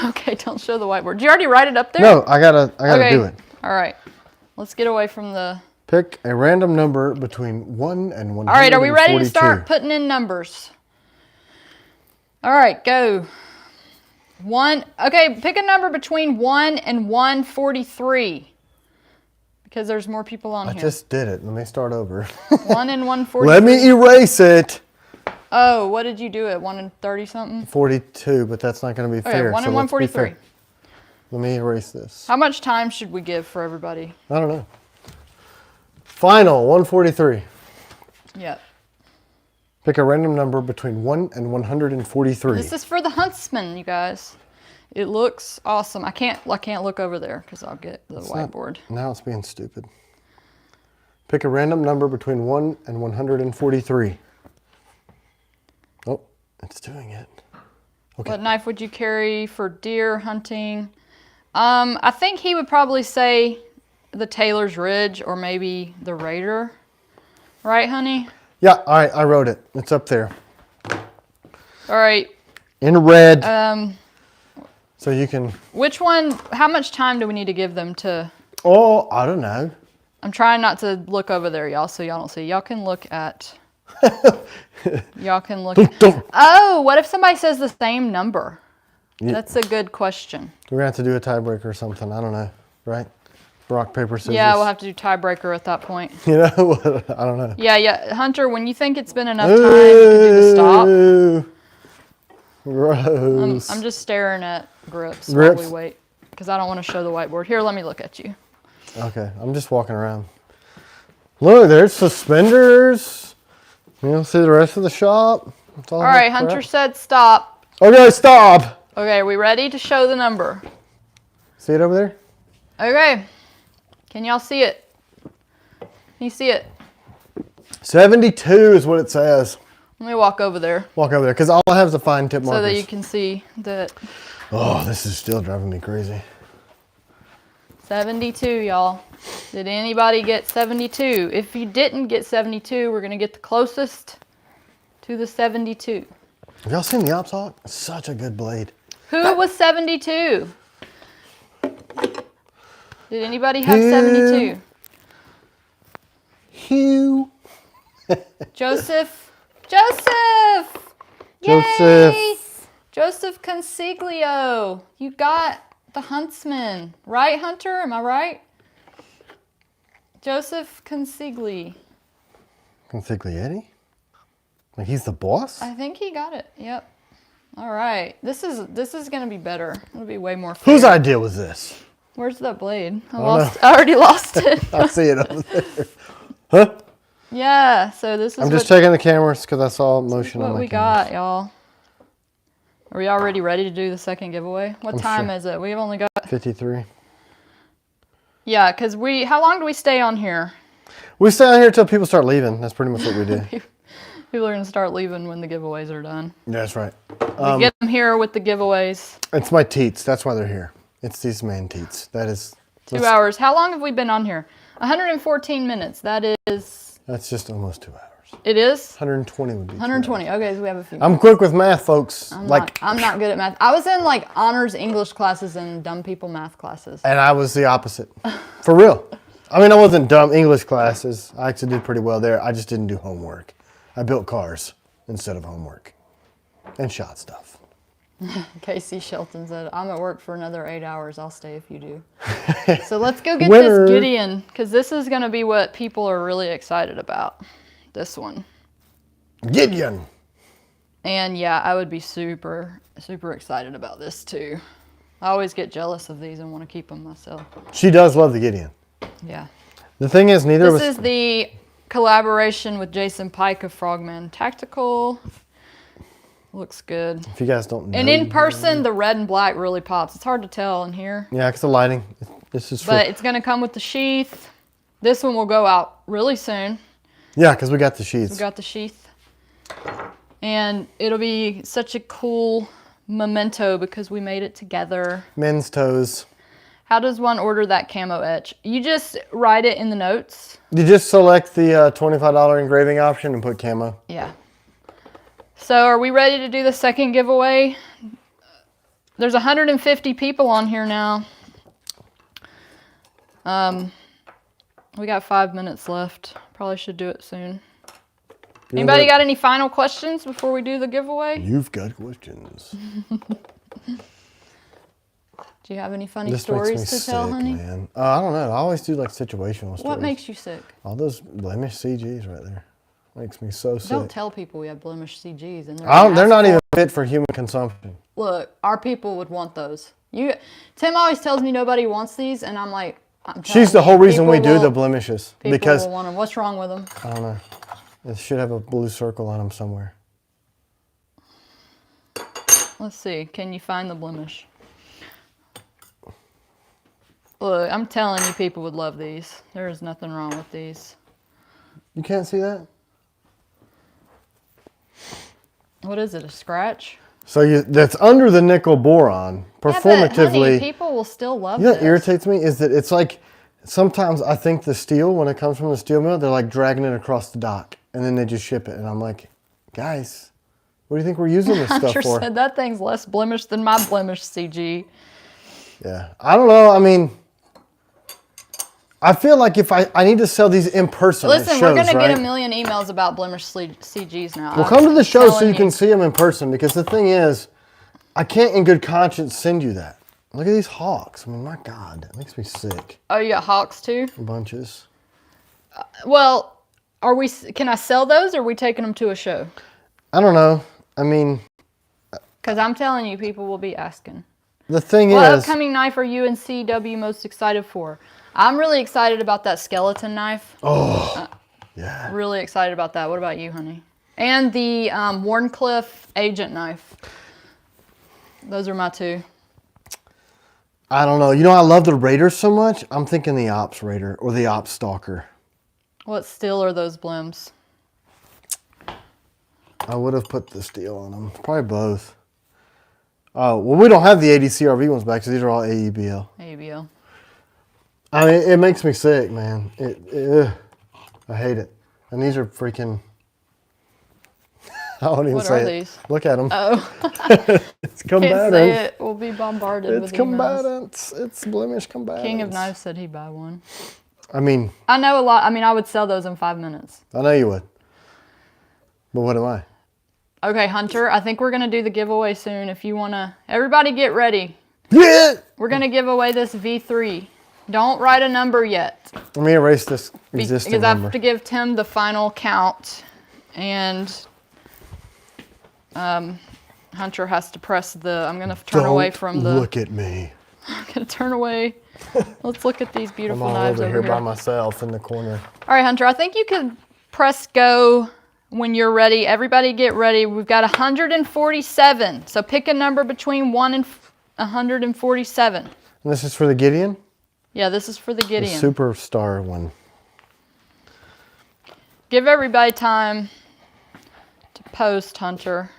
Okay, don't show the whiteboard. Did you already write it up there? No, I gotta do it. All right. Let's get away from the... Pick a random number between 1 and 142. All right, are we ready to start putting in numbers? All right, go. Okay, pick a number between 1 and 143. Because there's more people on here. I just did it. Let me start over. 1 and 143. Let me erase it. Oh, what did you do at 1 and 30 something? 42, but that's not going to be fair. 1 and 143. Let me erase this. How much time should we give for everybody? I don't know. Final, 143. Yep. Pick a random number between 1 and 143. This is for the Huntsman, you guys. It looks awesome. I can't look over there because I'll get the whiteboard. Now it's being stupid. Pick a random number between 1 and 143. Oh, it's doing it. Okay. What knife would you carry for deer hunting? I think he would probably say the Taylor's Ridge or maybe the Raider. Right, honey? Yeah, all right, I wrote it. It's up there. All right. In red. So you can... Which one, how much time do we need to give them to... Oh, I don't know. I'm trying not to look over there, y'all, so y'all don't see. Y'all can look at... Y'all can look at... Oh, what if somebody says the same number? Yeah. That's a good question. We're going to have to do a tiebreaker or something. I don't know, right? Rock, paper, scissors. Yeah, we'll have to do tiebreaker at that point. You know, I don't know. Yeah. Hunter, when you think it's been enough time, you can do the stop. Gross. I'm just staring at grips while we wait because I don't want to show the whiteboard. Here, let me look at you. Okay, I'm just walking around. Look, there's suspenders. You don't see the rest of the shop. All right, Hunter said stop. Okay, stop. Okay, are we ready to show the number? See it over there? Okay. Can y'all see it? Can you see it? 72 is what it says. Let me walk over there. Walk over there, because all I have is a fine tip markers. So that you can see that. Oh, this is still driving me crazy. 72, y'all. Did anybody get 72? If you didn't get 72, we're going to get the closest to the 72. Have y'all seen the Ops Hawk? It's such a good blade. Who was 72? Did anybody have 72? Hugh. Joseph. Yay! Joseph Consiglio. You got the Huntsman. Right, Hunter? Am I right? Joseph Consiglietti. Consiglietti? Like he's the boss? I think he got it. Yep. All right. This is going to be better. It'll be way more fair. Whose idea was this? Where's that blade? I already lost it. I see it over there. Huh? Yeah, so this is I'm just checking the cameras because I saw motion on what my we cameras. got, y'all. Are we already ready to do the second giveaway? What time is it? We've only got 53. Yeah, because how long do we stay on here? We stay on here until people start leaving. That's pretty much what we do. People are going to start leaving when the giveaways are done. Yeah, that's right. We get them here with the giveaways. It's my teats. That's why they're here. It's these man-teats. That is... 2 hours. How long have we been on here? 114 minutes. That is... That's just almost 2 hours. It is? 120 would be 120. Okay, so we have a few. I'm quick with math, folks. I'm not good at math. I was in like honors English classes and dumb people math classes. And I was the opposite. For real. I mean, I wasn't dumb English classes. I actually did pretty well there. I just didn't do homework. I built cars instead of homework. And shot stuff. Casey Shelton said, I'm at work for another 8 hours. I'll stay if you do. So let's go get Winner. this Gideon, because this is going to be what people are really excited about. This one. Gideon. And yeah, I would be super, super excited about this too. I always get jealous of these and want to keep them myself. She does love the Gideon. Yeah. The thing is, neither of us... This is the collaboration with Jason Pike of Frogman Tactical. Looks good. If you guys don't know. And in person, the red and black really pops. It's hard to tell in here. Yeah, because the lighting. This is. But it's going to come with the sheath. This one will go out really soon. Yeah, because we got the sheaths. We got the sheath. And it'll be such a cool memento because we made it together. Men's toes. How does one order that camo etch? You just write it in the notes. You just select the $25 engraving option and put camo. Yeah. So are we ready to do the second giveaway? There's 150 people on here now. We got 5 minutes left. Probably should do it soon. Anybody got any final questions before we do the giveaway? You've got questions. Do you have any funny stories to tell, honey? Man. I don't know. I always do like situational stories. What makes you sick? All those blemish CGs right there. Makes me so sick. Don't tell people we have blemish CGs. And they're not even fit for human consumption. Look, our people would want those. Tim always tells me nobody wants these, and I'm like, She's the whole reason we do the blemishes. People will want them. What's wrong with them? I don't know. It should have a blue circle on them somewhere. Let's see. Can you find the blemish? Look, I'm telling you, people would love these. There is nothing wrong with these. You can't see that? What is it, a scratch? So that's under the nickel boron. Performatively, yeah, but honey, people will still love you know this. What irritates me is that it's like, sometimes I think the steel, when it comes from the steel mill, they're like dragging it across the dock, and then they just ship it. And I'm like, guys, what do you think we're using this stuff for? Said that thing's less blemished than my blemish CG. Yeah, I don't know. I mean, I feel like if I need to sell these in person. Listen, at shows, we're going to right? get a million emails about blemish CGs now. Well, come to the show so you can see them in person, because the thing is, I can't in good conscience send you that. Look at these hawks. I mean, my God, it makes me sick. Oh, you got hawks too? Bunches. Well, can I sell those, or are we taking them to a show? I don't know. I mean. Because I'm telling you, people will be asking. The thing what is. What upcoming knife are you and CW most excited for? I'm really excited about that skeleton knife. Oh, yeah. Really excited about that. What about you, honey? And the Warncliffe agent knife. Those are my two. I don't know. You know, I love the Raider so much. I'm thinking the Ops Raider or the Ops Stalker. What steel are those blems? I would have put the steel on them. Probably both. Oh, well, we don't have the 80 CRV ones back, so these are all AEBL. AEBL. I mean, it makes me sick, man. I hate it. And these are freaking... I won't even say it. What are these? Look at them. Oh. It's combatant. Can't say it. We'll be bombarded with combatant. It's blemish combatant. King of Knives said he'd buy one. I mean... I know a lot. I mean, I would sell those in 5 minutes. I know you would. But what am I? Okay, Hunter, I think we're going to do the giveaway soon. If you want to... Everybody get ready. Yeah! We're going to give away this V3. Don't write a number yet. Let me erase this existing number. Because I have to give Tim the final count. And Hunter has to press the... I'm going to turn away from the... look at me. I'm going to turn away. Let's look at these beautiful I'm all knives over over here by myself in the corner. All right, Hunter, I think you can press go when you're ready. Everybody get ready. We've got 147. So pick a number between 1 and 147. And this is for the Gideon? Yeah, this is for the Gideon. The superstar one. Give everybody time to post, Hunter.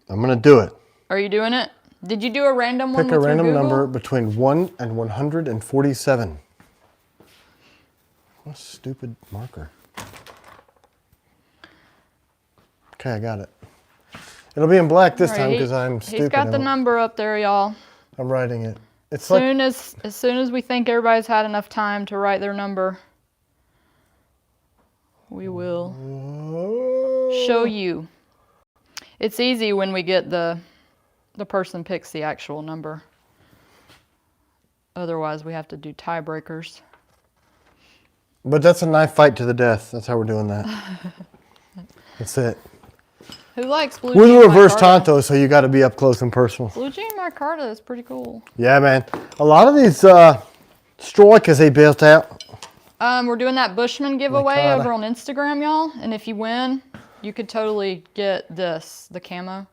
I'm going to do it. Are you doing it? Did you do a random one? Pick a random Google? number between 1 and 147. What a stupid marker. Okay, I got it. It'll be in black this time because I'm stupid. He's got the number up there, y'all. I'm writing it. It's as soon as we think everybody's had enough time to write their number, we will show you. It's easy when we get the person picks the actual number. Otherwise, we have to do tiebreakers. But that's a knife fight to the death. That's how we're doing that. That's it. Who likes blue With jean a reverse micarta? tanto, so you got to be up close and personal. Blue jean micarta is pretty cool. Yeah, man. A lot of these strikers they built out. We're doing that Bushman giveaway Micarta. over on Instagram, y'all. And if you win, you could totally get this, the camo.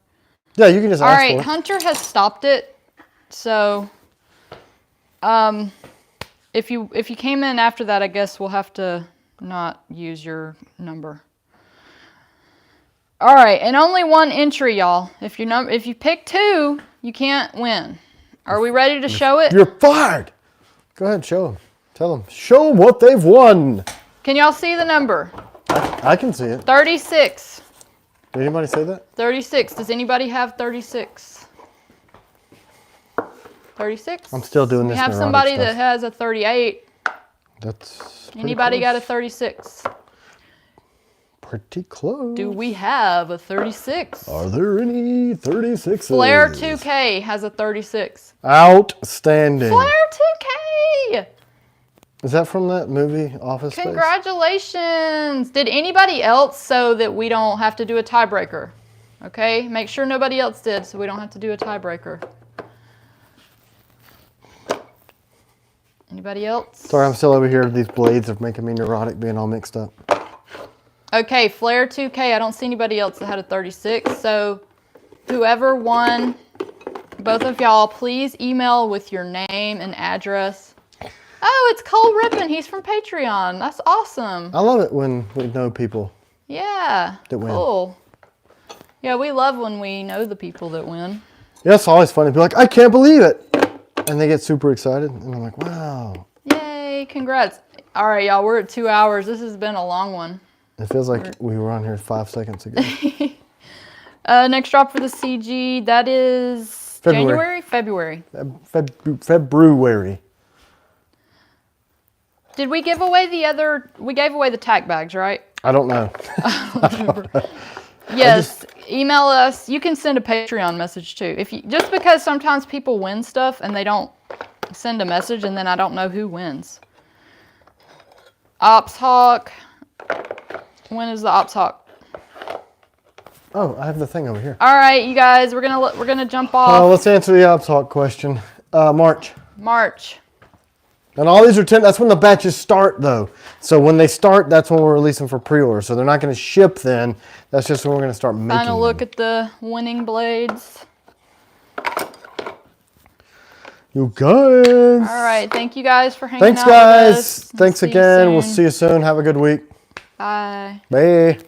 Yeah, you can just All ask right, for it. Hunter has stopped it. So, if you came in after that, I guess we'll have to not use your number. All right, and only one entry, y'all. If you pick 2, you can't win. Are we ready to show it? You're fired. Go ahead, show them. Tell them. Show them what they've won. Can y'all see the number? I can see it. 36. Did anybody say that? 36. Does anybody have 36? 36? I'm still doing We this have neurotic somebody stuff. that has a 38. That's Anybody got a close. 36? Pretty close. Do we have a 36? Are there any 36s? Flair 2K has a 36. Outstanding. Flair 2K! Is that from that movie, Office Space? Congratulations! Did anybody else, so that we don't have to do a tiebreaker? Okay, make sure nobody else did so we don't have to do a tiebreaker. Anybody else? Sorry, I'm still over here. These blades are making me neurotic being all mixed up. Okay, Flair 2K, I don't see anybody else that had a 36, so whoever won, both of y'all, please email with your name and address. Oh, it's Cole Rippin. He's from Patreon. That's awesome. I love it when we know people. Yeah, That win. cool. Yeah, we love when we know the people that win. Yeah, it's always funny. People are like, I can't believe it. And they get super excited. And I'm like, wow. Yay, congrats. All right, y'all, we're at 2 hours. This has been a long one. It feels like we were on here 5 seconds ago. Next drop for the CG, that is February. January? February. February. Did we give away we gave away the tack bags, right? I don't know. Yes, email us. You can send a Patreon message too. Just because sometimes people win stuff and they don't send a message and then I don't know who wins. Ops Hawk. When is the Ops Hawk? Oh, I have the thing over here. All right, you guys, we're gonna jump off. Let's answer the Ops Hawk question. March. And all these are 10. That's when the batches start, though. So when they start, that's when we're releasing for pre-order. So they're not going to ship then. That's just when we're going to start making Final look them. at the winning blades. You guys. All right, thank you guys for hanging Thanks, out guys. with us. Thanks See you again. We'll soon. see you soon. Have a good week. Bye. Bye.